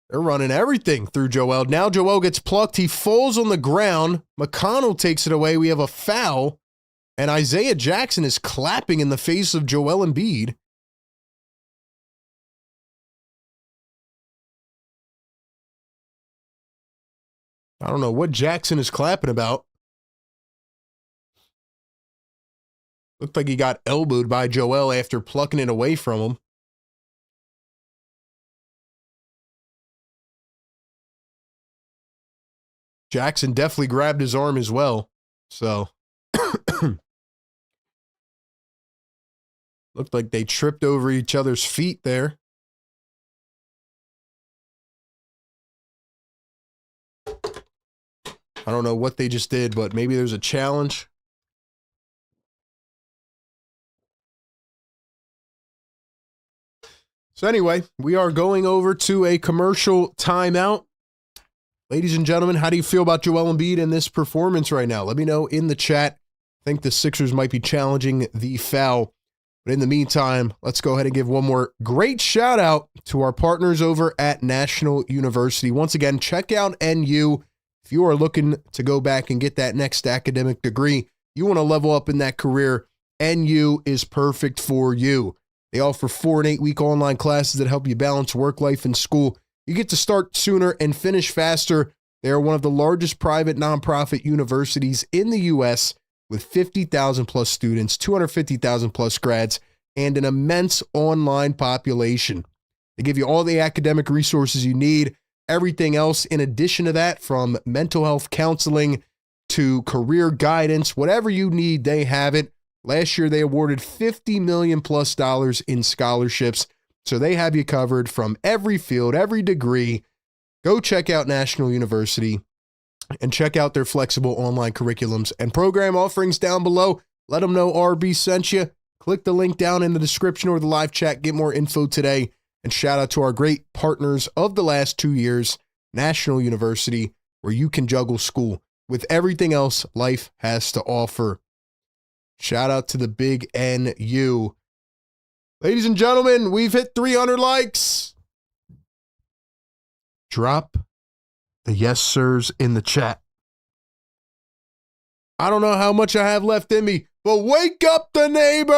They're running everything through Joel. Now Joel gets plucked. He falls on the ground. McConnell takes it away. We have a foul. And Isaiah Jackson is clapping in the face of Joel Embiid. I don't know what Jackson is clapping about. Looked like he got elbowed by Joel after plucking it away from him. Jackson definitely grabbed his arm as well. So, looked like they tripped over each other's feet there. I don't know what they just did, but maybe there's a challenge. So anyway, we are going over to a commercial timeout. Ladies and gentlemen, how do you feel about Joel Embiid in this performance right now? Let me know in the chat. I think the Sixers might be challenging the foul. But in the meantime, let's go ahead and give one more great shout out to our partners over at National University. Once again, check out NU. If you are looking to go back and get that next academic degree, you want to level up in that career, NU is perfect for you. They offer 4 and 8 week online classes that help you balance work life and school. You get to start sooner and finish faster. They are one of the largest private nonprofit universities in the U.S. with 50,000 plus students, 250,000 plus grads, and an immense online population. They give you all the academic resources you need, everything else in addition to that, from mental health counseling to career guidance, whatever you need, they have it. Last year, they awarded $50 million plus in scholarships. So they have you covered from every field, every degree. Go check out National University and check out their flexible online curriculums and program offerings down below. Let them know RB sent you. Click the link down in the description or the live chat. Get more info today. And shout out to our great partners of the last 2 years, National University, where you can juggle school with everything else life has to offer. Shout out to the big NU. Ladies and gentlemen, we've hit 300 likes. Drop the yes sirs in the chat. I don't know how much I have left in me, but wake up the neighbors!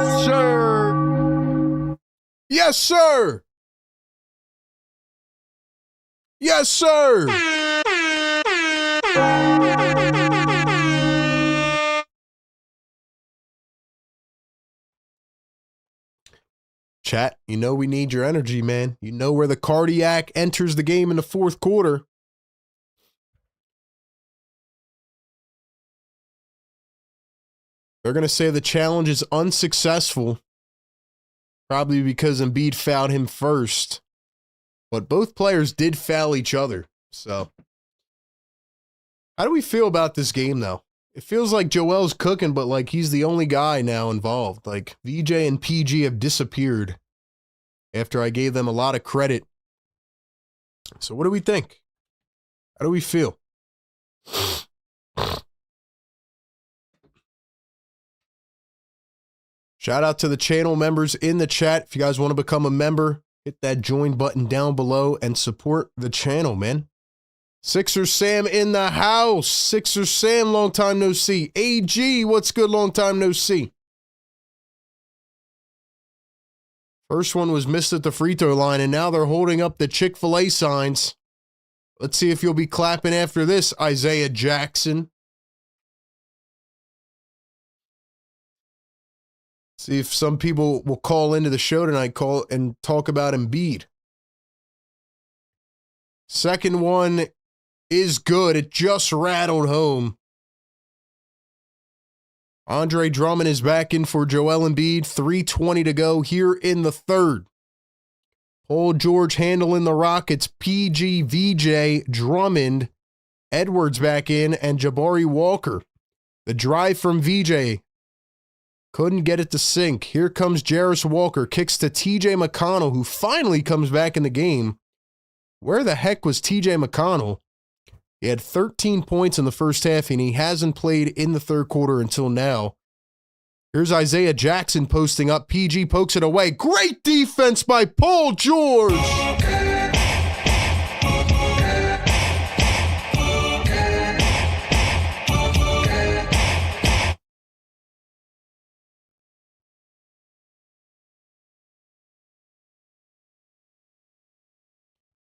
Yes, sir. Yes, sir. Yes, sir. Chat, you know we need your energy, man. You know where the cardiac enters the game in the fourth quarter. They're going to say the challenge is unsuccessful, probably because Embiid fouled him first. But both players did foul each other. So, how do we feel about this game, though? It feels like Joel's cooking, but like he's the only guy now involved. Like VJ and PG have disappeared after I gave them a lot of credit. So what do we think? How do we feel? Shout out to the channel members in the chat. If you guys want to become a member, hit that join button down below and support the channel, man. Sixer Sam in the house. Sixer Sam, long time no see. AG, what's good, long time no see. First one was missed at the free throw line, and now they're holding up the Chick-fil-A signs. Let's see if you'll be clapping after this, Isaiah Jackson. See if some people will call into the show tonight, call and talk about Embiid. Second one is good. It just rattled home. Andre Drummond is back in for Joel Embiid. 3:20 to go here in the third. Paul George handling the Rockets. PG, VJ, Drummond, Edwards back in, and Jabari Walker. The drive from VJ. Couldn't get it to sink. Here comes Jarris Walker. Kicks to TJ McConnell, who finally comes back in the game. Where the heck was TJ McConnell? He had 13 points in the first half, and he hasn't played in the third quarter until now. Here's Isaiah Jackson posting up. PG pokes it away. Great defense by Paul George.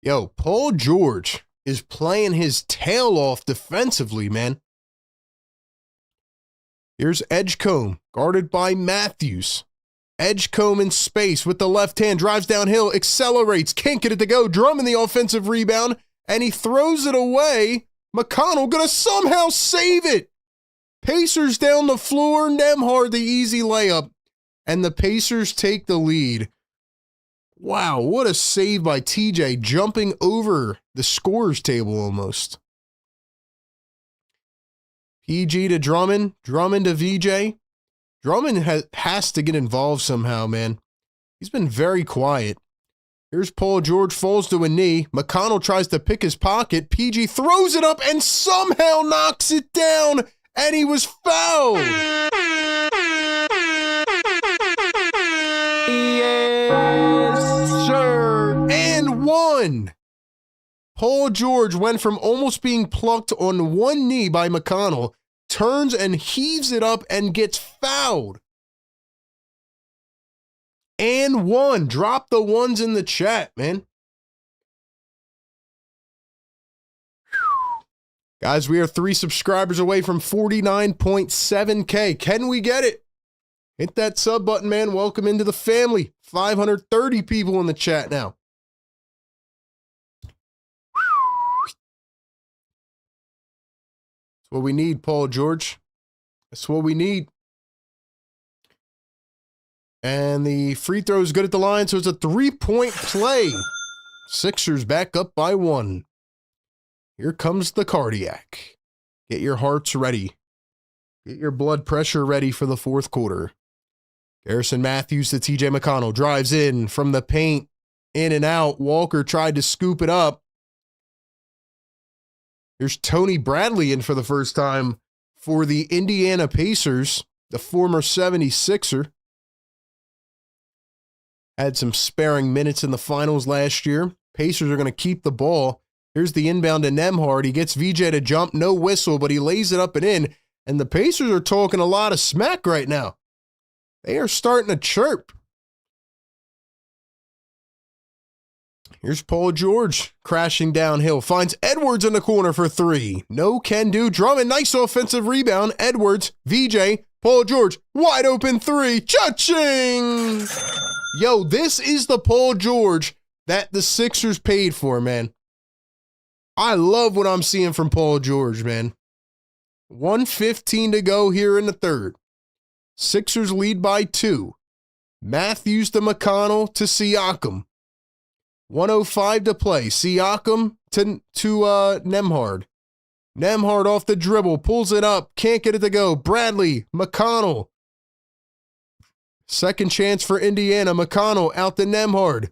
Yo, Paul George is playing his tail off defensively, man. Here's Edgecombe, guarded by Matthews. Edgecombe in space with the left hand, drives downhill, accelerates, can't get it to go. Drummond the offensive rebound, and he throws it away. McConnell gonna somehow save it. Pacers down the floor, Nembhard the easy layup, and the Pacers take the lead. Wow, what a save by TJ, jumping over the scorer's table almost. PG to Drummond, Drummond to VJ. Drummond has to get involved somehow, man. He's been very quiet. Here's Paul George, falls to a knee. McConnell tries to pick his pocket. PG throws it up and somehow knocks it down, and he was fouled. And one. Paul George went from almost being plucked on one knee by McConnell, turns and heaves it up and gets fouled. And one. Drop the ones in the chat, man. Guys, we are 3 subscribers away from 49.7K. Can we get it? Hit that sub button, man. Welcome into the family. 530 people in the chat now. That's what we need, Paul George. That's what we need. And the free throw is good at the line, so it's a 3-point play. Sixers back up by 1. Here comes the cardiac. Get your hearts ready. Get your blood pressure ready for the fourth quarter. Garrison Matthews to TJ McConnell. Drives in from the paint. In and out. Walker tried to scoop it up. Here's Tony Bradley in for the first time for the Indiana Pacers, the former 76er. Had some sparing minutes in the finals last year. Pacers are going to keep the ball. Here's the inbound to Nembhard. He gets VJ to jump, no whistle, but he lays it up and in. And the Pacers are talking a lot of smack right now. They are starting to chirp. Here's Paul George crashing downhill. Finds Edwards in the corner for three. No can do. Drummond, nice offensive rebound. Edwards, VJ, Paul George, wide open three. Cha-ching! Yo, this is the Paul George that the Sixers paid for, man. I love what I'm seeing from Paul George, man. 1:15 to go here in the third. Sixers lead by 2. Matthews to McConnell to Siakam. 1:05 to play. Siakam to Nembhard. Nembhard off the dribble. Pulls it up. Can't get it to go. Bradley. McConnell. Second chance for Indiana. McConnell out to Nembhard.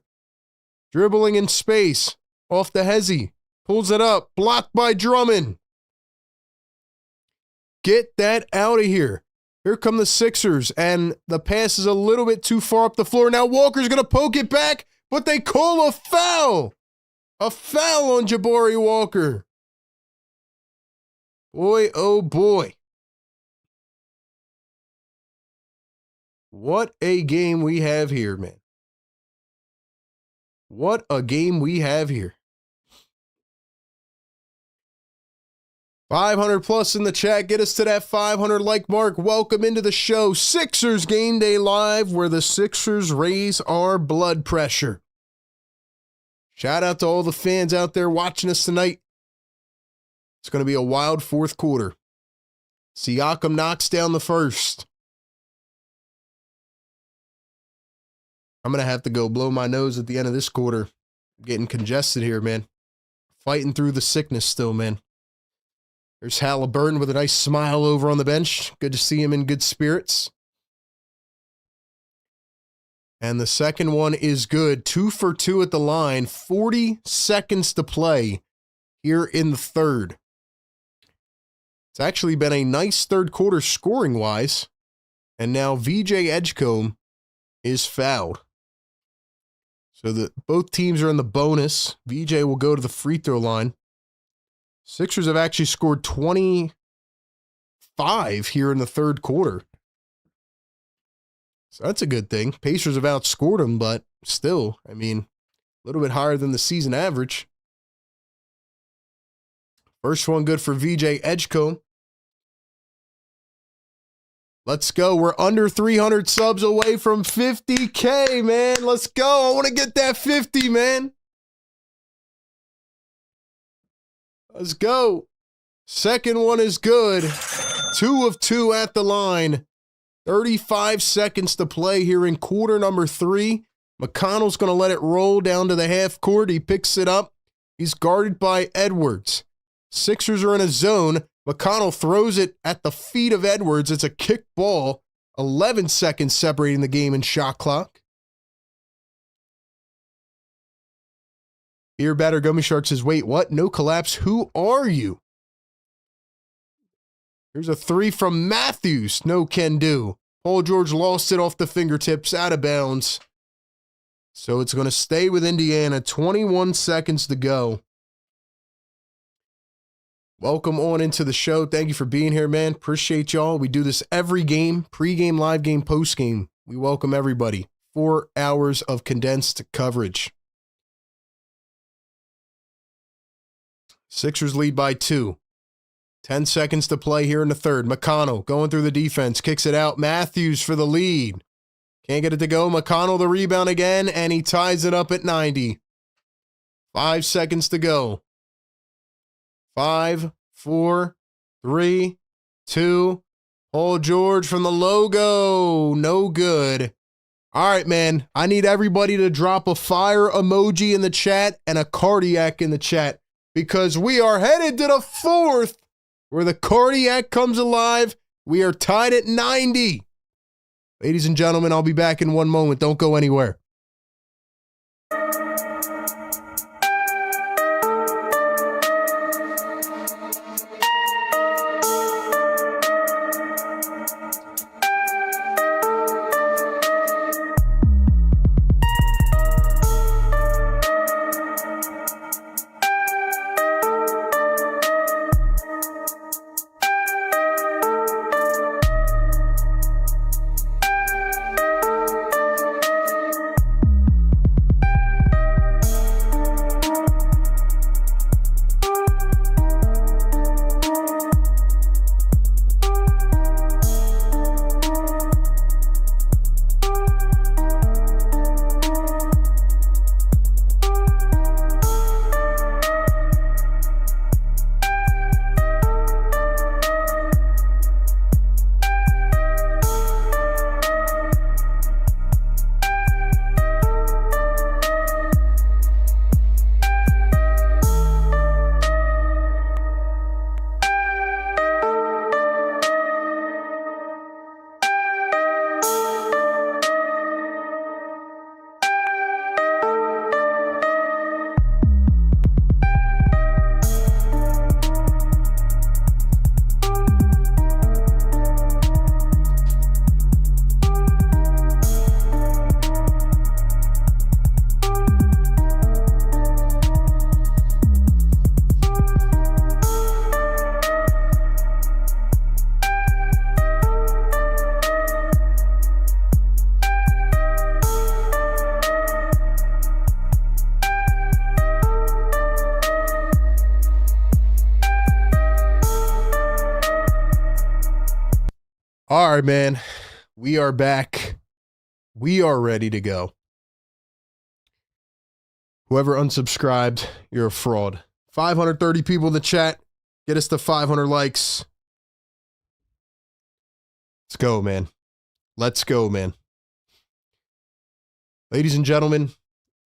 Dribbling in space. Off to Hezzy. Pulls it up. Blocked by Drummond. Get that out of here. Here come the Sixers. And the pass is a little bit too far up the floor. Now Walker's going to poke it back. But they call a foul. A foul on Jabari Walker. Boy, oh boy. What a game we have here, man. What a game we have here. 500 plus in the chat. Get us to that 500 like mark. Welcome into the show. Sixers Game Day Live, where the Sixers raise our blood pressure. Shout out to all the fans out there watching us tonight. It's going to be a wild fourth quarter. Siakam knocks down the first. I'm going to have to go blow my nose at the end of this quarter. I'm getting congested here, man. Fighting through the sickness still, man. There's Halliburton with a nice smile over on the bench. Good to see him in good spirits. And the second one is good. 2 for 2 at the line. 40 seconds to play here in the third. It's actually been a nice third quarter scoring-wise. And now VJ Edgecombe is fouled. So both teams are in the bonus. VJ will go to the free throw line. Sixers have actually scored 25 here in the third quarter. So that's a good thing. Pacers have outscored them, but still, I mean, a little bit higher than the season average. First one good for VJ Edgecombe. Let's go. We're under 300 subs away from 50K, man. Let's go. I want to get that 50, man. Let's go. Second one is good. 2 of 2 at the line. 35 seconds to play here in quarter number 3. McConnell's going to let it roll down to the half court. He picks it up. He's guarded by Edwards. Sixers are in a zone. McConnell throws it at the feet of Edwards. It's a kick ball. 11 seconds separating the game in shot clock. Here, batter Gummy Shark says, wait, what? No collapse. Who are you? Here's a 3 from Matthews. No can do. Paul George lost it off the fingertips, out of bounds. So it's going to stay with Indiana. 21 seconds to go. Welcome on into the show. Thank you for being here, man. Appreciate y'all. We do this every game, pregame, live game, postgame. We welcome everybody. 4 hours of condensed coverage. Sixers lead by 2. 10 seconds to play here in the third. McConnell going through the defense, kicks it out. Matthews for the lead. Can't get it to go. McConnell the rebound again, and he ties it up at 90. 5 seconds to go. 5, 4, 3, 2. Paul George from the logo. No good. All right, man. I need everybody to drop a fire emoji in the chat and a cardiac in the chat, because we are headed to the fourth where the cardiac comes alive. We are tied at 90. Ladies and gentlemen, I'll be back in one moment. Don't go anywhere. All right, man. We are back. We are ready to go. Whoever unsubscribed, you're a fraud. 530 people in the chat. Get us to 500 likes. Let's go, man. Let's go, man. Ladies and gentlemen,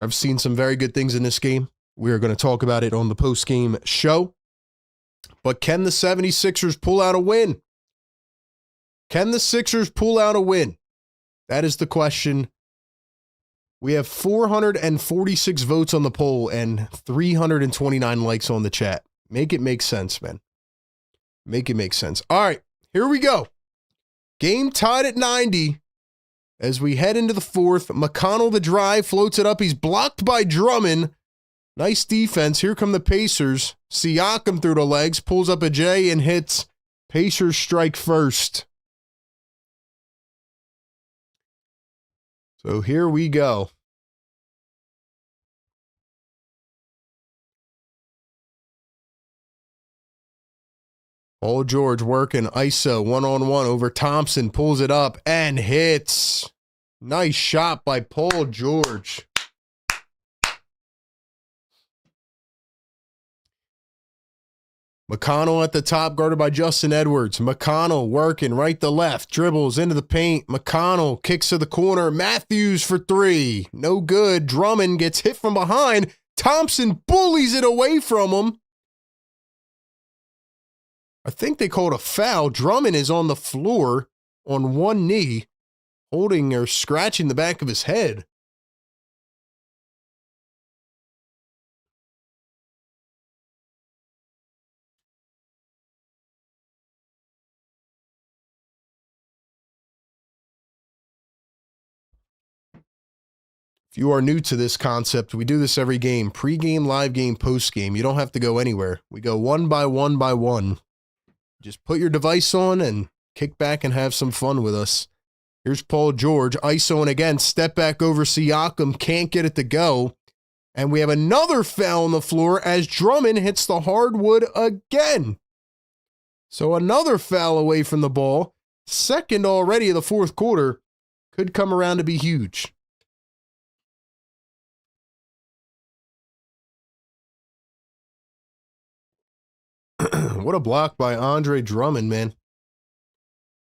I've seen some very good things in this game. We are going to talk about it on the post-game show. But can the 76ers pull out a win? Can the Sixers pull out a win? That is the question. We have 446 votes on the poll and 329 likes on the chat. Make it make sense, man. Make it make sense. All right, here we go. Game tied at 90 as we head into the fourth. McConnell, the drive, floats it up. He's blocked by Drummond. Nice defense. Here come the Pacers. Siakam through the legs, pulls up a J and hits. Pacers strike first. So here we go. Paul George working ISO one-on-one over Thompson, pulls it up and hits. Nice shot by Paul George. McConnell at the top, guarded by Justin Edwards. McConnell working right to left, dribbles into the paint. McConnell kicks to the corner. Matthews for three. No good. Drummond gets hit from behind. Thompson bullies it away from him. I think they called a foul. Drummond is on the floor on one knee, holding or scratching the back of his head. If you are new to this concept, we do this every game. Pre-game, live game, post-game. You don't have to go anywhere. We go one by one by one. Just put your device on and kick back and have some fun with us. Here's Paul George. ISOing again. Step back over Siakam. Can't get it to go. And we have another foul on the floor as Drummond hits the hardwood again. So another foul away from the ball. Second already of the fourth quarter. Could come around to be huge. What a block by Andre Drummond, man.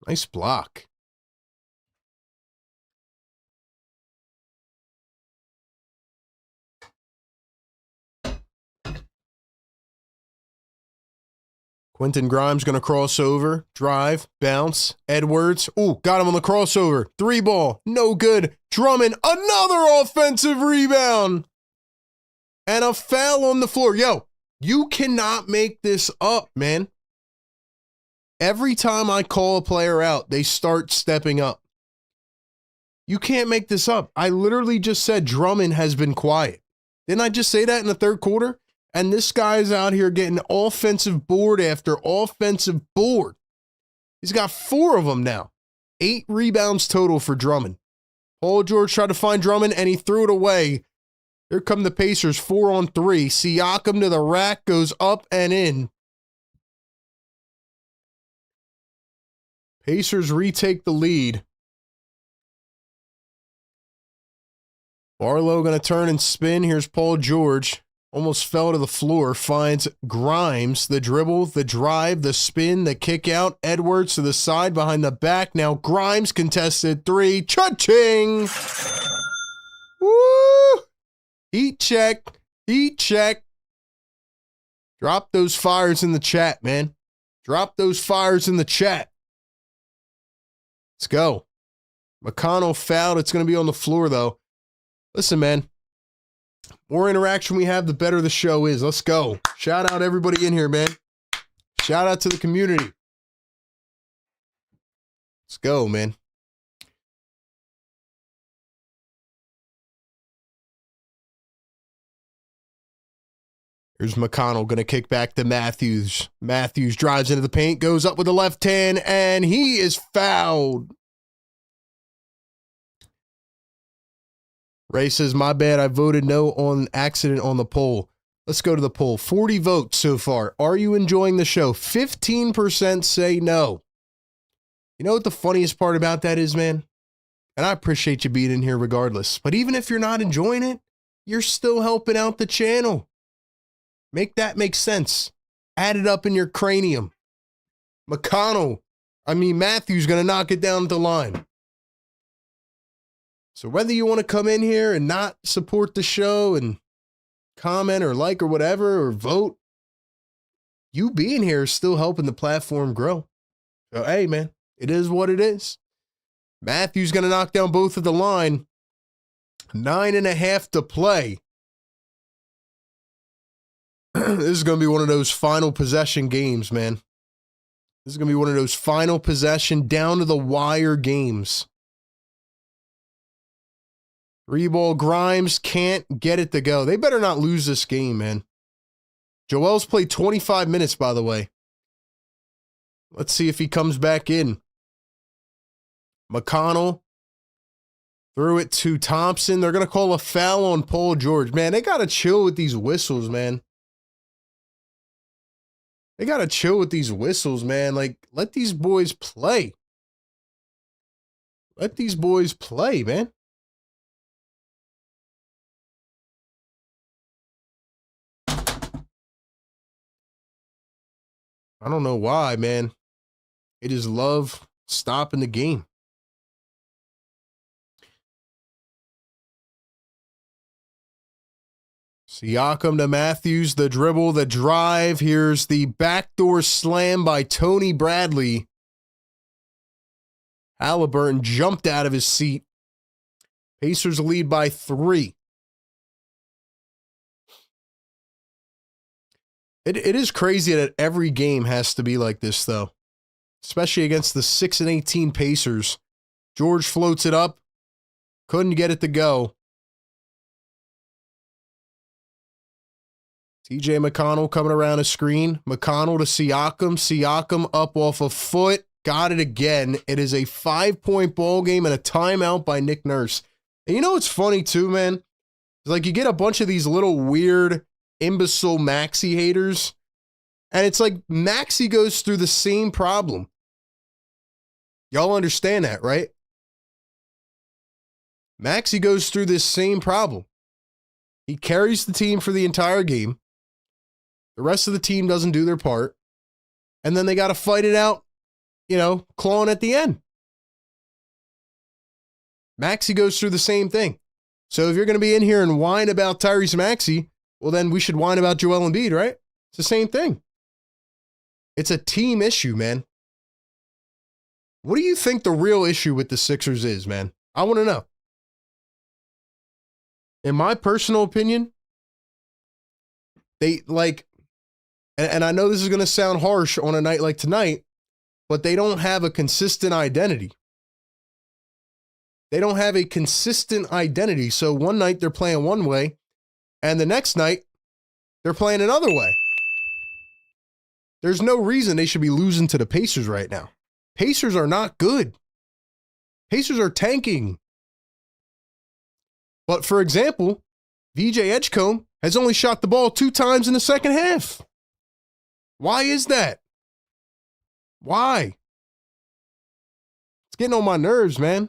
Nice block. Quentin Grimes going to cross over, drive, bounce. Edwards, ooh, got him on the crossover. 3-ball, no good. Drummond, another offensive rebound. And a foul on the floor. Yo, you cannot make this up, man. Every time I call a player out, they start stepping up. You can't make this up. I literally just said Drummond has been quiet. Didn't I just say that in the third quarter? And this guy's out here getting offensive board after offensive board. He's got 4 of them now. 8 rebounds total for Drummond. Paul George tried to find Drummond, and he threw it away. Here come the Pacers, 4-on-3. Siakam to the rack, goes up and in. Pacers retake the lead. Barlow going to turn and spin. Here's Paul George. Almost fell to the floor. Finds Grimes. The dribble, the drive, the spin, the kick out. Edwards to the side behind the back. Now Grimes contested 3. Cha-ching! Woo! Heat check. Heat check. Drop those fires in the chat, man. Drop those fires in the chat. Let's go. McConnell fouled. It's going to be on the floor, though. Listen, man. More interaction we have, the better the show is. Let's go. Shout out everybody in here, man. Shout out to the community. Let's go, man. Here's McConnell going to kick back to Matthews. Matthews drives into the paint, goes up with the left hand, and he is fouled. Ray says, my bad, I voted no on accident on the poll. Let's go to the poll. 40 votes so far. Are you enjoying the show? 15% say no. You know what the funniest part about that is, man? And I appreciate you being in here regardless. But even if you're not enjoying it, you're still helping out the channel. Make that make sense. Add it up in your cranium. Matthews going to knock it down the line. So whether you want to come in here and not support the show and comment or like or whatever or vote, you being here is still helping the platform grow. So, hey, man, it is what it is. Matthews going to knock down both at the line. 9.5 to play. This is going to be one of those final possession games, man. This is going to be one of those final possession down to the wire games. 3-ball Grimes can't get it to go. They better not lose this game, man. Joel's played 25 minutes, by the way. Let's see if he comes back in. McConnell threw it to Thompson. They're going to call a foul on Paul George. Man, they got to chill with these whistles, man. They got to chill with these whistles, man. Like, let these boys play. Let these boys play, man. I don't know why, man. They just love stopping the game. Siakam to Matthews, the dribble, the drive. Here's the backdoor slam by Tony Bradley. Halliburton jumped out of his seat. Pacers lead by 3. It is crazy that every game has to be like this, though. Especially against the 6-18 Pacers. George floats it up. Couldn't get it to go. TJ McConnell coming around a screen. McConnell to Siakam. Siakam up off a foot. Got it again. It is a 5-point ball game and a timeout by Nick Nurse. And you know what's funny too, man? It's like you get a bunch of these little weird, imbecile Maxey haters. And it's like Maxey goes through the same problem. Y'all understand that, right? Maxey goes through this same problem. He carries the team for the entire game. The rest of the team doesn't do their part. And then they got to fight it out, clawing at the end. Maxey goes through the same thing. So if you're going to be in here and whine about Tyrese Maxey, well, then we should whine about Joel Embiid, right? It's the same thing. It's a team issue, man. What do you think the real issue with the Sixers is, man? I want to know. In my personal opinion, they like, and I know this is going to sound harsh on a night like tonight, but they don't have a consistent identity. They don't have a consistent identity. So one night they're playing one way, and the next night they're playing another way. There's no reason they should be losing to the Pacers right now. Pacers are not good. Pacers are tanking. But for example, VJ Edgecombe has only shot the ball 2 times in the second half. Why is that? Why? It's getting on my nerves, man.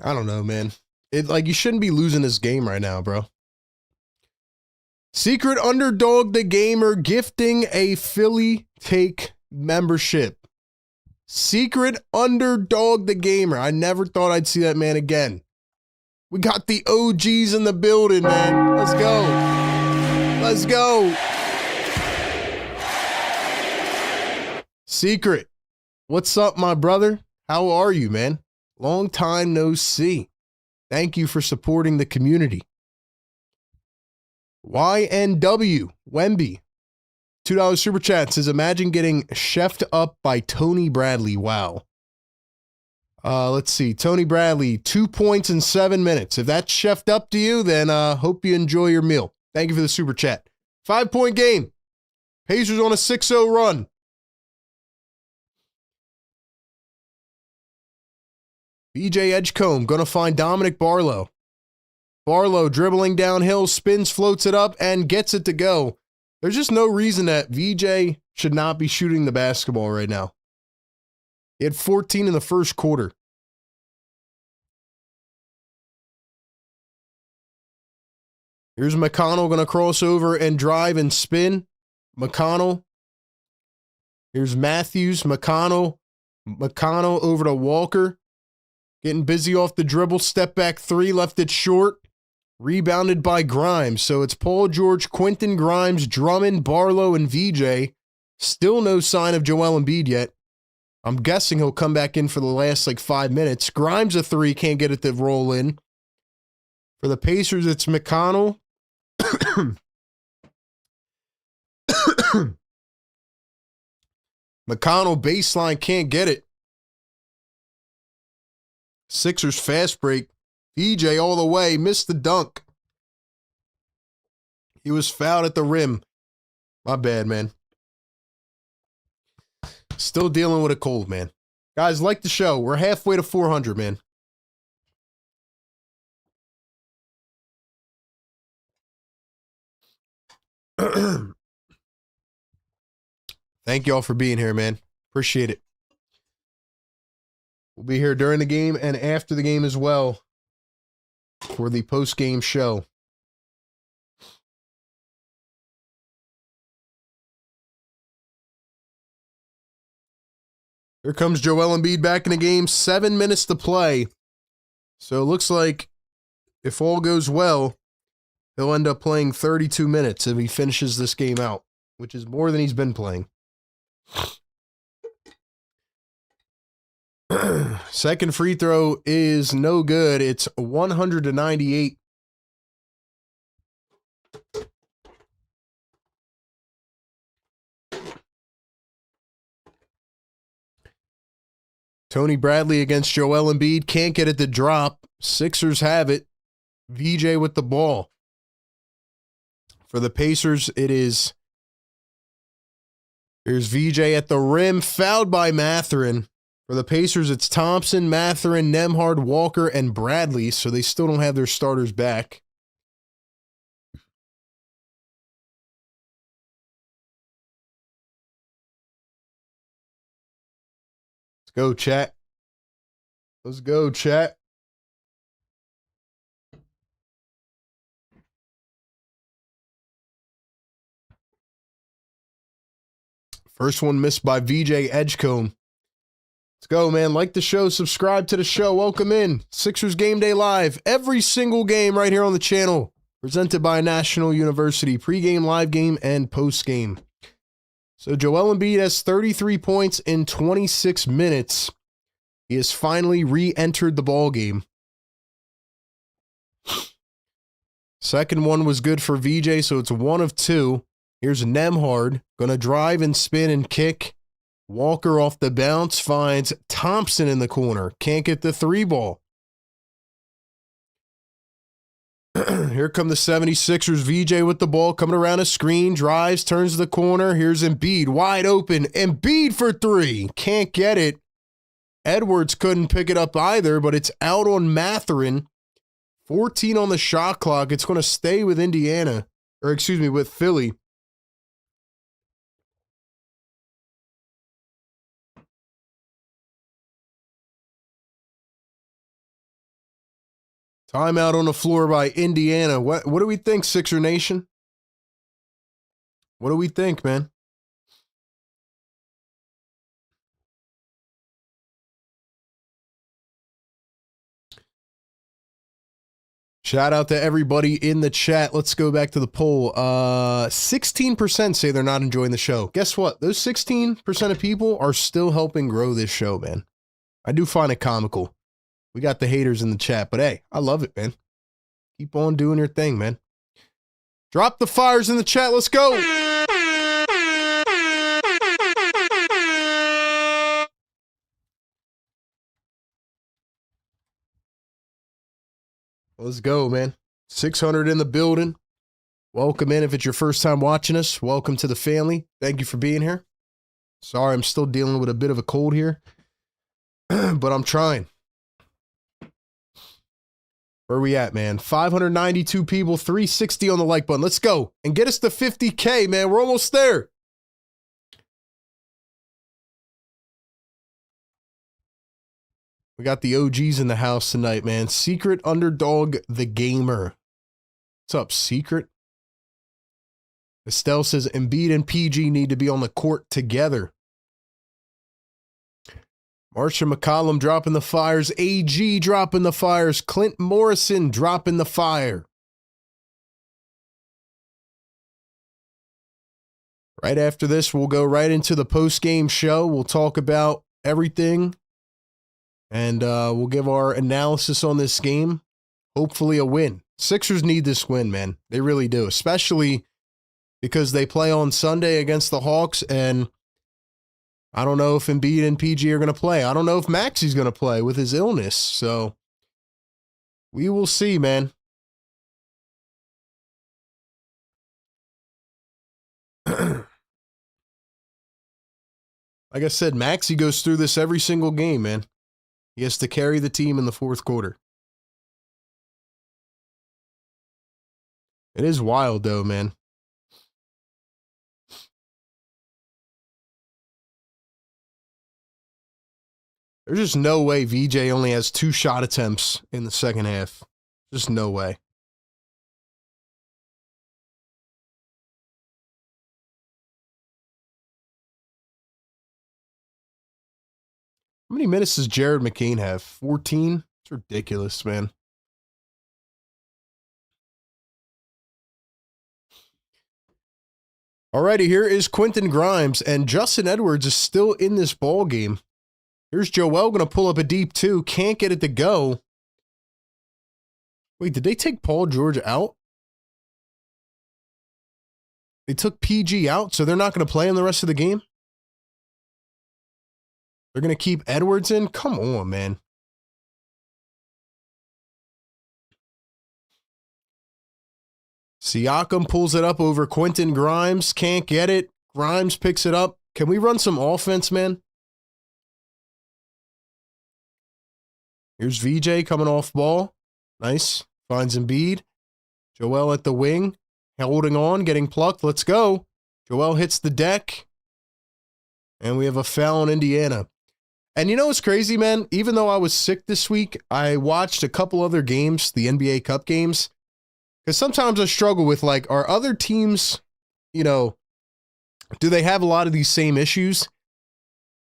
I don't know, man. You shouldn't be losing this game right now, bro. Secret Underdog the Gamer gifting a Philly Take membership. Secret Underdog the Gamer. I never thought I'd see that man again. We got the OGs in the building, man. Let's go. Let's go. Secret. What's up, my brother? How are you, man? Long time no see. Thank you for supporting the community. YNW, Wemby, $2 super chat says, imagine getting chefed up by Tony Bradley. Wow. Let's see. Tony Bradley, 2 points in 7 minutes. If that's chefed up to you, then hope you enjoy your meal. Thank you for the super chat. 5-point game. Pacers on a 6-0 run. VJ Edgecombe going to find Dominic Barlow. Barlow dribbling downhill, spins, floats it up, and gets it to go. There's just no reason that VJ should not be shooting the basketball right now. He had 14 in the first quarter. Here's McConnell going to cross over and drive and spin. McConnell. Here's Matthews. McConnell over to Walker. Getting busy off the dribble. Step back 3, left it short. Rebounded by Grimes. So it's Paul George, Quentin Grimes, Drummond, Barlow, and VJ. Still no sign of Joel Embiid yet. I'm guessing he'll come back in for the last 5 minutes. Grimes a 3, can't get it to roll in. For the Pacers, it's McConnell. McConnell baseline, can't get it. Sixers fast break. VJ all the way, missed the dunk. He was fouled at the rim. My bad, man. Still dealing with a cold, man. Guys, like the show. We're halfway to 400, man. Thank y'all for being here, man. Appreciate it. We'll be here during the game and after the game as well for the post-game show. Here comes Joel Embiid back in the game. 7 minutes to play. So it looks like if all goes well, he'll end up playing 32 minutes if he finishes this game out, which is more than he's been playing. Second free throw is no good. It's 100-98. Tony Bradley against Joel Embiid. Can't get it to drop. Sixers have it. VJ with the ball. For the Pacers, here's VJ at the rim. Fouled by Mathurin. For the Pacers, it's Thompson, Mathurin, Nembhard, Walker, and Bradley, so they still don't have their starters back. Let's go, chat. Let's go, chat. First one missed by VJ Edgecombe. Let's go, man. Like the show, subscribe to the show. Welcome in. Sixers Game Day Live. Every single game right here on the channel. Presented by National University. Pregame, live game, and postgame. So Joel Embiid has 33 points in 26 minutes. He has finally re-entered the ball game. Second one was good for VJ, so it's 1 of 2. Here's Nembhard. Going to drive and spin and kick. Walker off the bounce finds Thompson in the corner. Can't get the 3 ball. Here come the 76ers. VJ with the ball coming around a screen. Drives, turns the corner. Here's Embiid wide open. Embiid for 3. Can't get it. Edwards couldn't pick it up either, but it's out on Mathurin. 14 on the shot clock. It's going to stay with Indiana. Or excuse me, with Philly. Timeout on the floor by Indiana. What do we think, Sixer Nation? What do we think, man? Shout out to everybody in the chat. Let's go back to the poll. 16% say they're not enjoying the show. Guess what? Those 16% of people are still helping grow this show, man. I do find it comical. We got the haters in the chat, but hey, I love it, man. Keep on doing your thing, man. Drop the fires in the chat. Let's go. Let's go, man. 600 in the building. Welcome in. If it's your first time watching us, welcome to the family. Thank you for being here. Sorry, I'm still dealing with a bit of a cold here, but I'm trying. Where are we at, man? 592 people, 360 on the like button. Let's go and get us to 50K, man. We're almost there. We got the OGs in the house tonight, man. Secret Underdog, the Gamer. What's up, Secret? Estelle says Embiid and PG need to be on the court together. Marsha McCollum dropping the fires. AG dropping the fires. Clint Morrison dropping the fire. Right after this, we'll go right into the post-game show. We'll talk about everything. And we'll give our analysis on this game. Hopefully a win. Sixers need this win, man. They really do. Especially because they play on Sunday against the Hawks, and I don't know if Embiid and PG are going to play. I don't know if Maxi's going to play with his illness. So we will see, man. Like I said, Maxi goes through this every single game, man. He has to carry the team in the fourth quarter. It is wild, though, man. There's just no way VJ only has 2 shot attempts in the second half. Just no way. How many minutes does Jared McCain have? 14? It's ridiculous, man. Alrighty, here is Quentin Grimes, and Justin Edwards is still in this ball game. Here's Joel going to pull up a deep 2. Can't get it to go. Wait, did they take Paul George out? They took PG out, so they're not going to play him the rest of the game? They're going to keep Edwards in? Come on, man. Siakam pulls it up over Quentin Grimes. Can't get it. Grimes picks it up. Can we run some offense, man? Here's VJ coming off ball. Nice. Finds Embiid. Joel at the wing. Holding on, getting plucked. Let's go. Joel hits the deck. And we have a foul in Indiana. And you know what's crazy, man? Even though I was sick this week, I watched a couple other games, the NBA Cup games. Because sometimes I struggle with, like, are other teams, you know, do they have a lot of these same issues?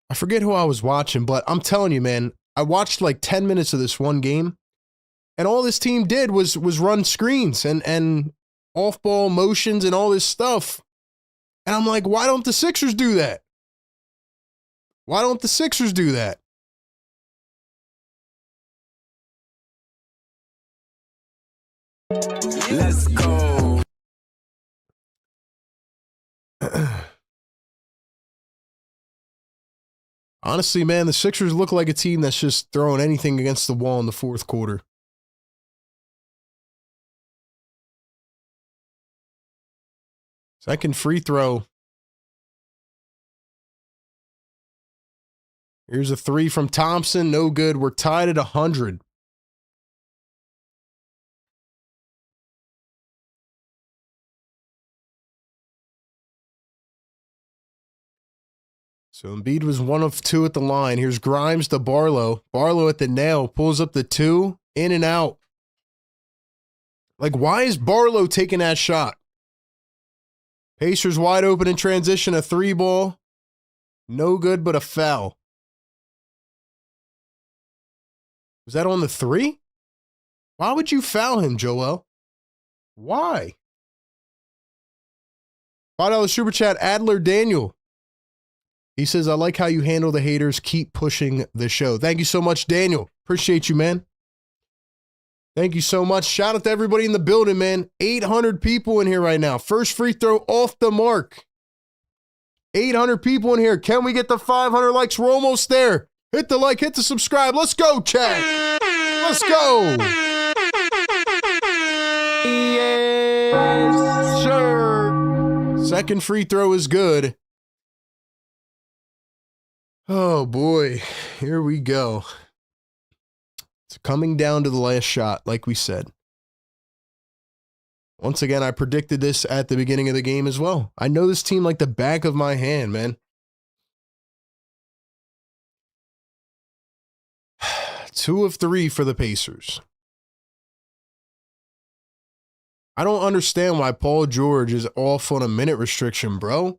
I forget who I was watching, but I'm telling you, man, I watched like 10 minutes of this one game, and all this team did was run screens and off-ball motions and all this stuff. And I'm like, why don't the Sixers do that? Why don't the Sixers do that? Let's go. Honestly, man, the Sixers look like a team that's just throwing anything against the wall in the fourth quarter. Second free throw. Here's a three from Thompson. No good. We're tied at 100. So Embiid was 1 of 2 at the line. Here's Grimes to Barlow. Barlow at the nail. Pulls up the 2. In and out. Like, why is Barlow taking that shot? Pacers wide open in transition. A 3-ball. No good, but a foul. Was that on the 3? Why would you foul him, Joel? Why? $5 super chat, Adler Daniel. He says, I like how you handle the haters. Keep pushing the show. Thank you so much, Daniel. Appreciate you, man. Thank you so much. Shout out to everybody in the building, man. 800 people in here right now. First free throw off the mark. 800 people in here. Can we get the 500 likes? We're almost there. Hit the like, hit the subscribe. Let's go, chat. Let's go. Yes, sir. Second free throw is good. Oh, boy. Here we go. It's coming down to the last shot, like we said. Once again, I predicted this at the beginning of the game as well. I know this team like the back of my hand, man. 2 of 3 for the Pacers. I don't understand why Paul George is off on a minute restriction, bro.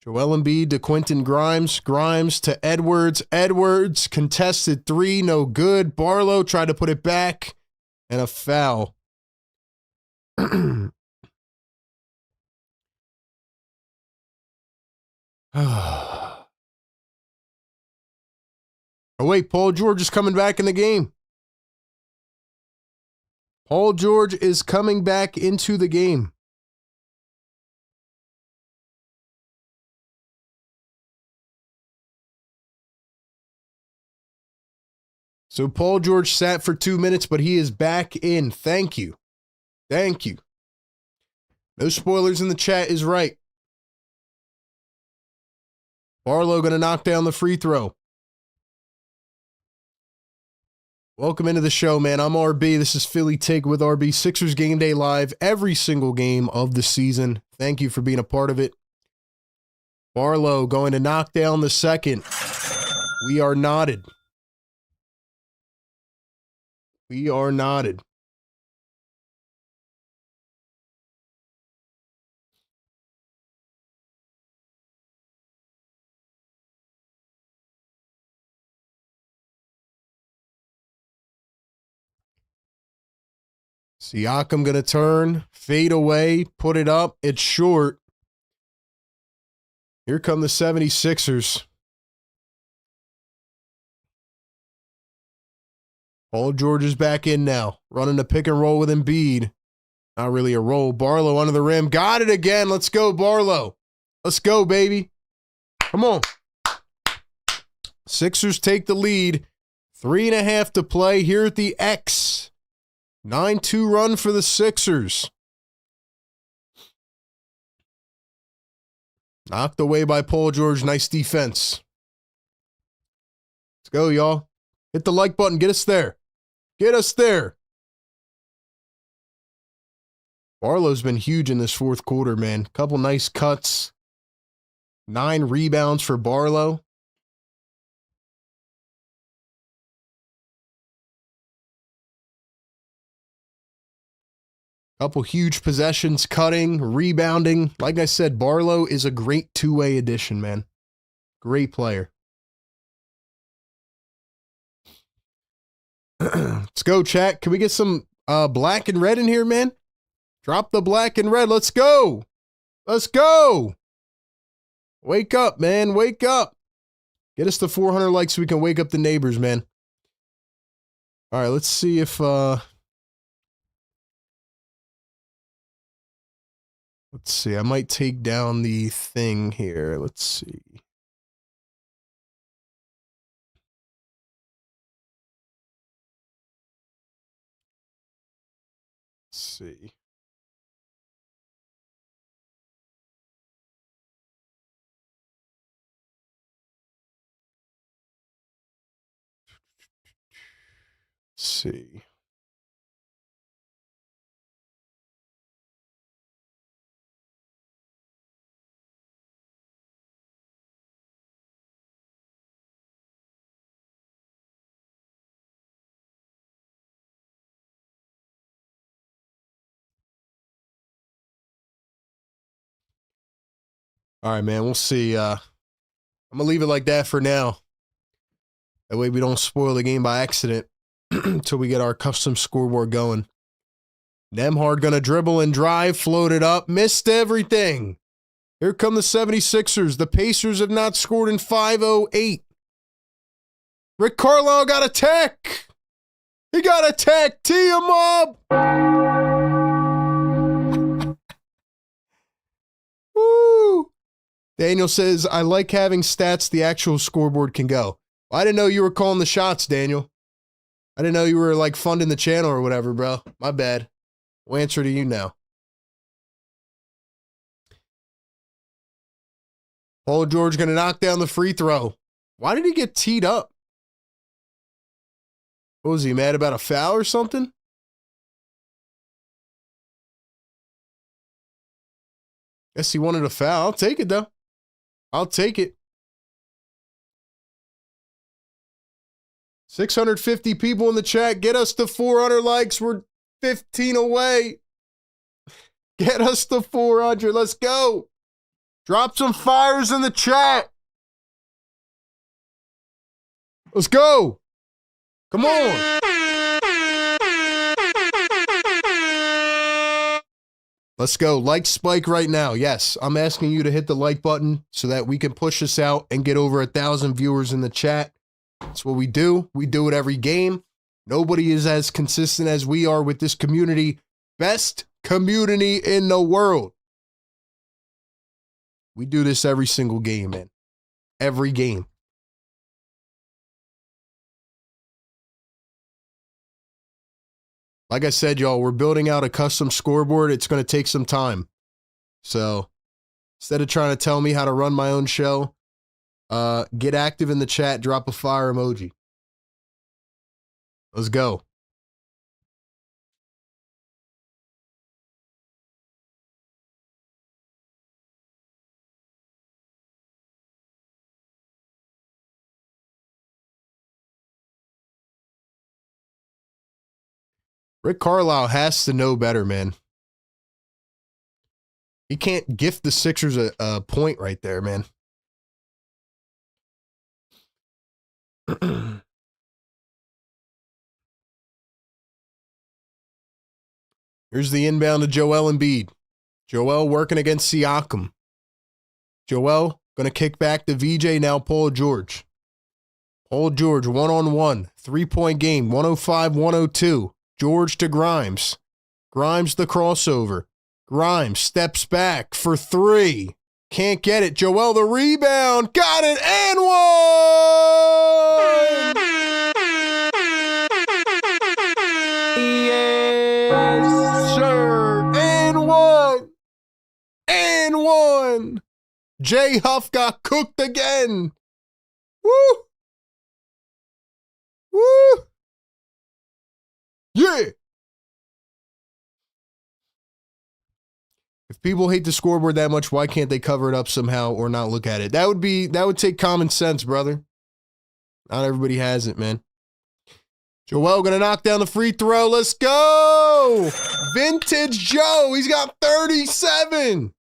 Joel Embiid to Quentin Grimes. Grimes to Edwards. Edwards contested 3, no good. Barlow tried to put it back, and a foul. Oh, wait, Paul George is coming back in the game. Paul George is coming back into the game. So Paul George sat for 2 minutes, but he is back in. Thank you. Thank you. No spoilers in the chat is right. Barlow going to knock down the free throw. Welcome into the show, man. I'm RB. This is Philly Take with RB. Sixers Game Day Live every single game of the season. Thank you for being a part of it. Barlow going to knock down the second. We are knotted. We are knotted. Siakam going to turn, fade away, put it up. It's short. Here come the 76ers. Paul George is back in now, running a pick and roll with Embiid. Not really a roll. Barlow under the rim. Got it again. Let's go, Barlow. Let's go, baby. Come on. Sixers take the lead. 3.5 to play here at the X. 9-2 run for the Sixers. Knocked away by Paul George. Nice defense. Let's go, y'all. Hit the like button. Get us there. Get us there. Barlow's been huge in this fourth quarter, man. Couple nice cuts. 9 rebounds for Barlow. Couple huge possessions, cutting, rebounding. Like I said, Barlow is a great two-way addition, man. Great player. Let's go, chat. Can we get some black and red in here, man? Drop the black and red. Let's go. Let's go. Wake up, man. Wake up. Get us to 400 likes so we can wake up the neighbors, man. All right, let's see if... Let's see. I might take down the thing here. Let's see. Let's see. Let's see. All right, man. We'll see. I'm going to leave it like that for now. That way we don't spoil the game by accident until we get our custom scoreboard going. Nemhard going to dribble and drive, float it up, missed everything. Here come the 76ers. The Pacers have not scored in 5:08. Rick Carlisle got a tech. He got a tech. Tee him up. Woo. Daniel says, I like having stats the actual scoreboard can go. Well, I didn't know you were calling the shots, Daniel. I didn't know you were like funding the channel or whatever, bro. My bad. We'll answer to you now. Paul George going to knock down the free throw. Why did he get teed up? What was he, mad about a foul or something? Guess he wanted a foul. I'll take it, though. I'll take it. 650 people in the chat. Get us to 400 likes. We're 15 away. Get us to 400. Let's go. Drop some fires in the chat. Let's go. Come on. Let's go. Like spike right now. Yes, I'm asking you to hit the like button so that we can push this out and get over 1,000 viewers in the chat. That's what we do. We do it every game. Nobody is as consistent as we are with this community. Best community in the world. We do this every single game, man. Every game. Like I said, y'all, we're building out a custom scoreboard. It's going to take some time. So instead of trying to tell me how to run my own show, get active in the chat, drop a fire emoji. Let's go. Rick Carlisle has to know better, man. He can't gift the Sixers a point right there, man. Here's the inbound to Joel Embiid. Joel working against Siakam. Joel going to kick back to VJ, now Paul George. Paul George, one-on-one, three-point game, 105-102. George to Grimes. Grimes the crossover. Grimes steps back for three. Can't get it. Joel the rebound. Got it and one! Yes, sir. And one. And one. Jay Huff got cooked again. Woo! Woo! Yeah! If people hate the scoreboard that much, why can't they cover it up somehow or not look at it? That would take common sense, brother. Not everybody has it, man. Joel gonna knock down the free throw. Let's go! Vintage Joe. He's got 37.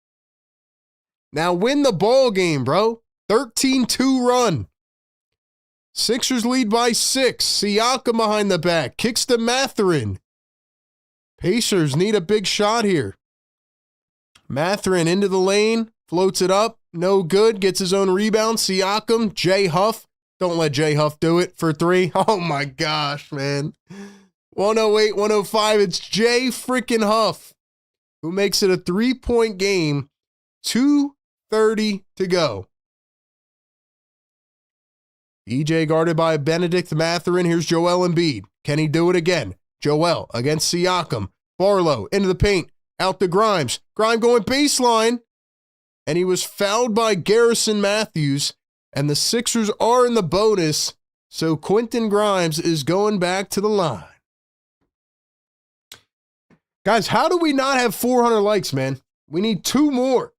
Now win the ball game, bro. 13-2 run. Sixers lead by 6. Siakam behind the back. Kicks to Mathurin. Pacers need a big shot here. Mathurin into the lane. Floats it up. No good. Gets his own rebound. Siakam. Jay Huff. Don't let Jay Huff do it for 3. Oh my gosh, man. 108, 105. It's Jay freaking Huff who makes it a 3-point game. 2:30 to go. EJ guarded by Benedict Mathurin. Here's Joel Embiid. Can he do it again? Joel against Siakam. Barlow into the paint. Out to Grimes. Grimes going baseline. And he was fouled by Garrison Matthews. And the Sixers are in the bonus. So Quentin Grimes is going back to the line. Guys, how do we not have 400 likes, man? We need 2 more.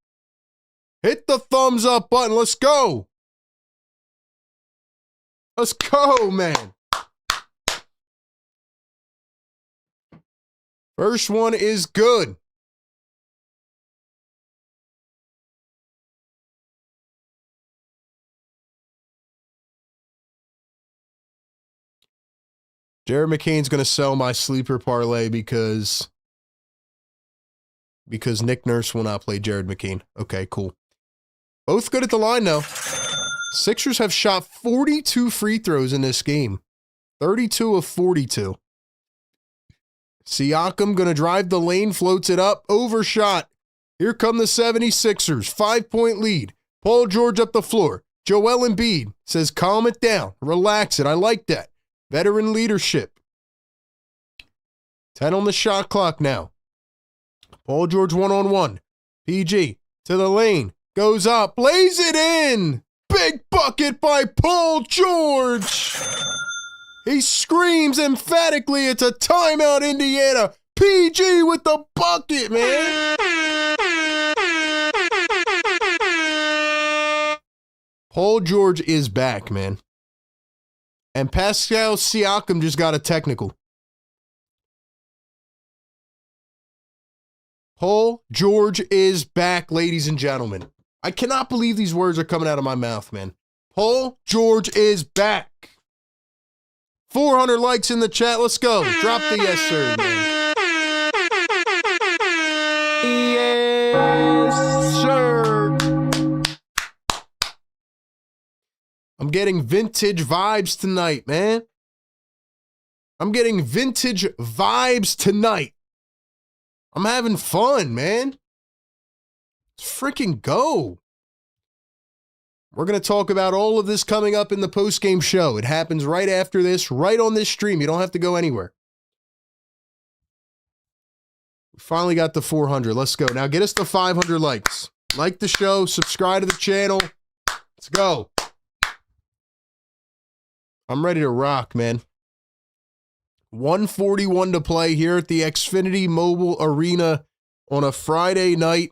Hit the thumbs up button. Let's go. Let's go, man. First one is good. Jared McCain's going to sell my sleeper parlay because Nick Nurse will not play Jared McCain. Okay, cool. Both good at the line, though. Sixers have shot 42 free throws in this game. 32 of 42. Siakam going to drive the lane, floats it up, overshot. Here come the 76ers, 5-point lead. Paul George up the floor. Joel Embiid says, calm it down, relax it. I like that. Veteran leadership. 10 on the shot clock now. Paul George one-on-one. PG to the lane. Goes up. Lays it in. Big bucket by Paul George. He screams emphatically, it's a timeout, Indiana. PG with the bucket, man. Paul George is back, man. And Pascal Siakam just got a technical. Paul George is back, ladies and gentlemen. I cannot believe these words are coming out of my mouth, man. Paul George is back. 400 likes in the chat. Let's go. Drop the yes, sir, man. Yes, sir. I'm getting vintage vibes tonight, man. I'm getting vintage vibes tonight. I'm having fun, man. Let's freaking go. We're going to talk about all of this coming up in the post-game show. It happens right after this, right on this stream. You don't have to go anywhere. We finally got the 400. Let's go. Now get us to 500 likes. Like the show, subscribe to the channel. Let's go. I'm ready to rock, man. 141 to play here at the Xfinity Mobile Arena on a Friday night.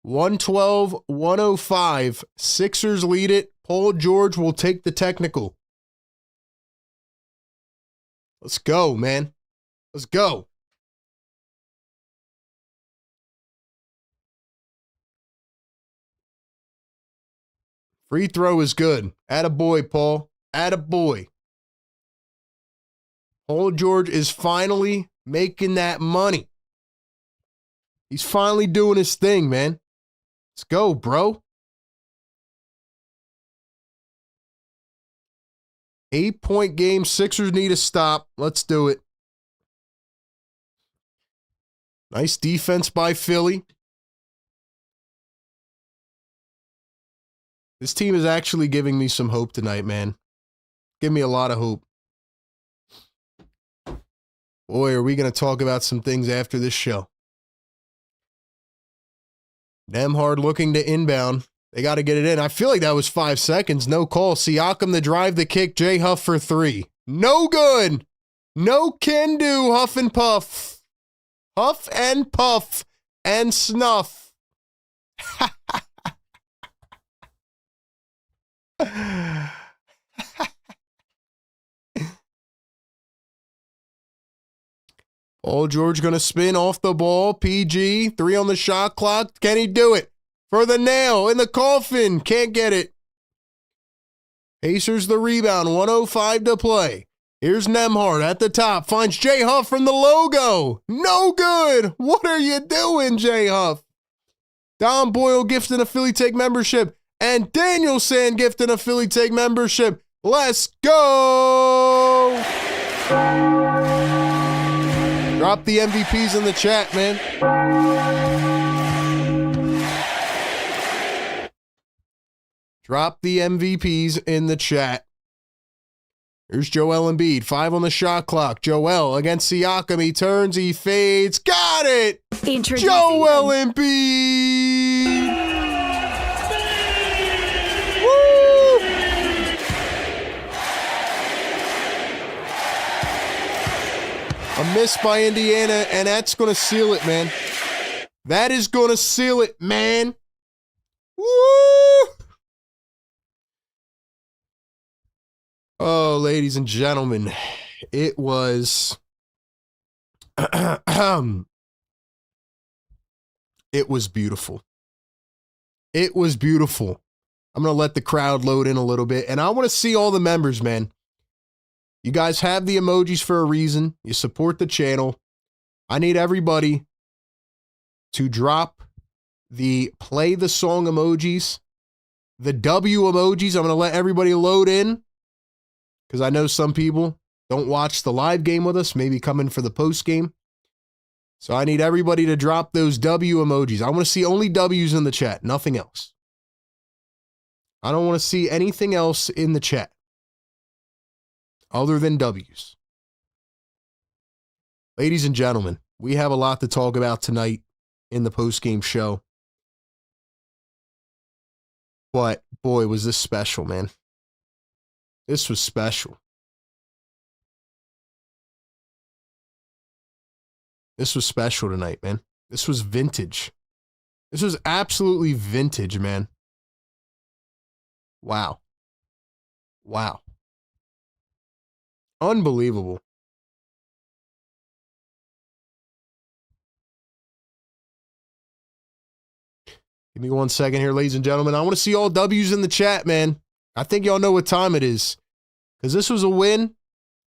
112-105. Sixers lead it. Paul George will take the technical. Let's go, man. Let's go. Free throw is good. Attaboy, Paul. Attaboy. Paul George is finally making that money. He's finally doing his thing, man. Let's go, bro. 8-point game. Sixers need a stop. Let's do it. Nice defense by Philly. This team is actually giving me some hope tonight, man. Give me a lot of hope. Boy, are we going to talk about some things after this show. Nemhard looking to inbound. They got to get it in. I feel like that was 5 seconds. No call. Siakam the drive, the kick. J Huff for three. No good. No can do. Huff and puff. Huff and puff and snuff. Paul George going to spin off the ball. PG, 3 on the shot clock. Can he do it? For the nail in the coffin. Can't get it. Pacers the rebound. 1:05 to play. Here's Nemhard at the top. Finds J Huff from the logo. No good. What are you doing, J Huff? Don Boyle gifting a Philly Take membership. And Daniel Sand gifting a Philly Take membership. Let's go. Drop the MVPs in the chat, man. Drop the MVPs in the chat. Here's Joel Embiid, 5 on the shot clock. Joel against Siakam. He turns, he fades. Got it! Joel Embiid! Woo! A miss by Indiana, and that's going to seal it, man. That is going to seal it, man. Woo! Oh, ladies and gentlemen, it was it was beautiful. It was beautiful. I'm going to let the crowd load in a little bit, and I want to see all the members, man. You guys have the emojis for a reason. You support the channel. I need everybody to drop the play the song emojis, the W emojis. I'm going to let everybody load in, because I know some people don't watch the live game with us, maybe come in for the post game. So I need everybody to drop those W emojis. I want to see only W's in the chat, nothing else. I don't want to see anything else in the chat other than W's. Ladies and gentlemen, we have a lot to talk about tonight in the post game show. But boy, was this special, man. This was special. This was special tonight, man. This was vintage. This was absolutely vintage, man. Wow. Wow. Unbelievable. Give me 1 second here, ladies and gentlemen. I want to see all W's in the chat, man. I think y'all know what time it is, because this was a win.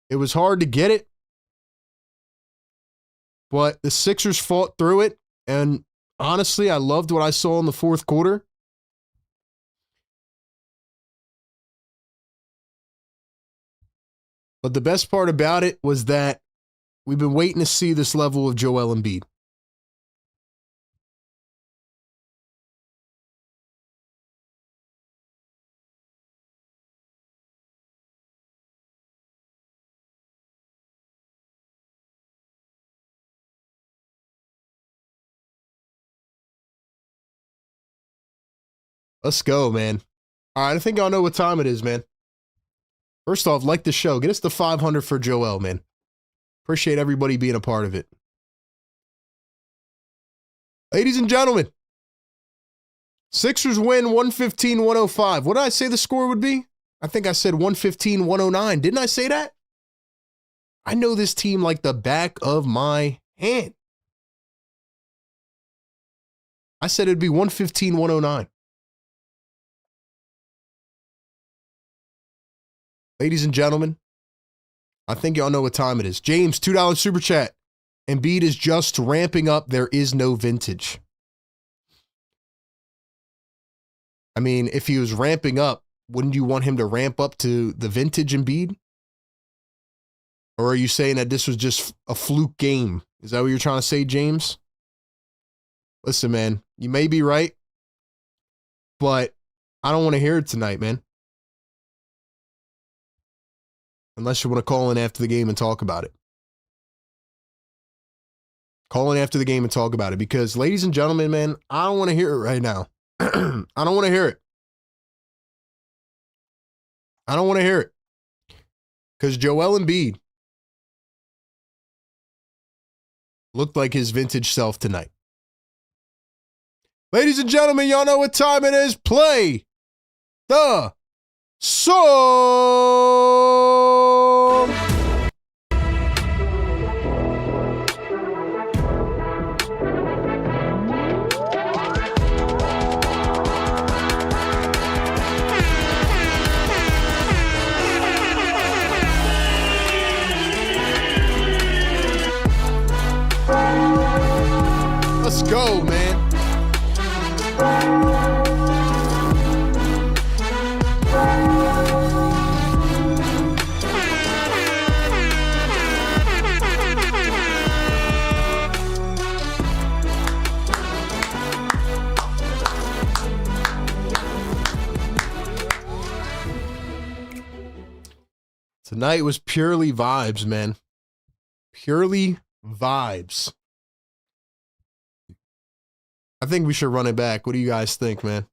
It was hard to get it, but the Sixers fought through it, and honestly, I loved what I saw in the fourth quarter. But the best part about it was that we've been waiting to see this level of Joel Embiid. Let's go, man. All right, I think y'all know what time it is, man. First off, like the show. Get us to 500 for Joel, man. Appreciate everybody being a part of it. Ladies and gentlemen, Sixers win 115-105. What did I say the score would be? I think I said 115-109. Didn't I say that? I know this team like the back of my hand. I said it'd be 115-109. Ladies and gentlemen, I think y'all know what time it is. James, $2 super chat. Embiid is just ramping up. There is no vintage. I mean, if he was ramping up, wouldn't you want him to ramp up to the vintage Embiid? Or are you saying that this was just a fluke game? Is that what you're trying to say, James? Listen, man, you may be right, but I don't want to hear it tonight, man. Unless you want to call in after the game and talk about it. Call in after the game and talk about it because, ladies and gentlemen, man, I don't want to hear it right now. I don't want to hear it. I don't want to hear it. Because Joel Embiid looked like his vintage self tonight. Ladies and gentlemen, y'all know what time it is. Play the song. Let's go, man. Tonight was purely vibes, man. Purely vibes. I think we should run it back. What do you guys think, man?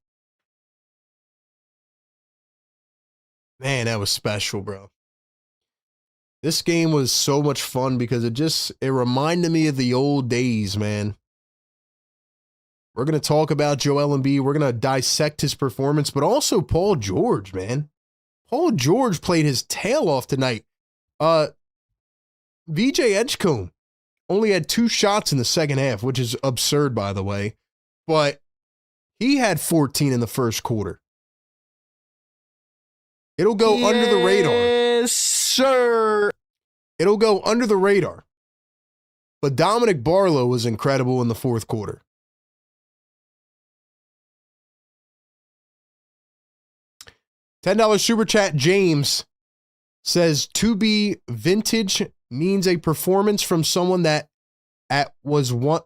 Man, that was special, bro. This game was so much fun because it reminded me of the old days, man. We're going to talk about Joel Embiid. We're going to dissect his performance, but also Paul George, man. Paul George played his tail off tonight. VJ Edgecombe only had 2 shots in the second half, which is absurd, by the way. But he had 14 in the first quarter. It'll go under the radar. Yes, sir. It'll go under the radar. But Dominic Barlow was incredible in the fourth quarter. $10 super chat. James says to be vintage means a performance from someone that was once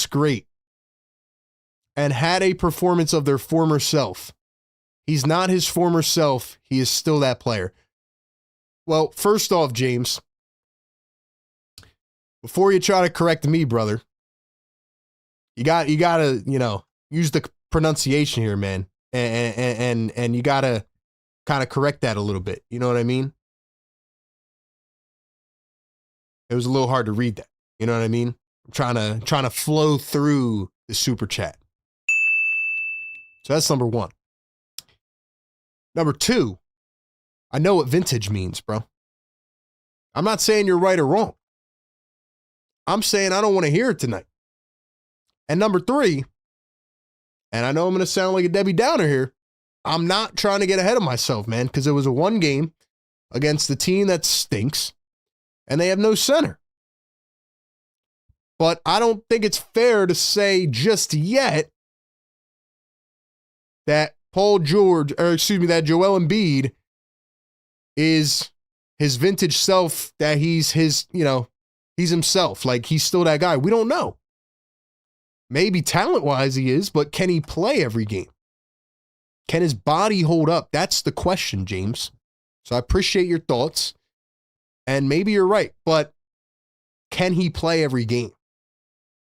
great and had a performance of their former self. He's not his former self. He is still that player. Well, first off, James, before you try to correct me, brother, you gotta, use the pronunciation here, man. And you gotta kind of correct that a little bit. You know what I mean? It was a little hard to read that. You know what I mean? I'm trying to flow through the super chat. So that's number one. Number two, I know what vintage means, bro. I'm not saying you're right or wrong. I'm saying I don't want to hear it tonight. And number three, and I know I'm going to sound like a Debbie Downer here, I'm not trying to get ahead of myself, man, because it was a one game against the team that stinks, and they have no center. But I don't think it's fair to say just yet that that Joel Embiid is his vintage self, that he's himself. Like, he's still that guy. We don't know. Maybe talent-wise he is, but can he play every game? Can his body hold up? That's the question, James. So I appreciate your thoughts. And maybe you're right, but can he play every game?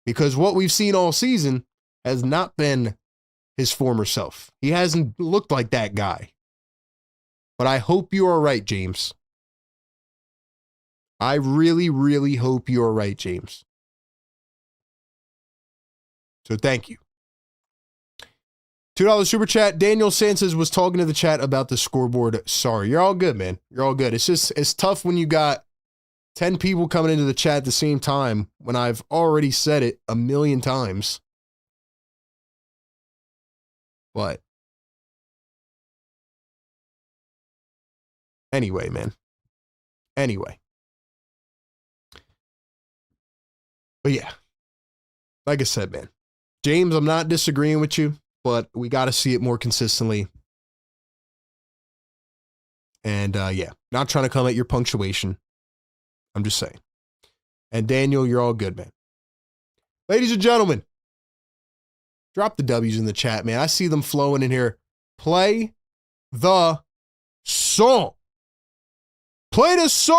Because what we've seen all season has not been his former self. He hasn't looked like that guy. But I hope you are right, James. I really, really hope you are right, James. So thank you. $2 super chat. Daniel Sanchez was talking to the chat about the scoreboard. Sorry. You're all good, man. You're all good. It's tough when you got 10 people coming into the chat at the same time when I've already said it a million times. But anyway, man. Anyway. But yeah. Like I said, man. James, I'm not disagreeing with you, but we got to see it more consistently. And yeah, not trying to come at your punctuation. I'm just saying. And Daniel, you're all good, man. Ladies and gentlemen, drop the W's in the chat, man. I see them flowing in here. Play the song. Play the song!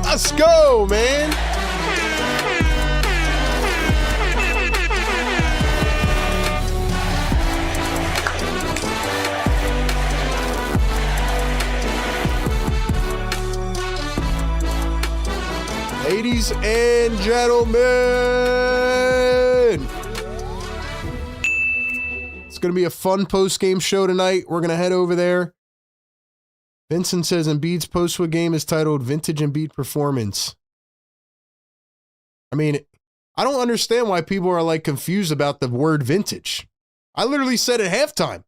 Let's go, man. Ladies and gentlemen, it's going to be a fun post-game show tonight. We're going to head over there. Vincent says Embiid's post-game game is titled Vintage Embiid Performance. I mean, I don't understand why people are like confused about the word vintage. I literally said at halftime,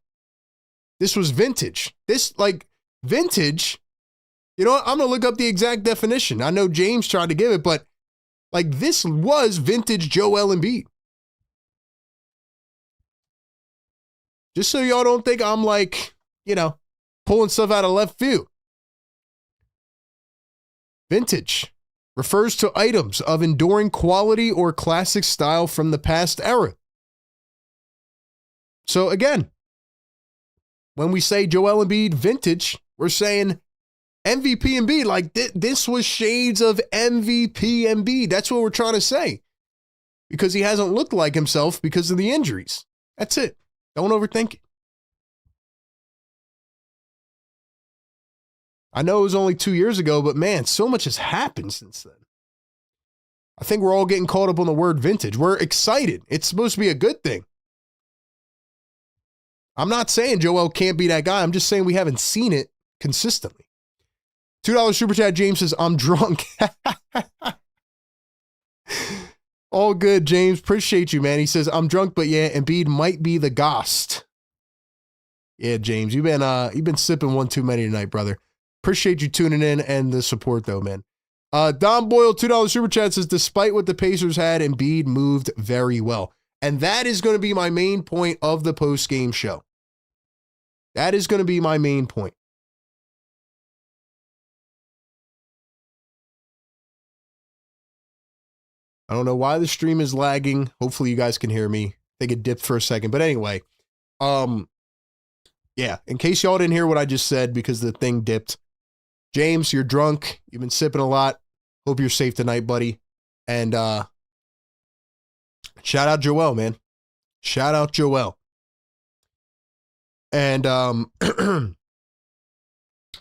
this was vintage. This, like, vintage, you know what? I'm going to look up the exact definition. I know James tried to give it, but, like, this was vintage Joel Embiid. Just so y'all don't think I'm, like, you know, pulling stuff out of left field. Vintage refers to items of enduring quality or classic style from the past era. So again, when we say Joel Embiid vintage, we're saying MVP Embiid. Like this was shades of MVP Embiid. That's what we're trying to say. Because he hasn't looked like himself because of the injuries. That's it. Don't overthink it. I know it was only 2 years ago, but man, so much has happened since then. I think we're all getting caught up on the word vintage. We're excited. It's supposed to be a good thing. I'm not saying Joel can't be that guy. I'm just saying we haven't seen it consistently. $2 super chat. James says, I'm drunk. All good, James. Appreciate you, man. He says, I'm drunk, but yeah, Embiid might be the Ghost. Yeah, James, you've been sipping one too many tonight, brother. Appreciate you tuning in and the support, though, man. Don Boyle, $2 super chat says, despite what the Pacers had, Embiid moved very well. And that is going to be my main point of the post-game show. That is going to be my main point. I don't know why the stream is lagging. Hopefully you guys can hear me. I think it dipped for a second. But anyway, yeah, in case y'all didn't hear what I just said because the thing dipped. James, you're drunk. You've been sipping a lot. Hope you're safe tonight, buddy. And shout out Joel, man. Shout out Joel. And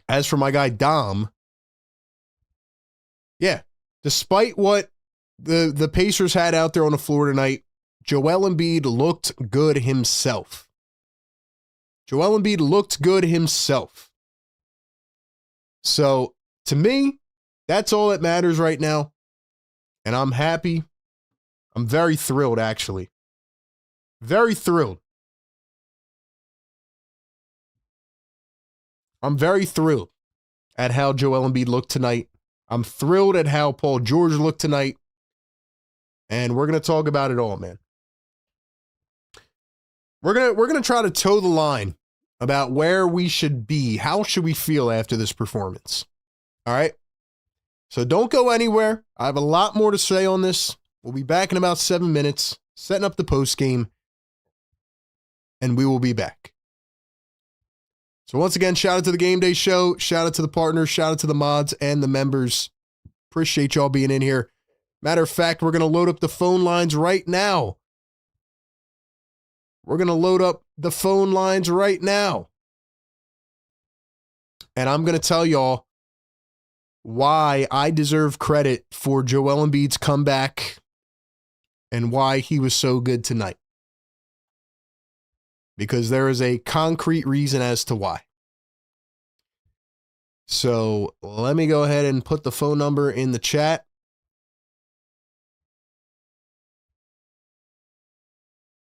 as for my guy Dom, yeah, despite what the Pacers had out there on the floor tonight, Joel Embiid looked good himself. Joel Embiid looked good himself. So, to me, that's all that matters right now. And I'm happy. I'm very thrilled, actually. Very thrilled. I'm very thrilled at how Joel Embiid looked tonight. I'm thrilled at how Paul George looked tonight. And we're going to talk about it all, man. We're going to try to toe the line about where we should be. How should we feel after this performance? All right? So don't go anywhere. I have a lot more to say on this. We'll be back in about 7 minutes, setting up the post game, and we will be back. So once again, shout out to the Game Day Show. Shout out to the partners. Shout out to the mods and the members. Appreciate y'all being in here. Matter of fact, we're going to load up the phone lines right now. We're going to load up the phone lines right now. And I'm going to tell y'all why I deserve credit for Joel Embiid's comeback and why he was so good tonight. Because there is a concrete reason as to why. So let me go ahead and put the phone number in the chat.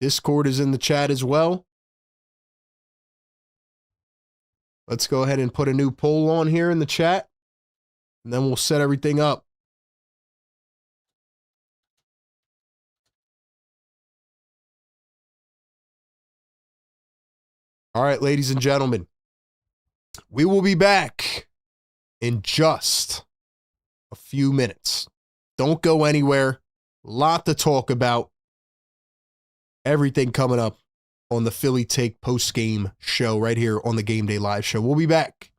Discord is in the chat as well. Let's go ahead and put a new poll on here in the chat, and then we'll set everything up. All right, ladies and gentlemen, we will be back in just a few minutes. Don't go anywhere. Lot to talk about. Everything coming up on the Philly Take post-game show right here on the Game Day Live show. We'll be back.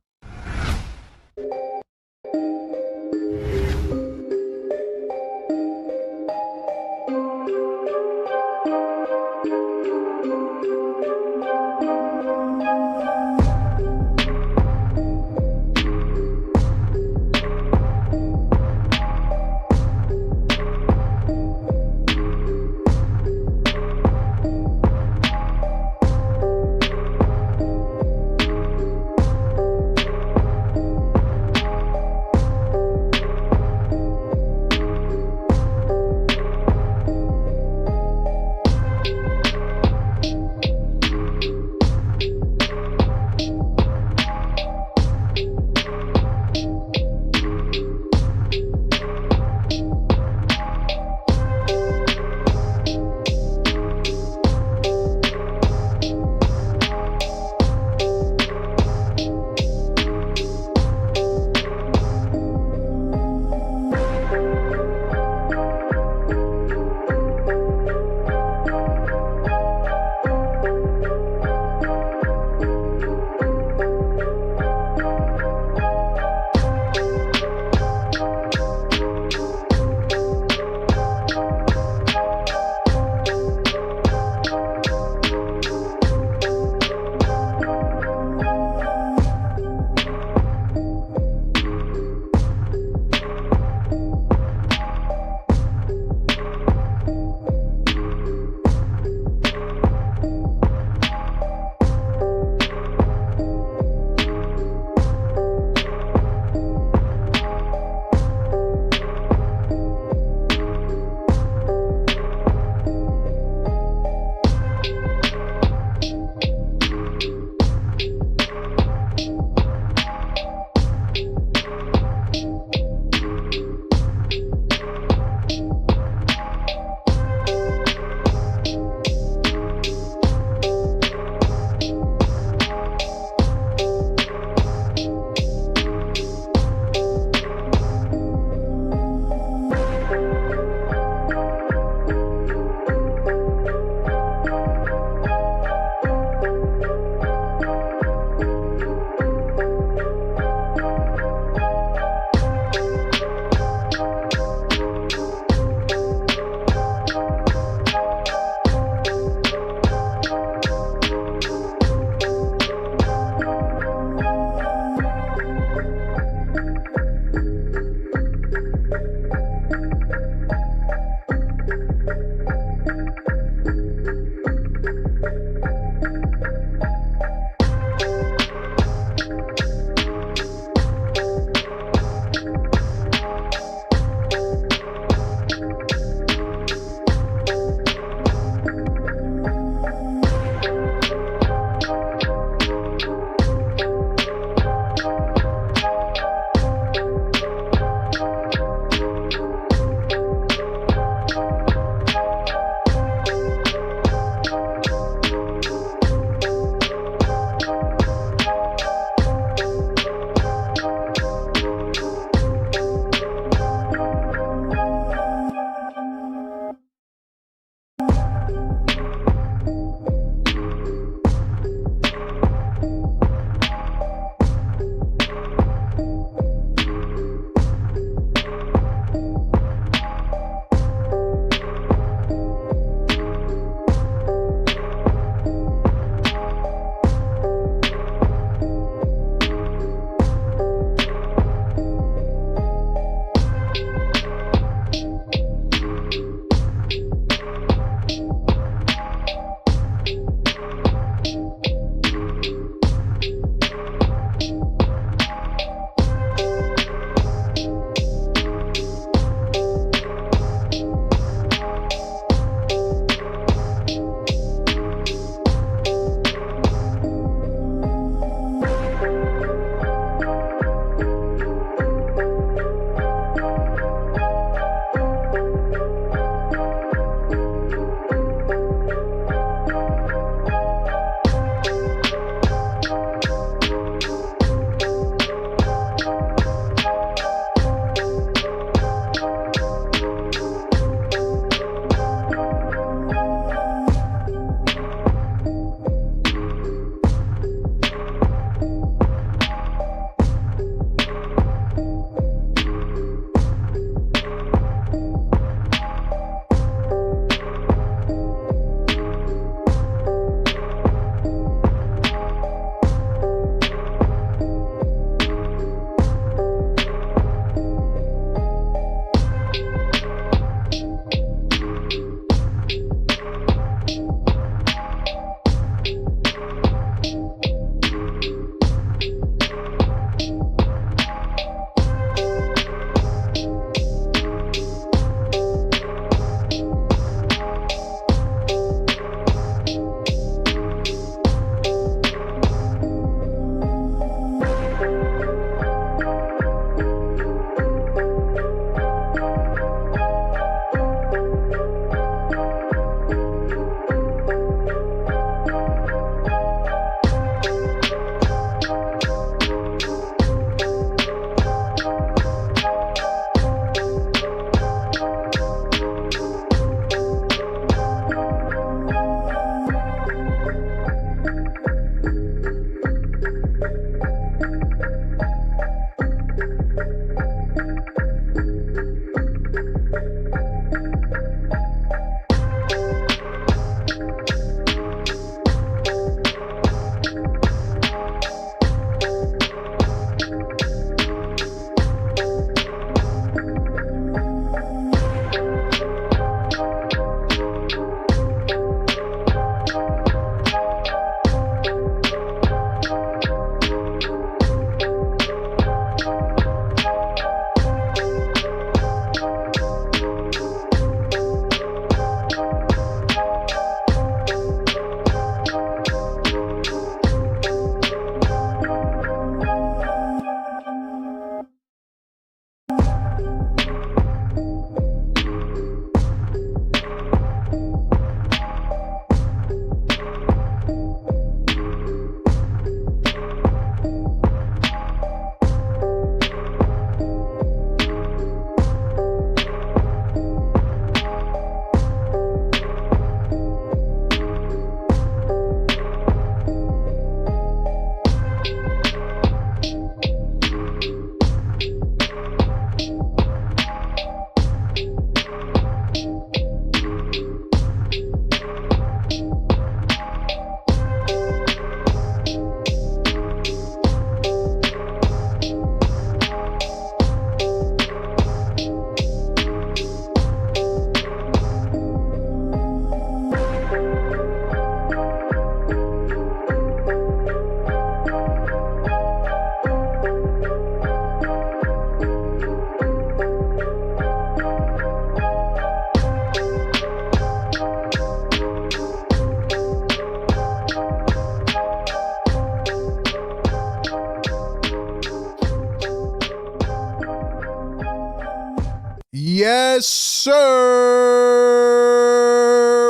Yes, sir.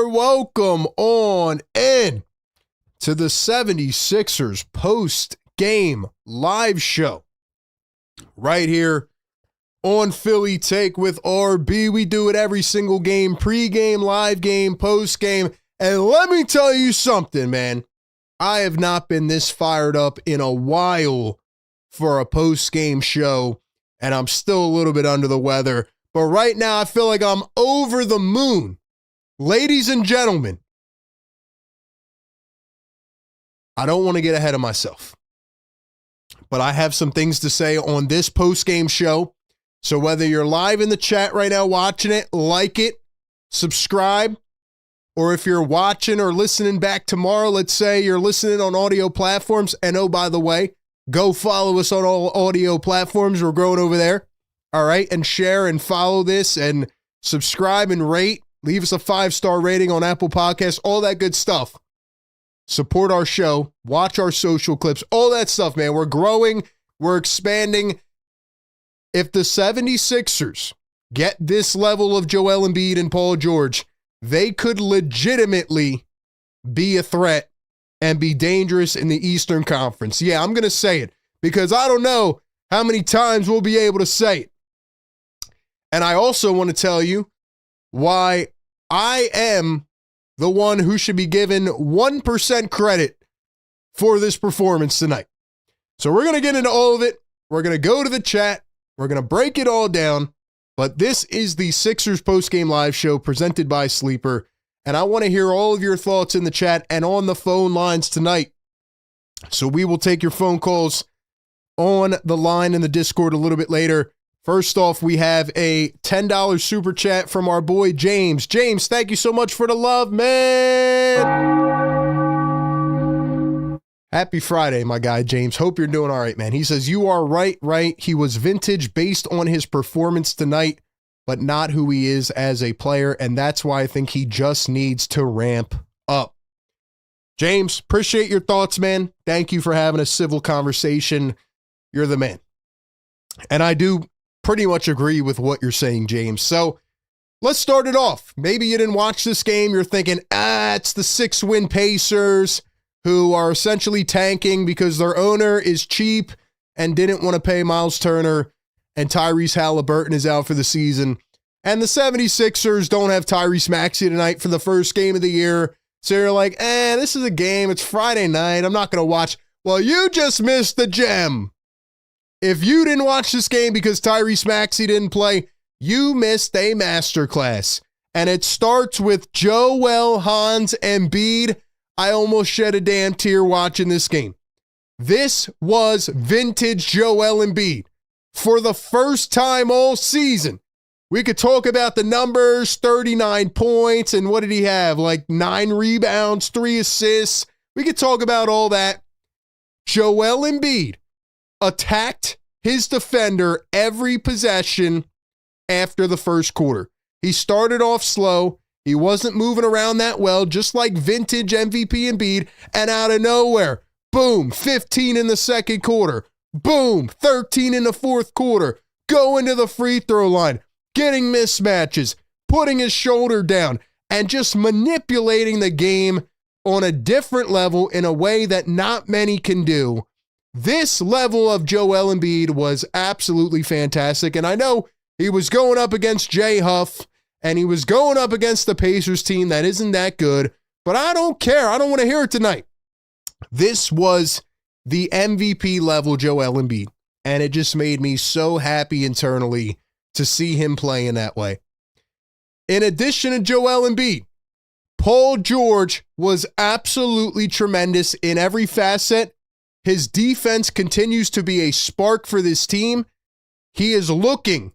Welcome on in to the 76ers post-game live show right here on Philly Take with RB. We do it every single game, pregame, live game, postgame. And let me tell you something, man. I have not been this fired up in a while for a post-game show, and I'm still a little bit under the weather. But right now, I feel like I'm over the moon. Ladies and gentlemen, I don't want to get ahead of myself, but I have some things to say on this post-game show. So whether you're live in the chat right now watching it, like it, subscribe, or if you're watching or listening back tomorrow, let's say you're listening on audio platforms, and oh, by the way, go follow us on all audio platforms. We're growing over there. All right, and share and follow this and subscribe and rate. Leave us a 5-star rating on Apple Podcasts, all that good stuff. Support our show, watch our social clips, all that stuff, man. We're growing, we're expanding. If the 76ers get this level of Joel Embiid and Paul George, they could legitimately be a threat and be dangerous in the Eastern Conference. Yeah, I'm going to say it because I don't know how many times we'll be able to say it. And I also want to tell you why I am the one who should be given 1% credit for this performance tonight. So we're going to get into all of it. We're going to go to the chat. We're going to break it all down. But this is the Sixers postgame live show presented by Sleeper. And I want to hear all of your thoughts in the chat and on the phone lines tonight. So we will take your phone calls on the line in the Discord a little bit later. First off, we have a $10 super chat from our boy James. James, thank you so much for the love, man. Happy Friday, my guy, James. Hope you're doing all right, man. He says, you are right. He was vintage based on his performance tonight, but not who he is as a player, and that's why I think he just needs to ramp up. James, appreciate your thoughts, man. Thank you for having a civil conversation. You're the man. And I do pretty much agree with what you're saying, James. So let's start it off. Maybe you didn't watch this game. You're thinking, it's the 6-win Pacers who are essentially tanking because their owner is cheap and didn't want to pay Miles Turner, and Tyrese Halliburton is out for the season. And the 76ers don't have Tyrese Maxey tonight for the first game of the year. So you're like, this is a game. It's Friday night. I'm not going to watch. Well, you just missed the gem. If you didn't watch this game because Tyrese Maxey didn't play, you missed a masterclass. And it starts with Joel Hans Embiid. I almost shed a damn tear watching this game. This was vintage Joel Embiid. For the first time all season, we could talk about the numbers, 39 points, and what did he have? Like 9 rebounds, 3 assists. We could talk about all that. Joel Embiid attacked his defender every possession after the first quarter. He started off slow. He wasn't moving around that well, just like vintage MVP Embiid, and out of nowhere, boom, 15 in the second quarter. Boom, 13 in the fourth quarter. Going to the free throw line, getting mismatches, putting his shoulder down, and just manipulating the game on a different level in a way that not many can do. This level of Joel Embiid was absolutely fantastic, and I know he was going up against Jay Huff, and he was going up against the Pacers team that isn't that good, but I don't care. I don't want to hear it tonight. This was the MVP level Joel Embiid, and it just made me so happy internally to see him playing that way. In addition to Joel Embiid, Paul George was absolutely tremendous in every facet. His defense continues to be a spark for this team. He is looking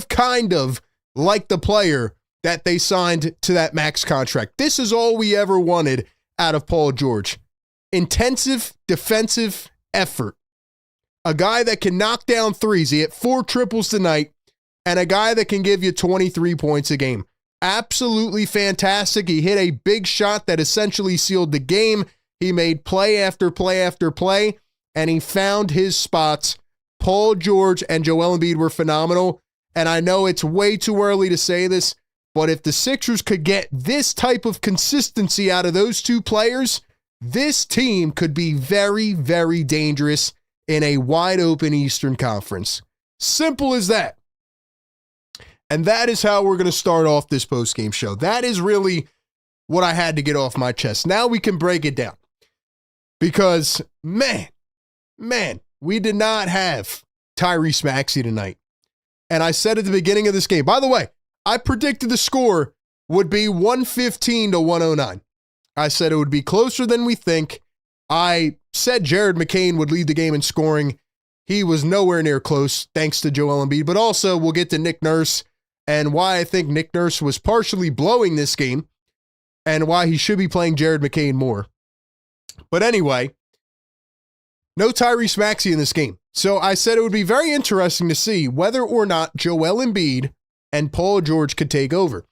kind of like the player that they signed to that max contract. This is all we ever wanted out of Paul George. Intensive defensive effort. A guy that can knock down threes. He hit 4 triples tonight, and a guy that can give you 23 points a game. Absolutely fantastic. He hit a big shot that essentially sealed the game. He made play after play after play, and he found his spots. Paul George and Joel Embiid were phenomenal, and I know it's way too early to say this, but if the Sixers could get this type of consistency out of those two players, this team could be very, very dangerous in a wide-open Eastern Conference. Simple as that. And that is how we're going to start off this postgame show. That is really what I had to get off my chest. Now we can break it down. Because, man, we did not have Tyrese Maxey tonight. And I said at the beginning of this game, by the way, I predicted the score would be 115 to 109. I said it would be closer than we think. I said Jared McCain would lead the game in scoring. He was nowhere near close, thanks to Joel Embiid. But also, we'll get to Nick Nurse and why I think Nick Nurse was partially blowing this game and why he should be playing Jared McCain more. But anyway, no Tyrese Maxey in this game. So I said it would be very interesting to see whether or not Joel Embiid and Paul George could take over.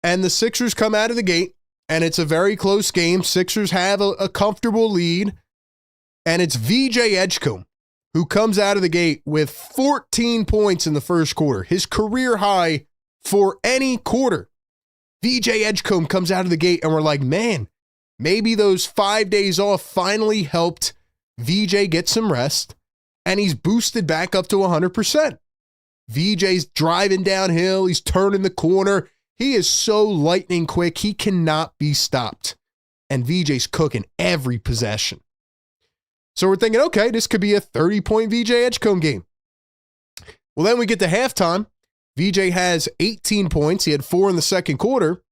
And the Sixers come out of the gate, and it's a very close game. Sixers have a comfortable lead, and it's VJ Edgecombe who comes out of the gate with 14 points in the first quarter, his career high for any quarter. VJ Edgecombe comes out of the gate, and we're like, man, maybe those 5 days off finally helped VJ get some rest, and he's boosted back up to 100%. VJ's driving downhill. He's turning the corner. He is so lightning quick. He cannot be stopped. And VJ's cooking every possession. So we're thinking, okay, this could be a 30-point VJ Edgecombe game. Well, then we get to halftime. VJ has 18 points. He had 4 in the second quarter.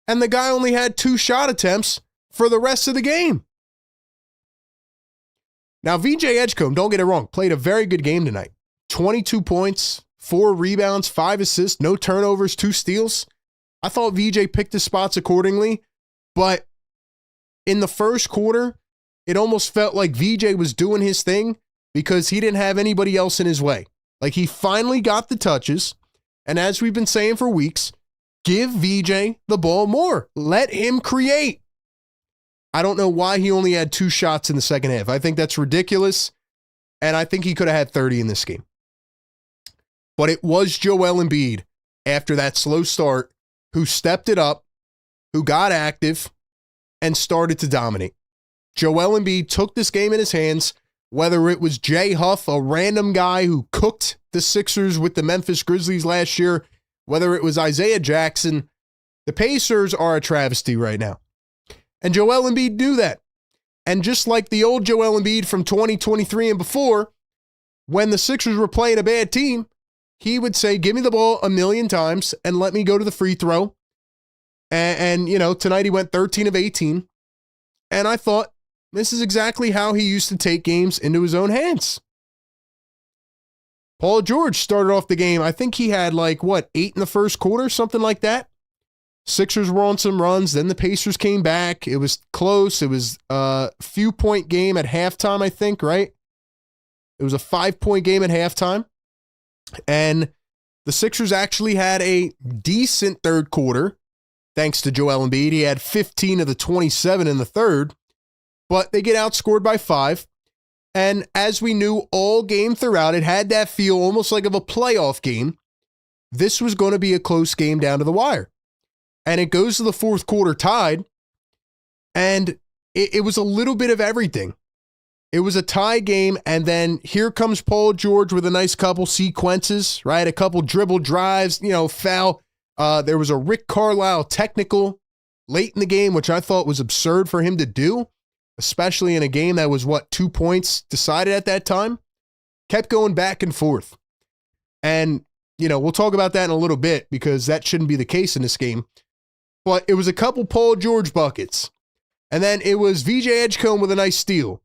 And the guy only had 2 shot attempts for the rest of the game. Now, VJ Edgecombe, don't get it wrong, played a very good game tonight. 22 points, 4 rebounds, 5 assists, no turnovers, 2 steals. I thought VJ picked his spots accordingly, but in the first quarter, it almost felt like VJ was doing his thing because he didn't have anybody else in his way. Like, he finally got the touches, and as we've been saying for weeks, give VJ the ball more. Let him create. I don't know why he only had 2 shots in the second half. I think that's ridiculous, and I think he could have had 30 in this game. But it was Joel Embiid, after that slow start, who stepped it up, who got active, and started to dominate. Joel Embiid took this game in his hands, whether it was Jay Huff, a random guy who cooked the Sixers with the Memphis Grizzlies last year, whether it was Isaiah Jackson. The Pacers are a travesty right now. And Joel Embiid knew that. And just like the old Joel Embiid from 2023 and before, when the Sixers were playing a bad team, he would say, give me the ball a million times and let me go to the free throw. And tonight he went 13 of 18. And I thought, this is exactly how he used to take games into his own hands. Paul George started off the game. I think he had 8 in the first quarter, something like that. Sixers were on some runs. Then the Pacers came back. It was close. It was a few-point game at halftime, I think, right? It was a 5-point game at halftime. And the Sixers actually had a decent third quarter, thanks to Joel Embiid. He had 15 of the 27 in the third, but they get outscored by 5. And as we knew all game throughout, it had that feel almost like of a playoff game. This was going to be a close game down to the wire. And it goes to the fourth quarter tied, and it was a little bit of everything. It was a tie game, and then here comes Paul George with a nice couple sequences, right? A couple dribble drives, foul. There was a Rick Carlisle technical late in the game, which I thought was absurd for him to do, especially in a game that was, 2 points decided at that time. Kept going back and forth. And, we'll talk about that in a little bit because that shouldn't be the case in this game. But it was a couple Paul George buckets. And then it was VJ Edgecombe with a nice steal.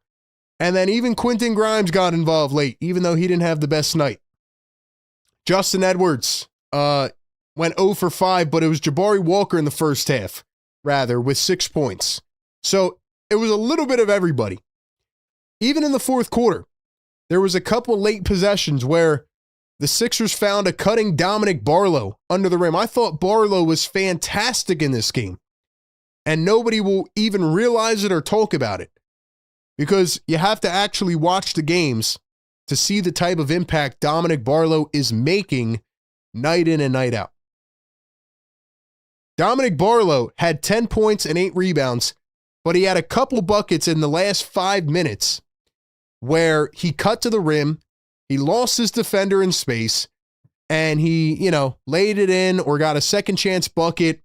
And then even Quentin Grimes got involved late, even though he didn't have the best night. Justin Edwards went 0 for 5, but it was Jabari Walker in the first half, with 6 points. So it was a little bit of everybody. Even in the fourth quarter, there was a couple late possessions where the Sixers found a cutting Dominic Barlow under the rim. I thought Barlow was fantastic in this game, and nobody will even realize it or talk about it because you have to actually watch the games to see the type of impact Dominic Barlow is making night in and night out. Dominic Barlow had 10 points and 8 rebounds, but he had a couple buckets in the last 5 minutes where he cut to the rim, he lost his defender in space, and he, laid it in or got a second chance bucket.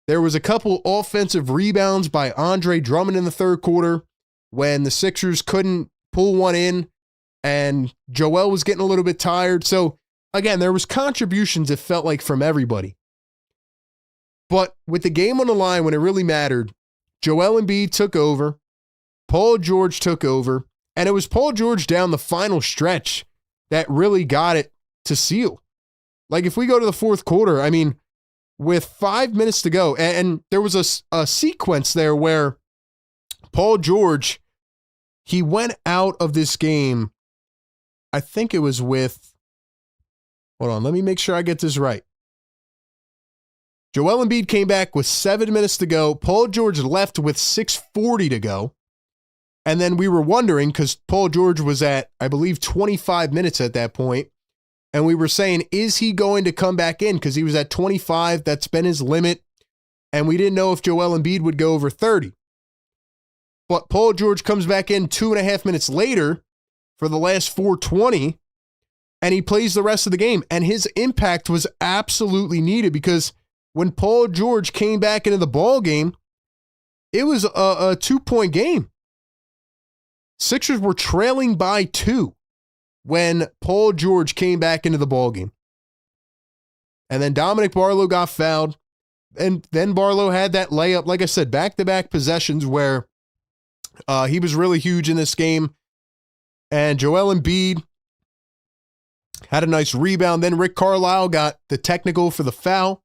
There was a couple offensive rebounds by Andre Drummond in the third quarter when the Sixers couldn't pull one in and Joel was getting a little bit tired. So again, there was contributions, it felt like, from everybody. But with the game on the line, when it really mattered, Joel Embiid took over, Paul George took over, and it was Paul George down the final stretch that really got it to seal. Like if we go to the fourth quarter, with 5 minutes to go, and there was a sequence there where Paul George, he went out of this game, I think it was with, hold on, let me make sure I get this right. Joel Embiid came back with 7 minutes to go. Paul George left with 6:40 to go. And then we were wondering, because Paul George was at, I believe, 25 minutes at that point, and we were saying, is he going to come back in? Because he was at 25. That's been his limit. And we didn't know if Joel Embiid would go over 30. But Paul George comes back in 2.5 minutes later for the last 4:20, and he plays the rest of the game. And his impact was absolutely needed because when Paul George came back into the ball game, it was a 2-point game. Sixers were trailing by 2 when Paul George came back into the ballgame. And then Dominic Barlow got fouled. And then Barlow had that layup, like I said, back-to-back possessions where he was really huge in this game. And Joel Embiid had a nice rebound. Then Rick Carlisle got the technical for the foul.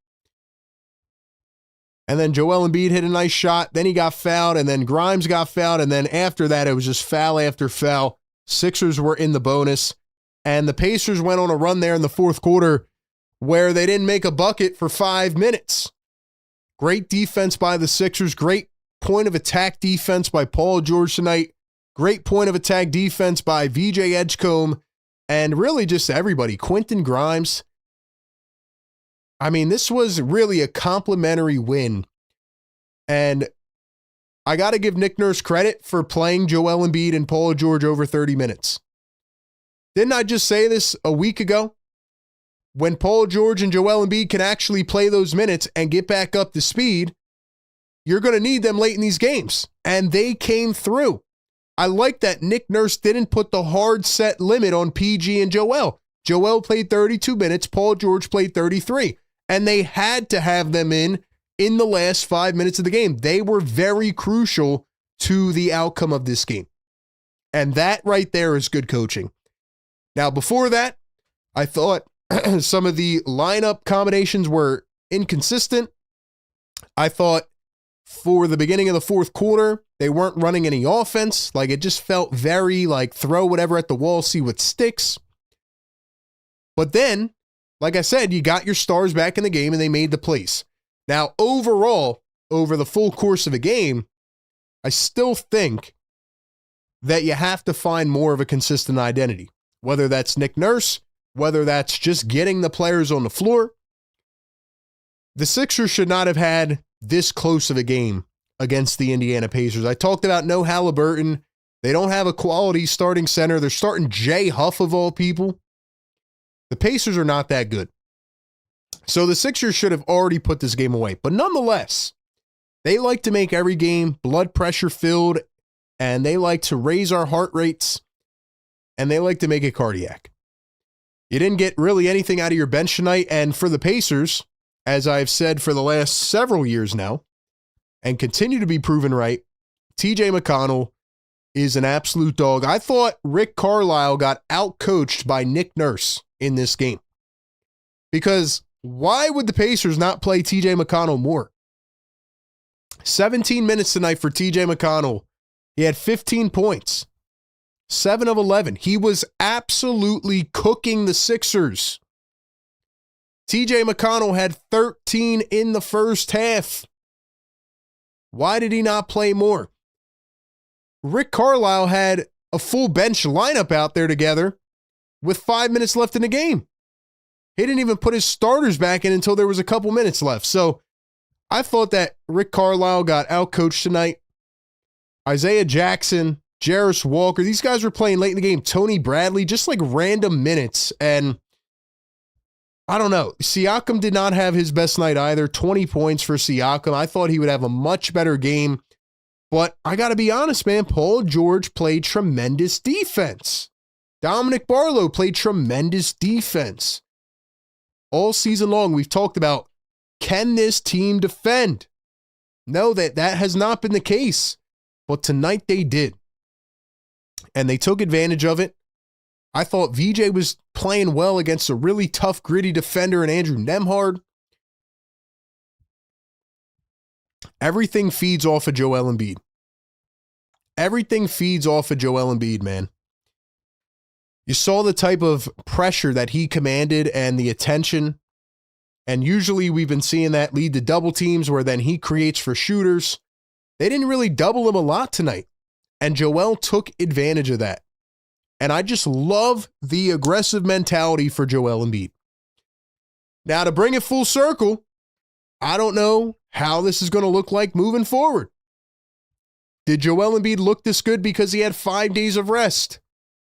And then Joel Embiid hit a nice shot. Then he got fouled, and then Grimes got fouled. And then after that, it was just foul after foul. Sixers were in the bonus. And the Pacers went on a run there in the fourth quarter where they didn't make a bucket for 5 minutes. Great defense by the Sixers. Great point of attack defense by Paul George tonight. Great point of attack defense by VJ Edgecombe. And really just everybody. Quentin Grimes. This was really a complimentary win. And I got to give Nick Nurse credit for playing Joel Embiid and Paul George over 30 minutes. Didn't I just say this a week ago? When Paul George and Joel Embiid can actually play those minutes and get back up to speed, you're going to need them late in these games. And they came through. I like that Nick Nurse didn't put the hard set limit on PG and Joel. Joel played 32 minutes. Paul George played 33. And they had to have them in the last 5 minutes of the game. They were very crucial to the outcome of this game. And that right there is good coaching. Now, before that, I thought some of the lineup combinations were inconsistent. I thought for the beginning of the fourth quarter, they weren't running any offense. Like, it just felt very like throw whatever at the wall, see what sticks. But then, like I said, you got your stars back in the game and they made the plays. Now, overall, over the full course of a game, I still think that you have to find more of a consistent identity, whether that's Nick Nurse, whether that's just getting the players on the floor. The Sixers should not have had this close of a game against the Indiana Pacers. I talked about no Halliburton. They don't have a quality starting center. They're starting Jay Huff of all people. The Pacers are not that good. So the Sixers should have already put this game away. But nonetheless, they like to make every game blood pressure filled, and they like to raise our heart rates, and they like to make it cardiac. You didn't get really anything out of your bench tonight, and for the Pacers, as I've said for the last several years now, and continue to be proven right, TJ McConnell is an absolute dog. I thought Rick Carlisle got outcoached by Nick Nurse in this game. Because why would the Pacers not play TJ McConnell more? 17 minutes tonight for TJ McConnell. He had 15 points. 7 of 11. He was absolutely cooking the Sixers. TJ McConnell had 13 in the first half. Why did he not play more? Rick Carlisle had a full bench lineup out there together with 5 minutes left in the game. He didn't even put his starters back in until there was a couple minutes left. So I thought that Rick Carlisle got outcoached tonight. Isaiah Jackson, Jarris Walker, these guys were playing late in the game. Tony Bradley, just like random minutes. And I don't know. Siakam did not have his best night either. 20 points for Siakam. I thought he would have a much better game. But I got to be honest, man. Paul George played tremendous defense. Dominic Barlow played tremendous defense. All season long, we've talked about, can this team defend? No, that has not been the case. But tonight they did. And they took advantage of it. I thought VJ was playing well against a really tough, gritty defender in Andrew Nembhard. Everything feeds off of Joel Embiid. Everything feeds off of Joel Embiid, man. You saw the type of pressure that he commanded and the attention. And usually we've been seeing that lead to double teams where then he creates for shooters. They didn't really double him a lot tonight. And Joel took advantage of that. And I just love the aggressive mentality for Joel Embiid. Now, to bring it full circle, I don't know how this is going to look like moving forward. Did Joel Embiid look this good because he had 5 days of rest?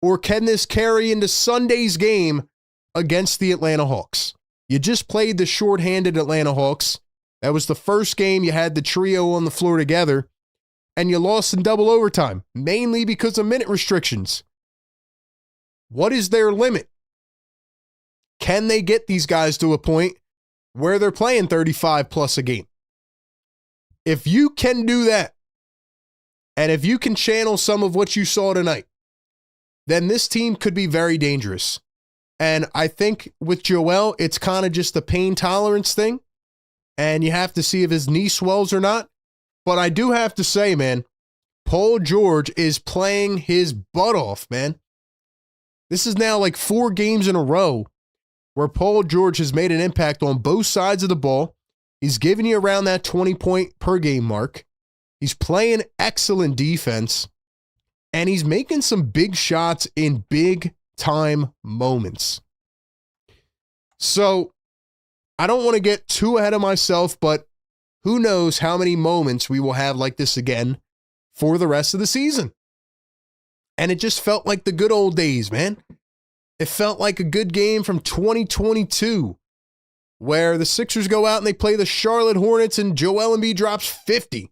Or can this carry into Sunday's game against the Atlanta Hawks? You just played the shorthanded Atlanta Hawks. That was the first game you had the trio on the floor together, and you lost in double overtime, mainly because of minute restrictions. What is their limit? Can they get these guys to a point where they're playing 35 plus a game? If you can do that, and if you can channel some of what you saw tonight, then this team could be very dangerous. And I think with Joel, it's kind of just the pain tolerance thing. And you have to see if his knee swells or not. But I do have to say, man, Paul George is playing his butt off, man. This is now like 4 games in a row where Paul George has made an impact on both sides of the ball. He's giving you around that 20-point per game mark. He's playing excellent defense. And he's making some big shots in big time moments. So I don't want to get too ahead of myself, but who knows how many moments we will have like this again for the rest of the season. And it just felt like the good old days, man. It felt like a good game from 2022 where the Sixers go out and they play the Charlotte Hornets and Joel Embiid drops 50.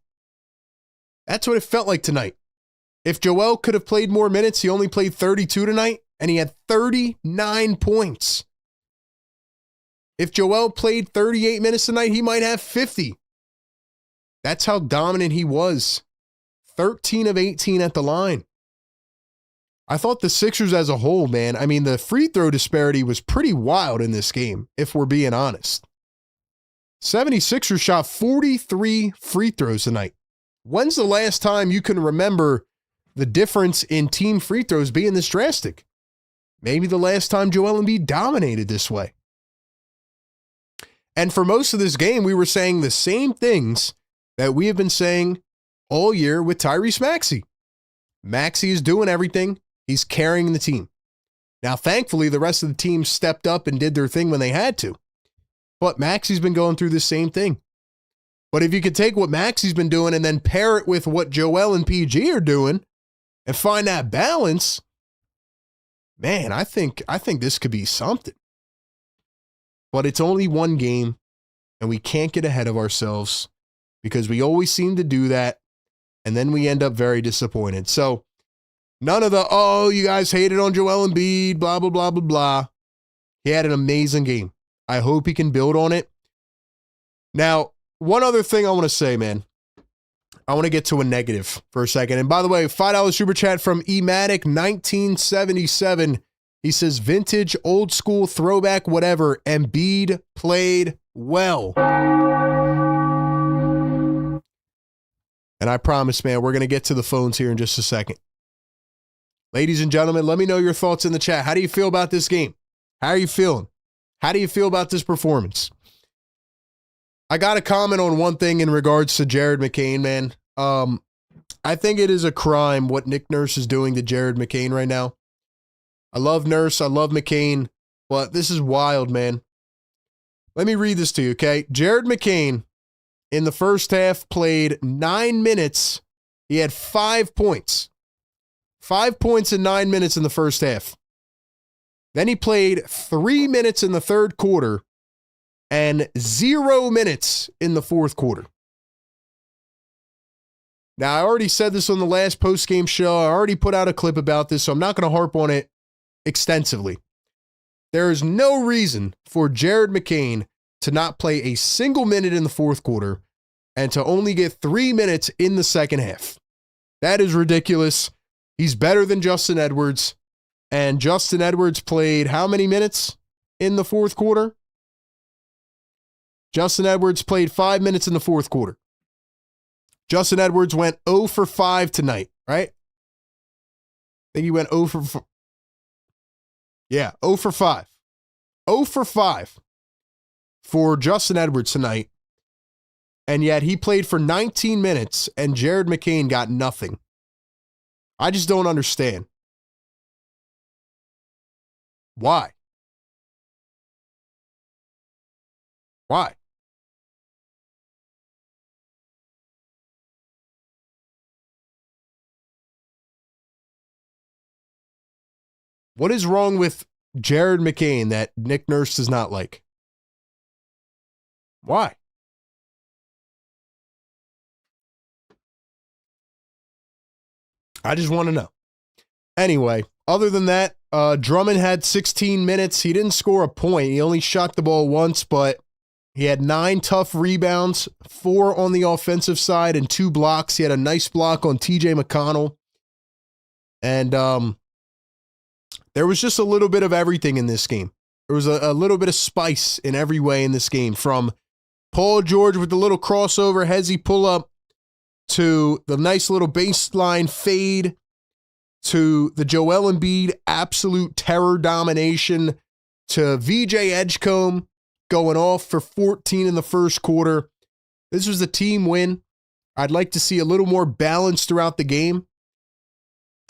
That's what it felt like tonight. If Joel could have played more minutes, he only played 32 tonight, and he had 39 points. If Joel played 38 minutes tonight, he might have 50. That's how dominant he was. 13 of 18 at the line. I thought the Sixers as a whole, man, I mean, the free throw disparity was pretty wild in this game, if we're being honest. 76ers shot 43 free throws tonight. When's the last time you can remember the difference in team free throws being this drastic? Maybe the last time Joel Embiid dominated this way. And for most of this game, we were saying the same things that we have been saying all year with Tyrese Maxey. Maxey is doing everything. He's carrying the team. Now, thankfully, the rest of the team stepped up and did their thing when they had to. But Maxey's been going through the same thing. But if you could take what Maxey's been doing and then pair it with what Joel and PG are doing and find that balance, man, I think this could be something. But it's only one game, and we can't get ahead of ourselves because we always seem to do that, and then we end up very disappointed. So none of the, oh, you guys hated on Joel Embiid, blah, blah, blah, blah, blah. He had an amazing game. I hope he can build on it. Now, one other thing I want to say, man. I want to get to a negative for a second. And by the way, $5 super chat from Ematic 1977. He says, vintage, old school, throwback, whatever. Embiid played well. And I promise, man, we're going to get to the phones here in just a second. Ladies and gentlemen, let me know your thoughts in the chat. How do you feel about this game? How are you feeling? How do you feel about this performance? I got to comment on one thing in regards to Jared McCain, man. I think it is a crime what Nick Nurse is doing to Jared McCain right now. I love Nurse. I love McCain. But this is wild, man. Let me read this to you, okay? Jared McCain, in the first half, played 9 minutes. He had 5 points. 5 points in 9 minutes in the first half. Then he played 3 minutes in the third quarter and 0 minutes in the fourth quarter. Now, I already said this on the last postgame show. I already put out a clip about this, so I'm not going to harp on it extensively. There is no reason for Jared McCain to not play a single minute in the fourth quarter and to only get 3 minutes in the second half. That is ridiculous. He's better than Justin Edwards. And Justin Edwards played how many minutes in the fourth quarter? Justin Edwards played 5 minutes in the fourth quarter. Justin Edwards went 0 for 5 tonight, right? I think he went 0 for 5. Yeah, 0 for 5. 0 for 5 for Justin Edwards tonight. And yet he played for 19 minutes and Jared McCain got nothing. I just don't understand. Why? Why? What is wrong with Jared McCain that Nick Nurse does not like? Why? I just want to know. Anyway, other than that, Drummond had 16 minutes. He didn't score a point. He only shot the ball once, but he had 9 tough rebounds, 4 on the offensive side, and 2 blocks. He had a nice block on TJ McConnell. And there was just a little bit of everything in this game. There was a little bit of spice in every way in this game, from Paul George with the little crossover, hezzy pull-up, to the nice little baseline fade, to the Joel Embiid absolute terror domination, to VJ Edgecombe going off for 14 in the first quarter. This was a team win. I'd like to see a little more balance throughout the game.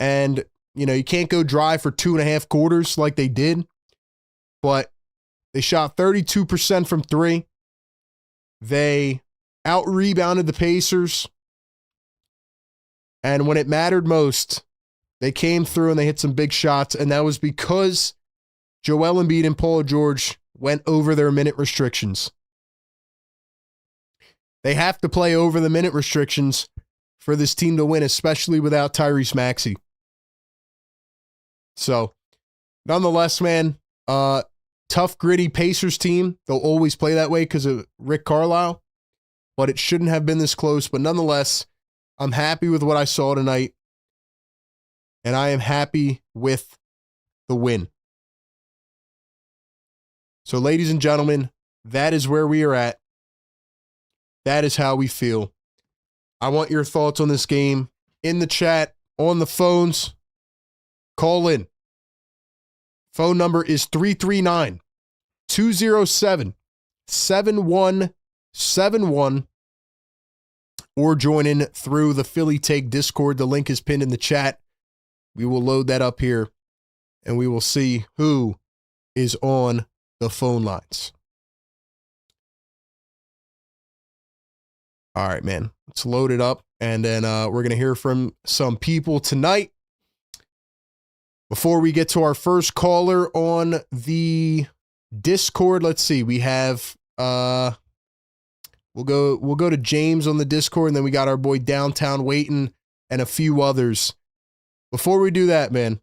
And, you know, you can't go dry for 2.5 quarters like they did. But they shot 32% from 3. They out-rebounded the Pacers. And when it mattered most, they came through and they hit some big shots. And that was because Joel Embiid and Paul George went over their minute restrictions. They have to play over the minute restrictions for this team to win, especially without Tyrese Maxey. So, nonetheless, man, tough, gritty Pacers team. They'll always play that way because of Rick Carlisle, but it shouldn't have been this close. But nonetheless, I'm happy with what I saw tonight, and I am happy with the win. So, ladies and gentlemen, that is where we are at. That is how we feel. I want your thoughts on this game in the chat, on the phones. Call in. Phone number is 339-207-7171, or join in through the Philly Take Discord. The link is pinned in the chat. We will load that up here, and we will see who is on the phone lines. All right, man. Let's load it up, and then we're going to hear from some people tonight. Before we get to our first caller on the Discord, let's see. We have we'll go to James on the Discord, and then we got our boy Downtown waiting and a few others. Before we do that, man,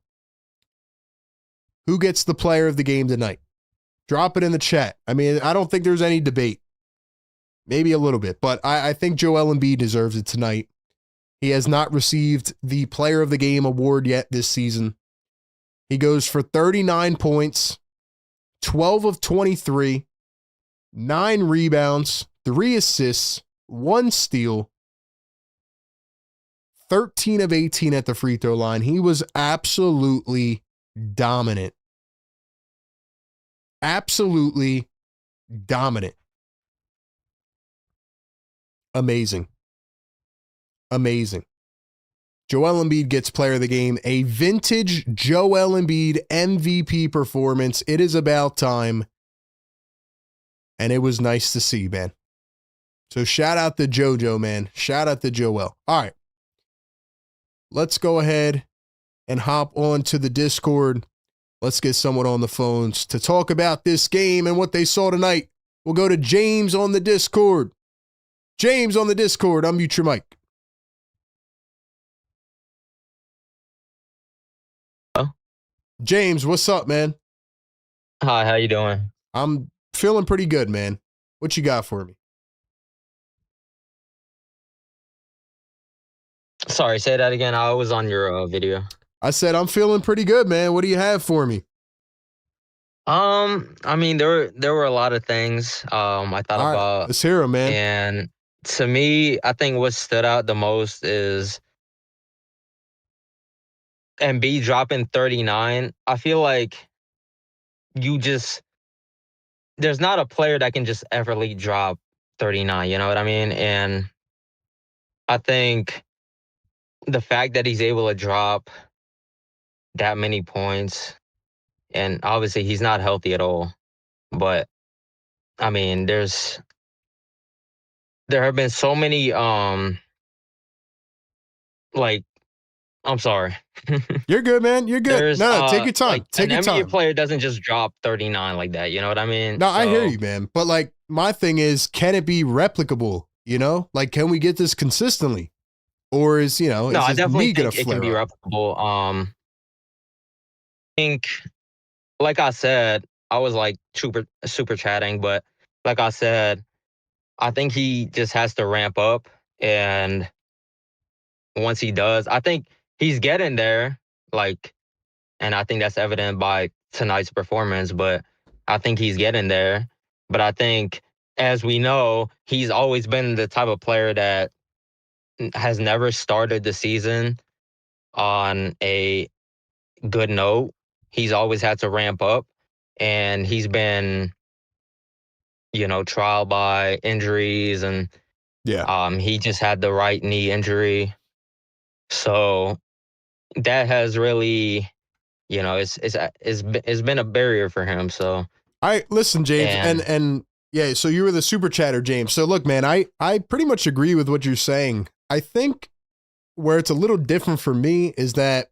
who gets the player of the game tonight? Drop it in the chat. I mean, I don't think there's any debate. Maybe a little bit, but I think Joel Embiid deserves it tonight. He has not received the player of the game award yet this season. He goes for 39 points, 12 of 23, 9 rebounds, 3 assists, 1 steal, 13 of 18 at the free throw line. He was absolutely dominant. Absolutely dominant. Amazing. Amazing. Joel Embiid gets player of the game. A vintage Joel Embiid MVP performance. It is about time. And it was nice to see, man. So shout out to JoJo, man. Shout out to Joel. All right. Let's go ahead and hop on to the Discord. Let's get someone on the phones to talk about this game and what they saw tonight. We'll go to James on the Discord. James on the Discord, unmute your mic. Hello? James, what's up, man? Hi, how you doing? I'm feeling pretty good, man. What you got for me? Sorry, say that again. I was on your video. I said I'm feeling pretty good, man. What do you have for me? I mean, there were a lot of things I thought All right, about. let's hear 'em, man. And to me, I think what stood out the most is Embiid dropping 39. I feel like there's not a player that can just everly drop 39, you know what I mean? And I think the fact that he's able to drop that many points, and obviously he's not healthy at all, but I mean, there have been so many I'm sorry. You're good, man. You're good. No, take your time. Like, take your an time. NBA player doesn't just drop 39 like that, you know what I mean? No, I hear you, man. But like, my thing is, can it be replicable? You know, like, can we get this consistently, or is No, is I this definitely me gonna think it can be flare up? replicable. I think, like I said, I was like super chatting, but like I said, I think he just has to ramp up, and once he does, I think he's getting there. Like, and I think that's evident by tonight's performance. But I think he's getting there. But I think, as we know, he's always been the type of player that has never started the season on a good note. He's always had to ramp up, and he's been, trial by injuries, and he just had the right knee injury. So that has really, it's been a barrier for him. So All right, listen, James, and yeah, so you were the super chatter, James. So look, man, I pretty much agree with what you're saying. I think where it's a little different for me is that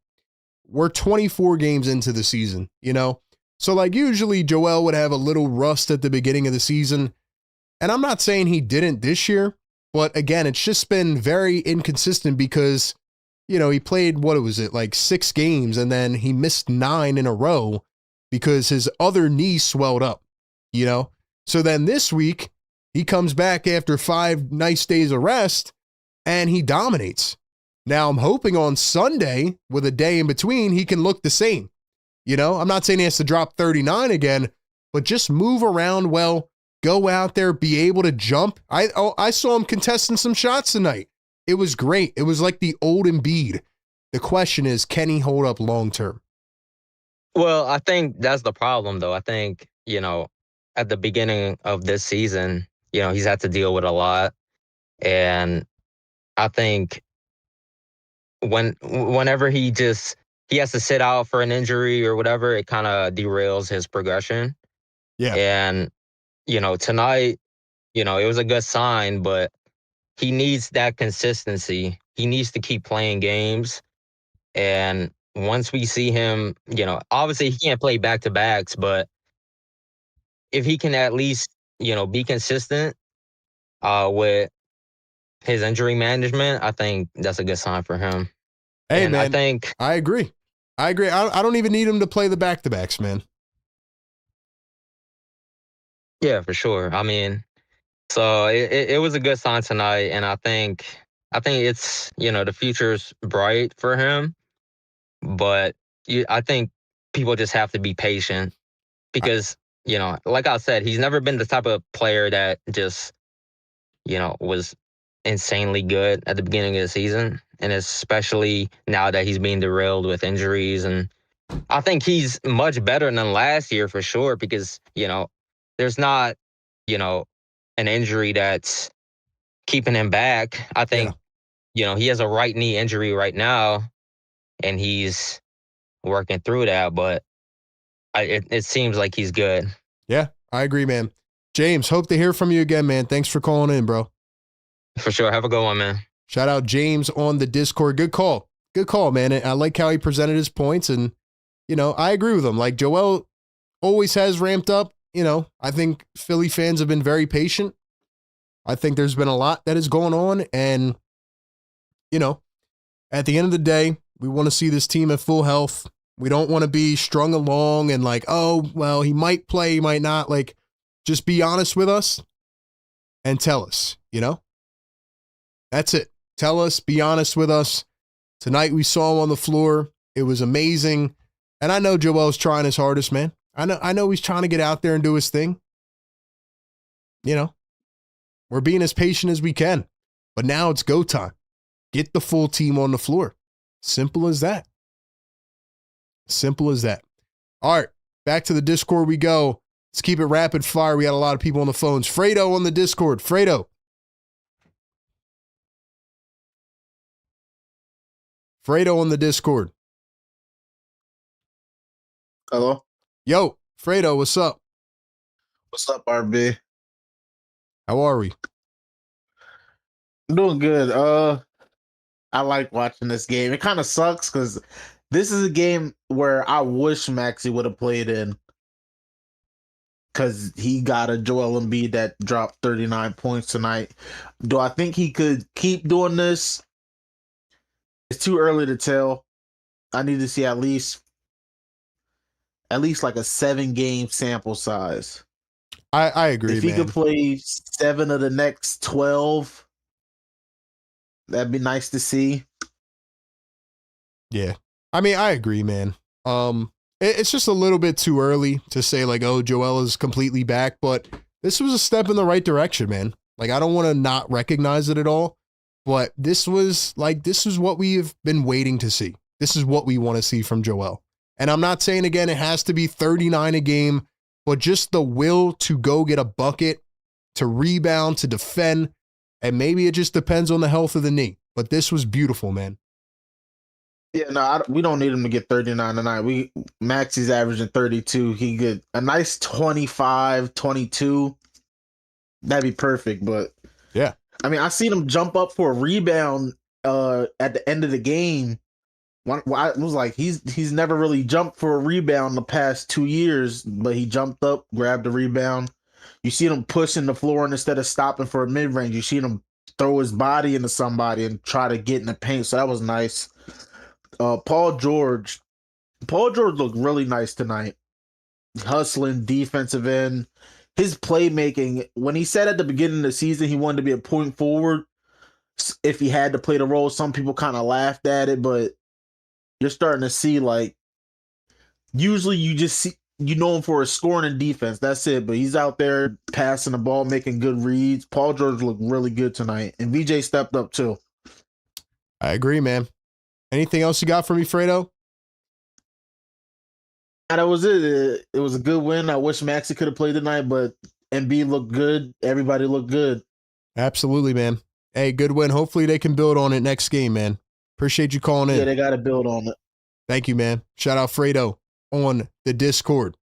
we're 24 games into the season, So like usually Joel would have a little rust at the beginning of the season. And I'm not saying he didn't this year, But again, it's just been very inconsistent because, you know, he played, what was it, like 6 games, and then he missed 9 in a row because his other knee swelled up, you know? So then this week, he comes back after 5 nice days of rest, and he dominates. Now, I'm hoping on Sunday, with a day in between, he can look the same. You know, I'm not saying he has to drop 39 again, but just move around well, go out there, be able to jump. I saw him contesting some shots tonight. It was great. It was like the old Embiid. The question is, can he hold up long term? Well, I think that's the problem, though. I think, you know, at the beginning of this season, you know, he's had to deal with a lot. And I think whenever he has to sit out for an injury or whatever, it kind of derails his progression. Yeah. And, you know, tonight, you know, it was a good sign, but he needs that consistency. He needs to keep playing games. And once we see him, you know, obviously he can't play back to backs, but if he can at least, you know, be consistent with his injury management, I think that's a good sign for him. Hey, and man, I think I agree. I don't even need him to play the back-to-backs, man. yeah, for sure. I mean, so it was a good sign tonight, and I think it's, you know, the future's bright for him, but I think people just have to be patient because, you know, like I said, he's never been the type of player that just, you know, was insanely good at the beginning of the season, and especially now that he's being derailed with injuries. And I think he's much better than last year for sure because, you know, there's not, you know, an injury that's keeping him back. I Yeah. think, you know, he has a right knee injury right now, and he's working through that, but it seems like he's good. Yeah, I agree, man. James, hope to hear from you again, man. Thanks for calling in, bro. For sure. Have a good one, man. Shout out James on the Discord. Good call. Good call, man. I like how he presented his points, and, you know, I agree with him. Like, Joel always has ramped up. You know, I think Philly fans have been very patient. I think there's been a lot that is going on, and, you know, at the end of the day, we want to see this team at full health. We don't want to be strung along and like, oh, well, he might play, he might not. Like, just be honest with us and tell us, you know? That's it. Tell us, be honest with us. Tonight we saw him on the floor. It was amazing. And I know Joel's trying his hardest, man. I know he's trying to get out there and do his thing. You know, we're being as patient as we can. But now it's go time. Get the full team on the floor. Simple as that. Simple as that. All right, back to the Discord we go. Let's keep it rapid fire. We got a lot of people on the phones. Fredo on the Discord. Fredo. Fredo on the Discord. Hello? Yo, Fredo, what's up? What's up, RB? How are we? I'm doing good. I like watching this game. It kind of sucks because this is a game where I wish Maxey would have played in, because he got a Joel Embiid that dropped 39 points tonight. Do I think he could keep doing this? It's too early to tell. I need to see at least like a 7-game sample size. I agree, If he man. could play 7 of the next 12, that'd be nice to see. Yeah. I mean, I agree, man. It's just a little bit too early to say like, oh, Joel is completely back, but this was a step in the right direction, man. Like, I don't want to not recognize it at all, but this is what we've been waiting to see. This is what we want to see from Joel. And I'm not saying, again, it has to be 39 a game, but just the will to go get a bucket, to rebound, to defend, and maybe it just depends on the health of the knee. But this was beautiful, man. Yeah, no, we don't need him to get 39 tonight. Maxey's averaging 32. He get a nice 25, 22. That'd be perfect, but yeah. I mean, I seen him jump up for a rebound at the end of the game. I was like, he's never really jumped for a rebound the past 2 years, but he jumped up, grabbed the rebound. You see him pushing the floor, and instead of stopping for a mid-range, you see him throw his body into somebody and try to get in the paint. So that was nice. Paul George looked really nice tonight. Hustling defensive end. His playmaking, when he said at the beginning of the season he wanted to be a point forward, if he had to play the role, some people kind of laughed at it, but you're starting to see, like, usually you know him for his scoring and defense. That's it. But he's out there passing the ball, making good reads. Paul George looked really good tonight. And VJ stepped up too. I agree, man. Anything else you got for me, Fredo? And that was it. It was a good win. I wish Maxey could have played tonight, but MB looked good. Everybody looked good. Absolutely, man. Hey, good win. Hopefully they can build on it next game, man. Appreciate you calling in. Yeah, they got to build on it. Thank you, man. Shout out Fredo on the Discord.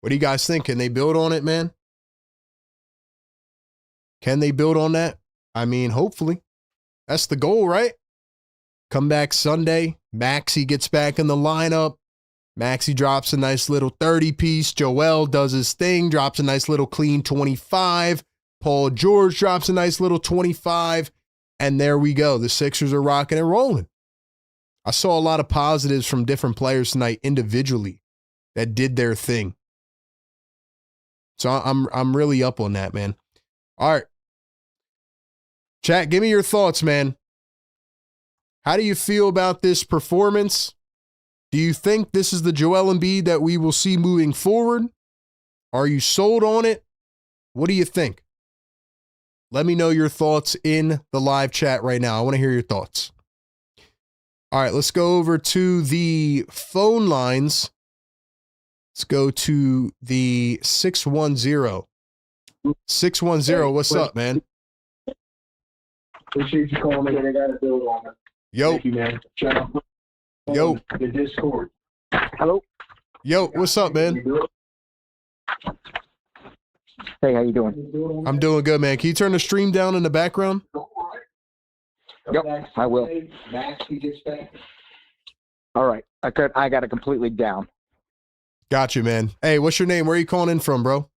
What do you guys think? Can they build on it, man? Can they build on that? I mean, hopefully. That's the goal, right? Come back Sunday. Maxey gets back in the lineup. Maxey drops a nice little 30-piece. Joel does his thing, drops a nice little clean 25. Paul George drops a nice little 25. And there we go. The Sixers are rocking and rolling. I saw a lot of positives from different players tonight individually that did their thing. So I'm really up on that, man. All right. Chat, give me your thoughts, man. How do you feel about this performance? Do you think this is the Joel Embiid that we will see moving forward? Are you sold on it? What do you think? Let me know your thoughts in the live chat right now. I want to hear your thoughts. All right, let's go over to the phone lines. Let's go to the 610. 610, what's up, man? Appreciate you calling me. I got to build on it. Yo. Thank you, man. Yo. The Discord. Hello. Yo, what's up, man? Hey, how you doing? I'm doing good, man. Can you turn the stream down in the background? Yep, I will. All right. I got it completely down. Got you, man. Hey, what's your name? Where are you calling in from, bro?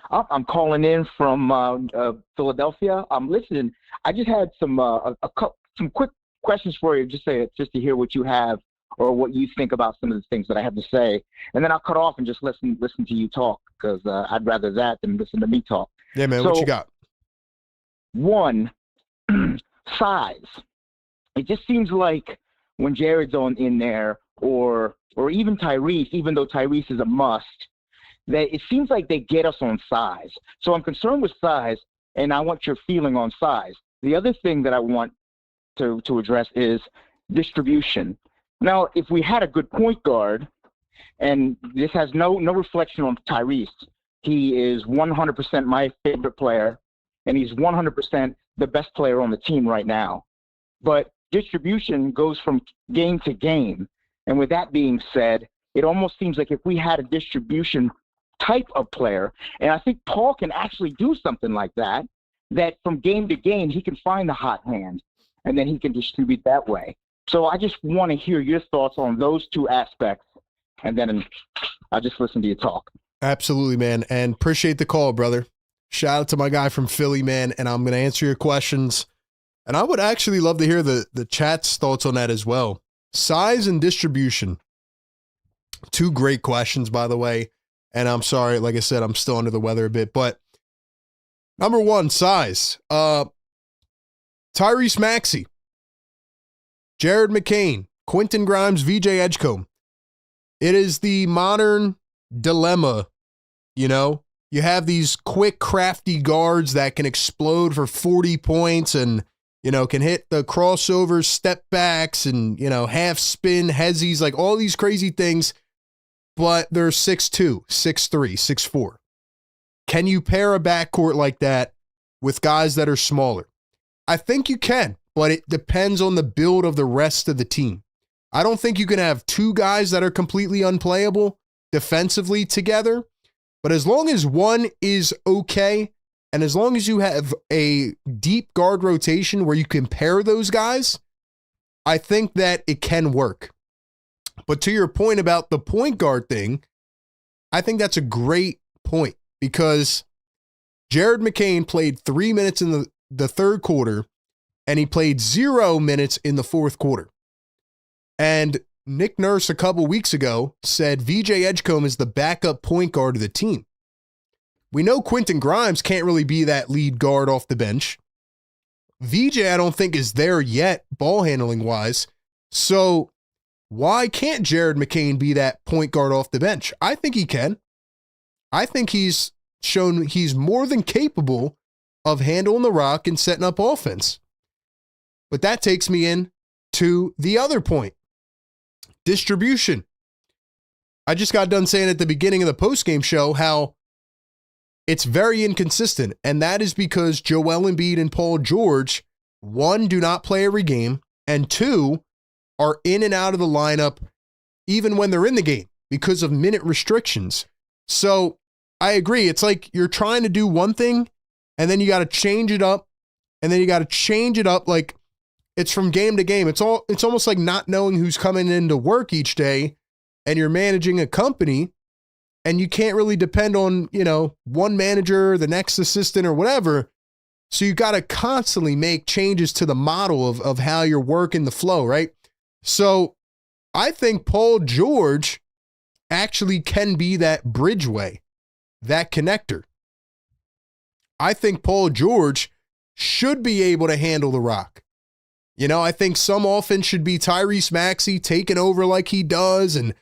I'm calling in from Philadelphia. Listen, I just had some quick questions for you, just to hear what you have or what you think about some of the things that I have to say, and then I'll cut off and just listen to you talk, because I'd rather that than listen to me talk. Yeah, man. What you got? One, size. It just seems like when Jared's in there, or even Tyrese, even though Tyrese is a must, that it seems like they get us on size. So I'm concerned with size, and I want your feeling on size. The other thing that I want to address is distribution. Now, if we had a good point guard, and this has no reflection on Tyrese, he is 100% my favorite player, and he's 100% the best player on the team right now. But distribution goes from game to game. And with that being said, it almost seems like if we had a distribution type of player, and I think Paul can actually do something like that, that from game to game, he can find the hot hand, and then he can distribute that way. So I just want to hear your thoughts on those two aspects, and then I'll just listen to you talk. Absolutely, man. And appreciate the call, brother. Shout out to my guy from Philly, man. And I'm going to answer your questions. And I would actually love to hear the chat's thoughts on that as well. Size and distribution. Two great questions, by the way. And I'm sorry, like I said, I'm still under the weather a bit. But number one, size. Tyrese Maxey, Jared McCain, Quentin Grimes, VJ Edgecombe. It is the modern dilemma, you know? You have these quick, crafty guards that can explode for 40 points and, you know, can hit the crossovers, step backs, and, you know, half spin, hezzies, like all these crazy things, but they're 6'2", 6'3", 6'4". Can you pair a backcourt like that with guys that are smaller? I think you can, but it depends on the build of the rest of the team. I don't think you can have two guys that are completely unplayable defensively together, but as long as one is okay, and as long as you have a deep guard rotation where you can pair those guys, I think that it can work. But to your point about the point guard thing, I think that's a great point, because Jared McCain played 3 minutes in the third quarter, and he played 0 minutes in the fourth quarter. And Nick Nurse a couple weeks ago said VJ Edgecombe is the backup point guard of the team. We know Quentin Grimes can't really be that lead guard off the bench. VJ, I don't think, is there yet, ball handling wise. So why can't Jared McCain be that point guard off the bench? I think he can. I think he's shown he's more than capable of handling the rock and setting up offense. But that takes me in to the other point. Distribution. I just got done saying at the beginning of the postgame show how it's very inconsistent, and that is because Joel Embiid and Paul George, one, do not play every game, and two, are in and out of the lineup even when they're in the game because of minute restrictions. So I agree. It's like you're trying to do one thing, and then you got to change it up, and then you got to change it up. Like, it's from game to game. It's almost like not knowing who's coming into work each day, and you're managing a company, and you can't really depend on, one manager, the next assistant, or whatever. So you got to constantly make changes to the model of how you're working the flow, right? So I think Paul George actually can be that bridgeway, that connector. I think Paul George should be able to handle the rock. I think some offense should be Tyrese Maxey taking over like he does and,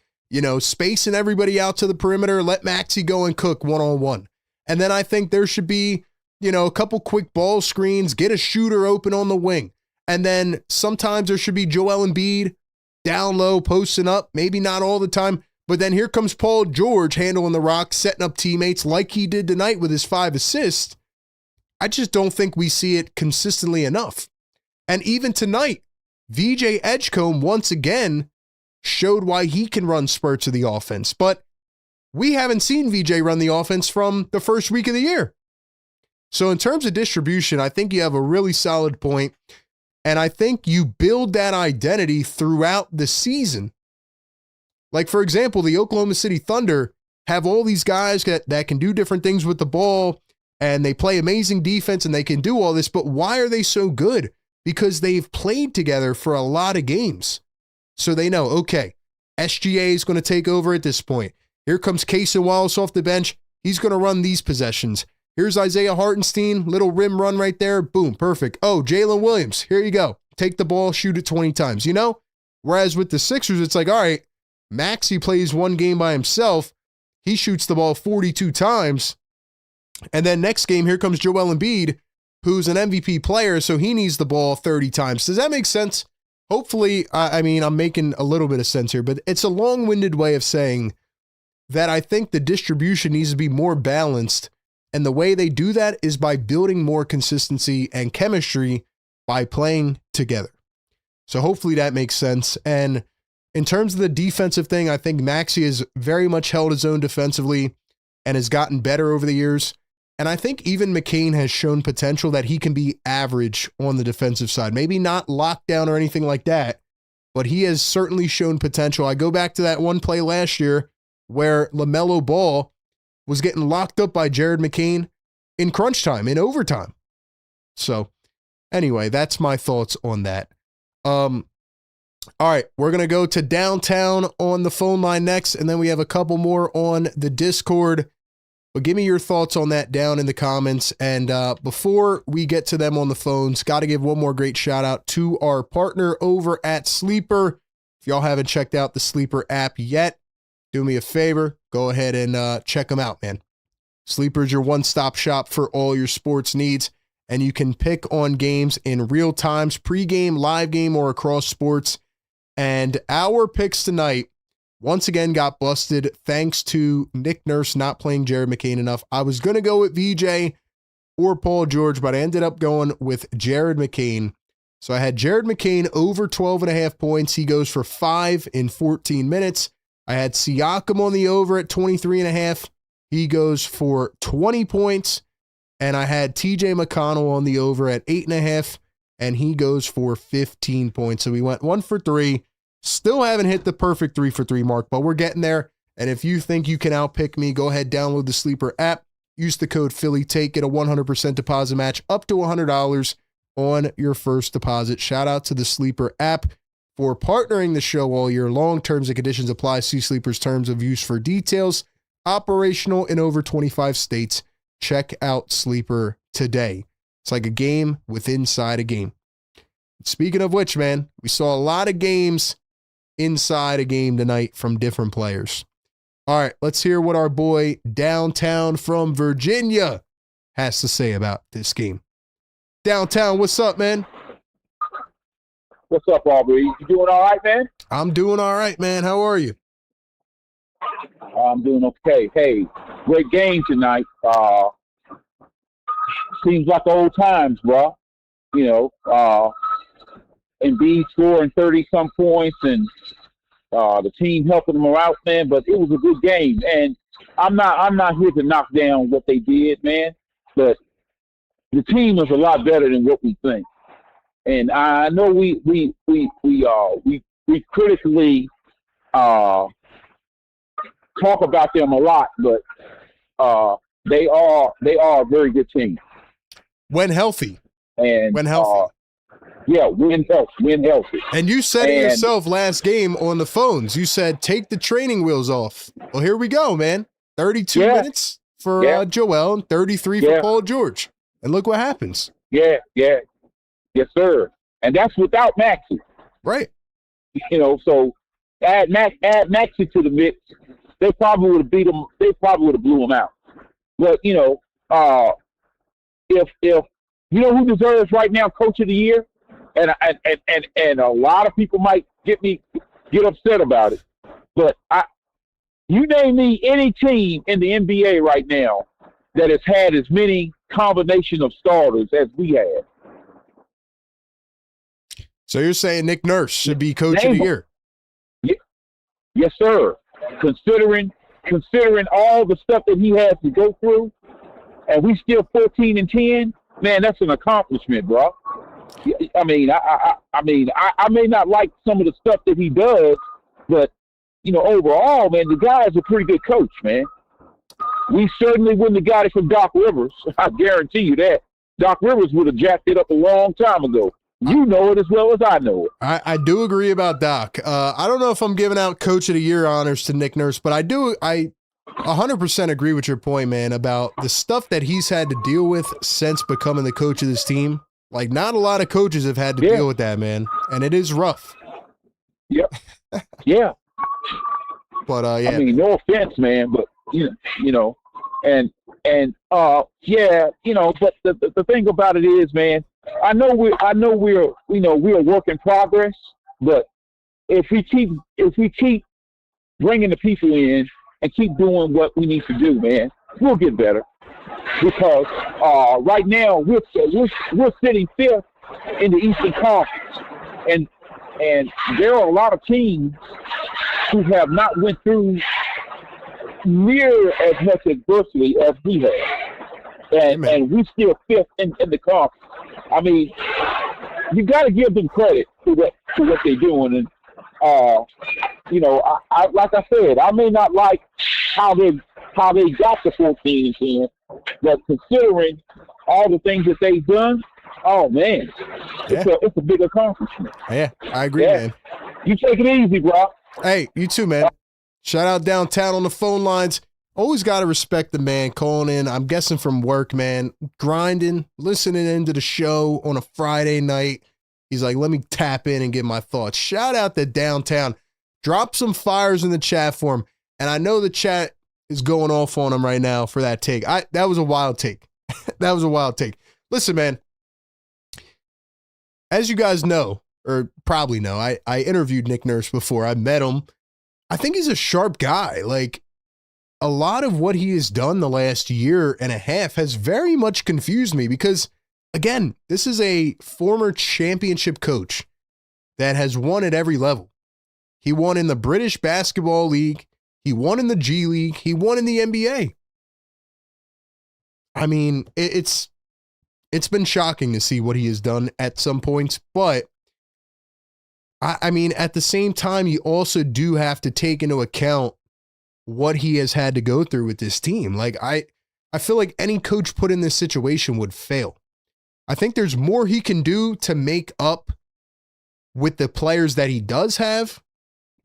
spacing everybody out to the perimeter, let Maxey go and cook one-on-one. And then I think there should be, a couple quick ball screens, get a shooter open on the wing. And then sometimes there should be Joel Embiid down low, posting up, maybe not all the time. But then here comes Paul George handling the rock, setting up teammates like he did tonight with his 5 assists. I just don't think we see it consistently enough. And even tonight, VJ Edgecombe once again showed why he can run spurts of the offense. But we haven't seen VJ run the offense from the first week of the year. So in terms of distribution, I think you have a really solid point. And I think you build that identity throughout the season. Like, for example, the Oklahoma City Thunder have all these guys that can do different things with the ball, and they play amazing defense, and they can do all this. But why are they so good? Because they've played together for a lot of games. So they know, okay, SGA is going to take over at this point. Here comes Cason Wallace off the bench. He's going to run these possessions. Here's Isaiah Hartenstein, little rim run right there. Boom, perfect. Oh, Jalen Williams, here you go. Take the ball, shoot it 20 times, Whereas with the Sixers, it's like, all right, Maxey plays one game by himself. He shoots the ball 42 times. And then next game, here comes Joel Embiid, who's an MVP player, so he needs the ball 30 times. Does that make sense? Hopefully, I'm making a little bit of sense here, but it's a long-winded way of saying that I think the distribution needs to be more balanced, and the way they do that is by building more consistency and chemistry by playing together. So hopefully that makes sense. And in terms of the defensive thing, I think Maxey has very much held his own defensively and has gotten better over the years. And I think even McCain has shown potential that he can be average on the defensive side. Maybe not lockdown or anything like that, but he has certainly shown potential. I go back to that one play last year where LaMelo Ball was getting locked up by Jared McCain in crunch time, in overtime. So anyway, that's my thoughts on that. All right, we're going to go to downtown on the phone line next, and then we have a couple more on the Discord. But give me your thoughts on that down in the comments. And before we get to them on the phones, got to give one more great shout out to our partner over at Sleeper. If y'all haven't checked out the Sleeper app yet, do me a favor, go ahead and check them out, man. Sleeper is your one-stop shop for all your sports needs, and you can pick on games in real times, pregame, live game, or across sports. And our picks tonight once again got busted thanks to Nick Nurse not playing Jared McCain enough. I was going to go with VJ or Paul George, but I ended up going with Jared McCain. So I had Jared McCain over 12.5 points. He goes for 5 in 14 minutes. I had Siakam on the over at 23.5. He goes for 20 points. And I had TJ McConnell on the over at 8.5, and he goes for 15 points. So we went 1 for 3. Still haven't hit the perfect 3 for 3 mark, but we're getting there. And if you think you can outpick me, go ahead, download the Sleeper app. use the code PhillyTake, get a 100% deposit match up to $100 on your first deposit. Shout out to the Sleeper app for partnering the show all year long. Terms and conditions apply. See Sleeper's terms of use for details. Operational in over 25 states. Check out Sleeper today. It's like a game inside a game. Speaking of which, man, we saw a lot of games inside a game tonight from different players. All right, let's hear what our boy Downtown from Virginia has to say about this game. Downtown, what's up, man? What's up, Aubrey? You doing all right, man? I'm doing all right, man. How are you? I'm doing okay. Hey, great game tonight. Seems like old times, bro. You know, Embiid scoring 30-some points and the team helping them out, man. But it was a good game, and I'm not here to knock down what they did, man. But the team is a lot better than what we think. And I know we critically talk about them a lot, but they are a very good team When healthy. and When healthy. yeah, win healthy. And you said it yourself last game on the phones. You said, take the training wheels off. Well, here we go, man. 32 Yeah. minutes for Joel and 33 for Paul George. And look what happens. Yes, sir. And that's without Maxey. Right. You know, so add Maxey to the mix, they probably would have beat him. They probably would have blew him out. But you know, if you know who deserves right now Coach of the Year, and a lot of people might get upset about it, but you name me any team in the NBA right now that has had as many combination of starters as we have. So you're saying Nick Nurse should be Coach of the Year? Yes, sir. Considering all the stuff that he has to go through, and we still 14-10, man, that's an accomplishment, bro. I mean, I may not like some of the stuff that he does, but you know, overall, man, the guy is a pretty good coach, man. We certainly wouldn't have got it from Doc Rivers. I guarantee you that. Doc Rivers would have jacked it up a long time ago. You know it as well as I know it. I do agree about Doc. I don't know if I'm giving out Coach of the Year honors to Nick Nurse, but I 100% agree with your point, man, about the stuff that he's had to deal with since becoming the coach of this team. Like, not a lot of coaches have had to deal with that, man. And it is rough. Yep. Yeah. But, yeah. I mean, no offense, man, but, you know, and yeah, you know, but the thing about it is, man, I know we're a work in progress, but if we keep bringing the people in and keep doing what we need to do, man, we'll get better. Because right now we're sitting fifth in the Eastern Conference, and there are a lot of teams who have not went through near as much adversity as we have, and we still fifth in the conference. I mean, you got to give them credit for what they're doing, and you know, I like I said, I may not like how they got to 14-10, but considering all the things that they've done, oh man, it's a big accomplishment. Yeah, I agree, man. You take it easy, bro. Hey, you too, man. Shout out Downtown on the phone lines. Always got to respect the man calling in. I'm guessing from work, man, grinding, listening into the show on a Friday night. He's like, let me tap in and get my thoughts. Shout out to Downtown. Drop some fires in the chat for him. And I know the chat is going off on him right now for that take. That was a wild take. That was a wild take. Listen, man, as you guys know, or probably know, I interviewed Nick Nurse before. I met him. I think he's a sharp guy. Like, a lot of what he has done the last year and a half has very much confused me because, again, this is a former championship coach that has won at every level. He won in the British Basketball League. He won in the G League. He won in the NBA. I mean, it's been shocking to see what he has done at some points, but I mean, at the same time, you also do have to take into account what he has had to go through with this team. Like, I feel like any coach put in this situation would fail. I think there's more he can do to make up with the players that he does have,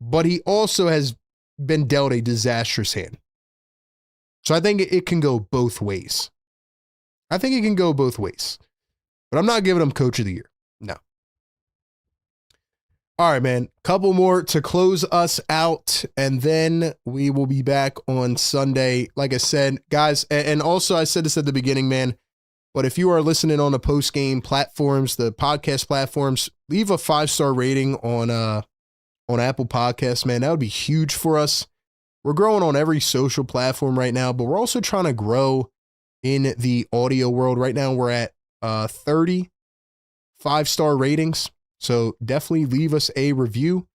but he also has been dealt a disastrous hand. So I think it can go both ways. But I'm not giving him Coach of the Year. No. All right, man. Couple more to close us out, and then we will be back on Sunday. Like I said, guys, and also I said this at the beginning, man, but if you are listening on the Postgame platforms, the podcast platforms, leave a 5-star rating on Apple Podcasts, man. That would be huge for us. We're growing on every social platform right now, but we're also trying to grow in the audio world. Right now, we're at 30 5-star ratings. So definitely leave us a review.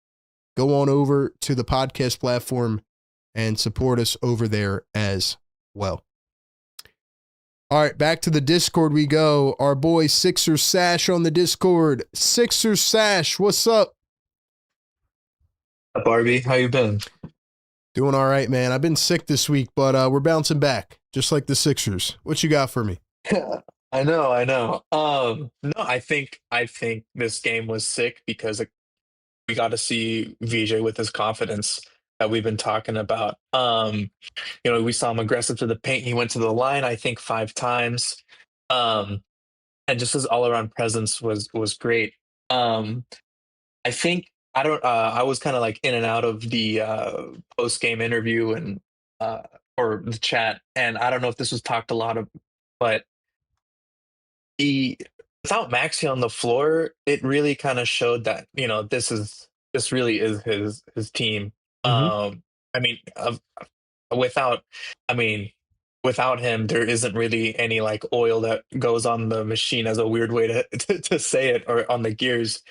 Go on over to the podcast platform and support us over there as well. All right, back to the Discord we go. Our boy Sixers Sash on the Discord. Sixers Sash, what's up? Barbie, how you been? Doing all right, man. I've been sick this week, but we're bouncing back, just like the Sixers. What you got for me? I know. No, I think this game was sick because we got to see VJ with his confidence that we've been talking about. We saw him aggressive to the paint. He went to the line, I think, 5 times. And just his all-around presence was great. I think I was kind of like in and out of the post-game interview and or the chat, and I don't know if this was talked a lot of, but without Maxey on the floor, it really kind of showed that this really is his team. Mhm. Without without him, there isn't really any like oil that goes on the machine, as a weird way to say it, or on the gears.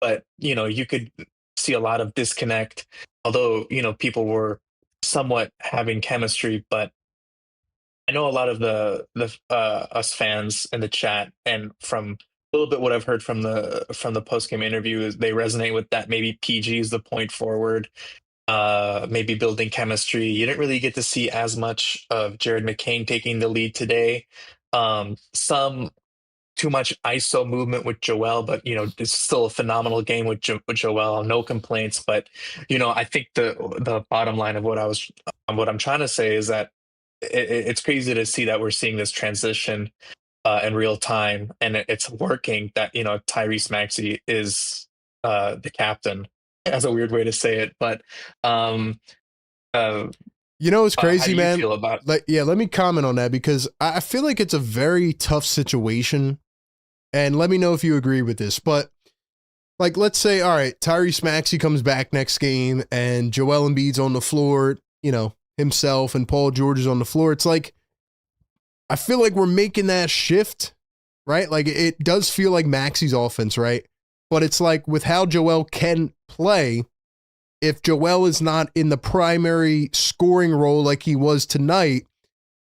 But you could see a lot of disconnect, although people were somewhat having chemistry. But I know a lot of the us fans in the chat, and from a little bit what I've heard from the post game interview, is they resonate with that. Maybe PG is the point forward, maybe building chemistry. You didn't really get to see as much of Jared McCain taking the lead today. Some too much ISO movement with Joel, but it's still a phenomenal game with Joel. No complaints. But I think the bottom line of what I'm trying to say is that it's crazy to see that we're seeing this transition in real time, and it's working. That Tyrese Maxey is the captain. That's a weird way to say it, but It's crazy, how do you man. feel about it? Let me comment on that, because I feel like it's a very tough situation, and let me know if you agree with this. But like, let's say, all right, Tyrese Maxey comes back next game, and Joel Embiid's on the floor, himself, and Paul George is on the floor. It's like, I feel like we're making that shift, right? Like, it does feel like Maxey's offense, right? But it's like, with how Joel can play, if Joel is not in the primary scoring role like he was tonight,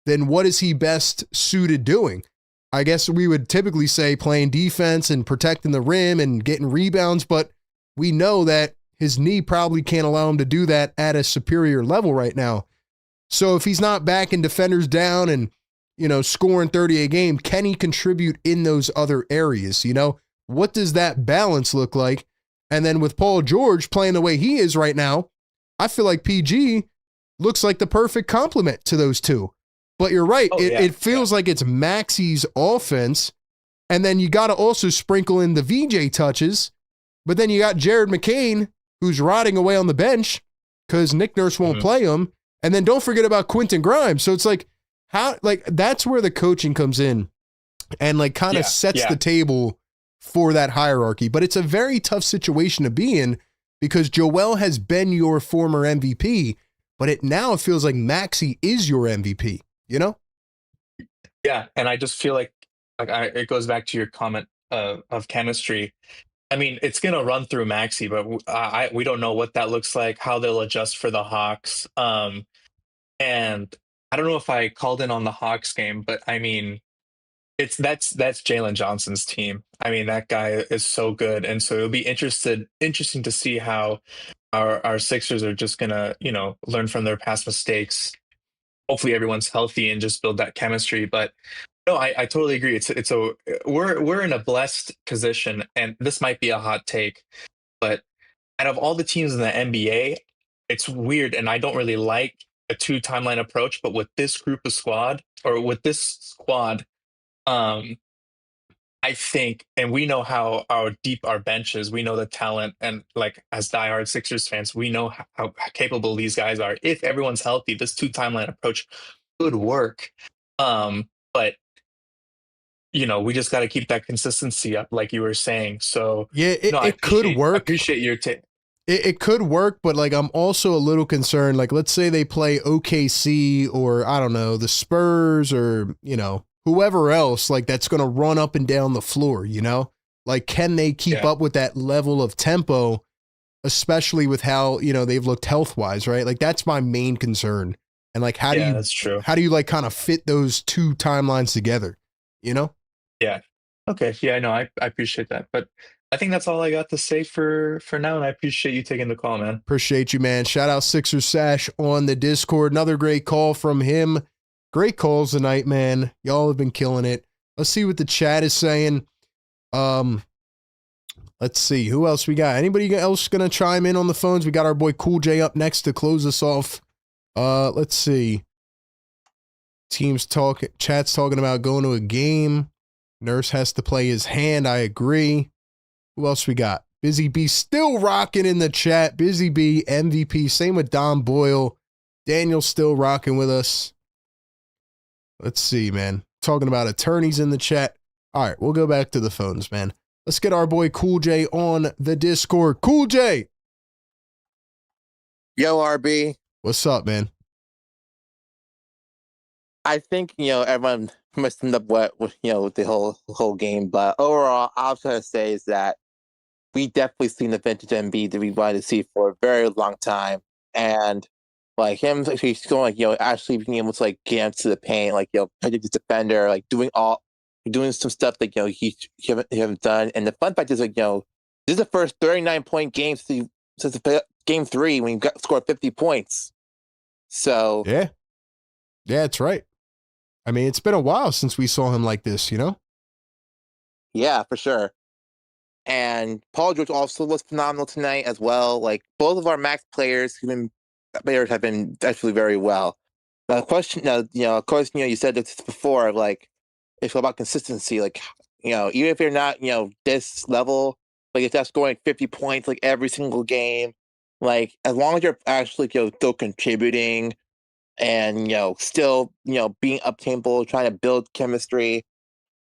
then what is he best suited doing? I guess we would typically say playing defense and protecting the rim and getting rebounds, but we know that his knee probably can't allow him to do that at a superior level right now. So if he's not backing defenders down and, scoring 30 a game, can he contribute in those other areas? What does that balance look like? And then with Paul George playing the way he is right now, I feel like PG looks like the perfect complement to those two. But you're right. It feels like it's Maxey's offense. And then you got to also sprinkle in the VJ touches. But then you got Jared McCain, who's rotting away on the bench because Nick Nurse won't play him. And then don't forget about Quentin Grimes. So it's like, that's where the coaching comes in and like kind of sets the table for that hierarchy. But it's a very tough situation to be in, because Joel has been your former MVP, but it feels like Maxey is your MVP, Yeah, and I just feel like it goes back to your comment of chemistry. I mean, it's going to run through Maxey, but we don't know what that looks like, how they'll adjust for the Hawks. And I don't know if I called in on the Hawks game, but I mean, that's Jalen Johnson's team. I mean, that guy is so good, and so it'll be interesting to see how our Sixers are just gonna learn from their past mistakes hopefully everyone's healthy and just build that chemistry. But no, I totally agree. We're in a blessed position, and this might be a hot take, but out of all the teams in the NBA, it's weird, and I don't really like a two timeline approach. But with this group of squad, or with this squad, um, I think, and we know how deep our bench is. We know the talent, and like as diehard Sixers fans, we know how capable these guys are. If everyone's healthy, this two timeline approach could work. But we just got to keep that consistency up, like you were saying. So Yeah, no, it could work. I appreciate your take. It could work, but like I'm also a little concerned. Like, let's say they play OKC or I don't know, the Spurs or whoever else, like that's going to run up and down the floor. Like can they keep up with that level of tempo, especially with how they've looked health wise, right? Like that's my main concern. And like That's true. How do you like kind of fit those two timelines together? Yeah. Okay. Yeah, no, I appreciate that. But I think that's all I got to say for now, and I appreciate you taking the call, man. Appreciate you, man. Shout out Sixers Sash on the Discord. Another great call from him. Great calls tonight, man. Y'all have been killing it. Let's see what the chat is saying. Let's see. Who else we got? Anybody else going to chime in on the phones? We got our boy Cool J up next to close us off. Let's see. Chat's talking about going to a game. Nurse has to play his hand. I agree. Who else we got? Busy B still rocking in the chat. Busy B, MVP. Same with Don Boyle. Daniel still rocking with us. Let's see, man. Talking about attorneys in the chat. All right, we'll go back to the phones, man. Let's get our boy Cool J on the Discord. Cool J. Yo, RB. What's up, man? I think, everyone must end up with the whole game. But overall, all I was going to say is that we definitely seen the vintage MB that we wanted to see for a very long time. And like him actually going actually being able to like get into the paint, like protect his defender, like doing some stuff that he haven't done. And the fun fact is like this is the first 39-point game since game 3 when he scored 50 points. So yeah, that's right. I mean, it's been a while since we saw him like this, Yeah, for sure. And Paul George also was phenomenal tonight as well. Like both of our max players have been actually very well. Now, the question, of course, you said this before, like it's all about consistency. Like, even if you're not, this level, like if that's scoring 50 points like every single game, like as long as you're actually still contributing and still being up tempo, trying to build chemistry,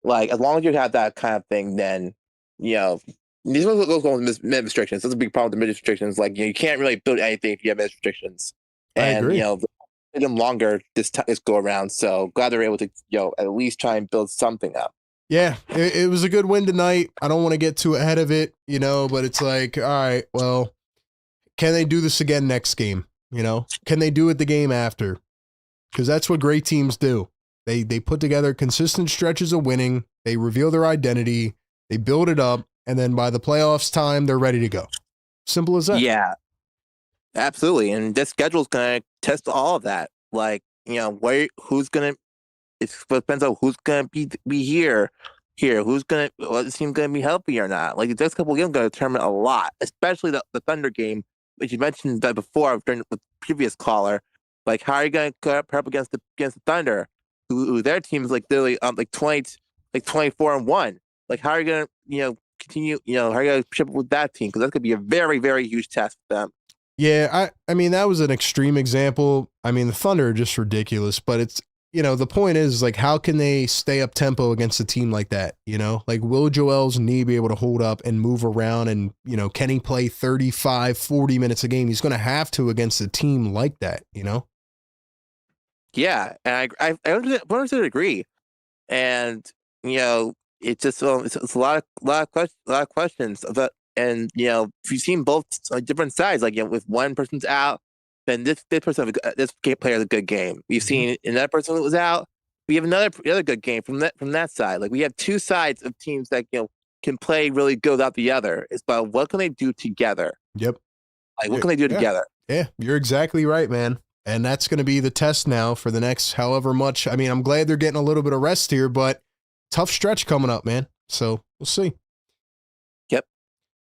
like as long as you have that kind of thing, then these are those mid restrictions. That's a big problem with the mid restrictions. Like you can't really build anything if you have mid restrictions. And I agree. Them longer this go around. So glad they're able to at least try and build something up. Yeah, it was a good win tonight. I don't want to get too ahead of it, but it's like, all right, well, can they do this again next game? Can they do it the game after? Because that's what great teams do. They put together consistent stretches of winning. They reveal their identity. They build it up. And then by the playoffs time, they're ready to go. Simple as that. Yeah, absolutely. And this schedule is going to test all of that. Like, who's going to, it depends on who's going to be here. Who's going to, what team going to be healthy or not. Like, the next couple of games are going to determine a lot, especially the Thunder game, which you mentioned that before during the previous caller. Like, how are you going to go up against the Thunder, who their team is like literally 24-1. Like, how are you going to, continue, how are you going to ship with that team? Because that's going to be a very, very huge test for them. Yeah, I mean, that was an extreme example. I mean, the Thunder are just ridiculous, but it's, the point is, like, how can they stay up tempo against a team like that? Like, will Joel's knee be able to hold up and move around? And, can he play 35, 40 minutes a game? He's going to have to against a team like that, Yeah, and I 100% agree. And, it's just it's a lot of questions. But and you've seen both different sides. Like if one person's out, then this player has a good game. We've seen another person that was out. We have another good game from that side. Like we have two sides of teams that can play really good without the other. It's about what can they do together. Yep. Like what can they do together? Yeah, you're exactly right, man. And that's going to be the test now for the next however much. I mean, I'm glad they're getting a little bit of rest here, but tough stretch coming up, man. So we'll see. Yep,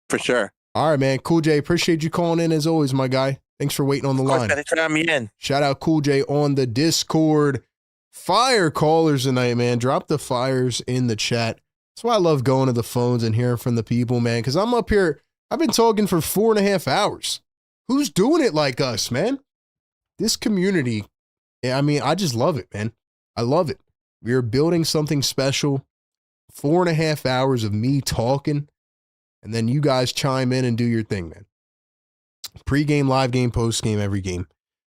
for sure. All right, man. Cool J, appreciate you calling in as always, my guy. Thanks for waiting on the line. Thanks for having me in. Shout out Cool J on the Discord. Fire callers tonight, man. Drop the fires in the chat. That's why I love going to the phones and hearing from the people, man, because I'm up here. I've been talking for 4.5 hours. Who's doing it like us, man? This community, I mean, I just love it, man. I love it. We are building something special. 4.5 hours of me talking, and then you guys chime in and do your thing, man. Pre-game, live game, post-game, every game.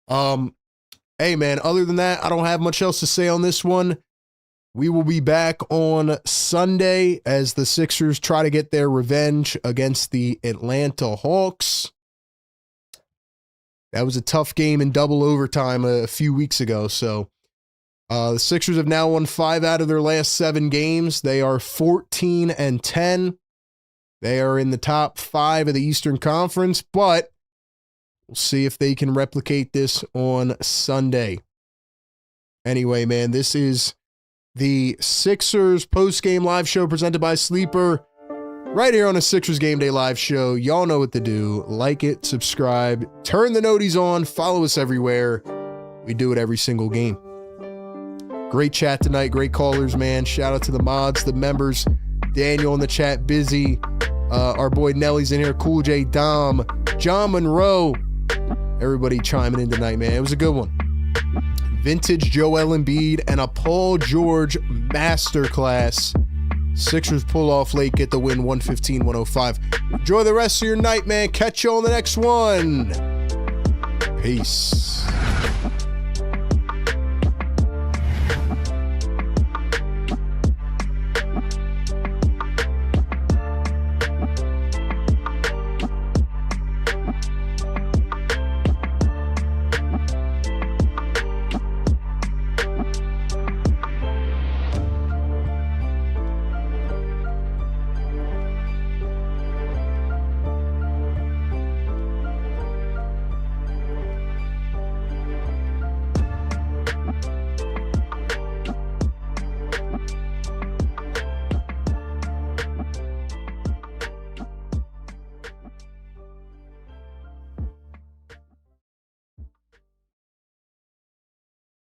Hey, man, other than that, I don't have much else to say on this one. We will be back on Sunday as the Sixers try to get their revenge against the Atlanta Hawks. That was a tough game in double overtime a few weeks ago. So the Sixers have now won 5 out of their last 7 games. They are 14-10. They are in the top 5 of the Eastern Conference, but we'll see if they can replicate this on Sunday. Anyway, man, this is the Sixers post-game live show presented by Sleeper right here on a Sixers Game Day live show. Y'all know what to do. Like it, subscribe, turn the noties on, follow us everywhere. We do it every single game. Great chat tonight. Great callers, man. Shout out to the mods, the members. Daniel in the chat, busy. Our boy Nelly's in here. Cool J, Dom, John Monroe. Everybody chiming in tonight, man. It was a good one. Vintage Joel Embiid and a Paul George masterclass. Sixers pull off late, get the win 115-105. Enjoy the rest of your night, man. Catch you on the next one. Peace.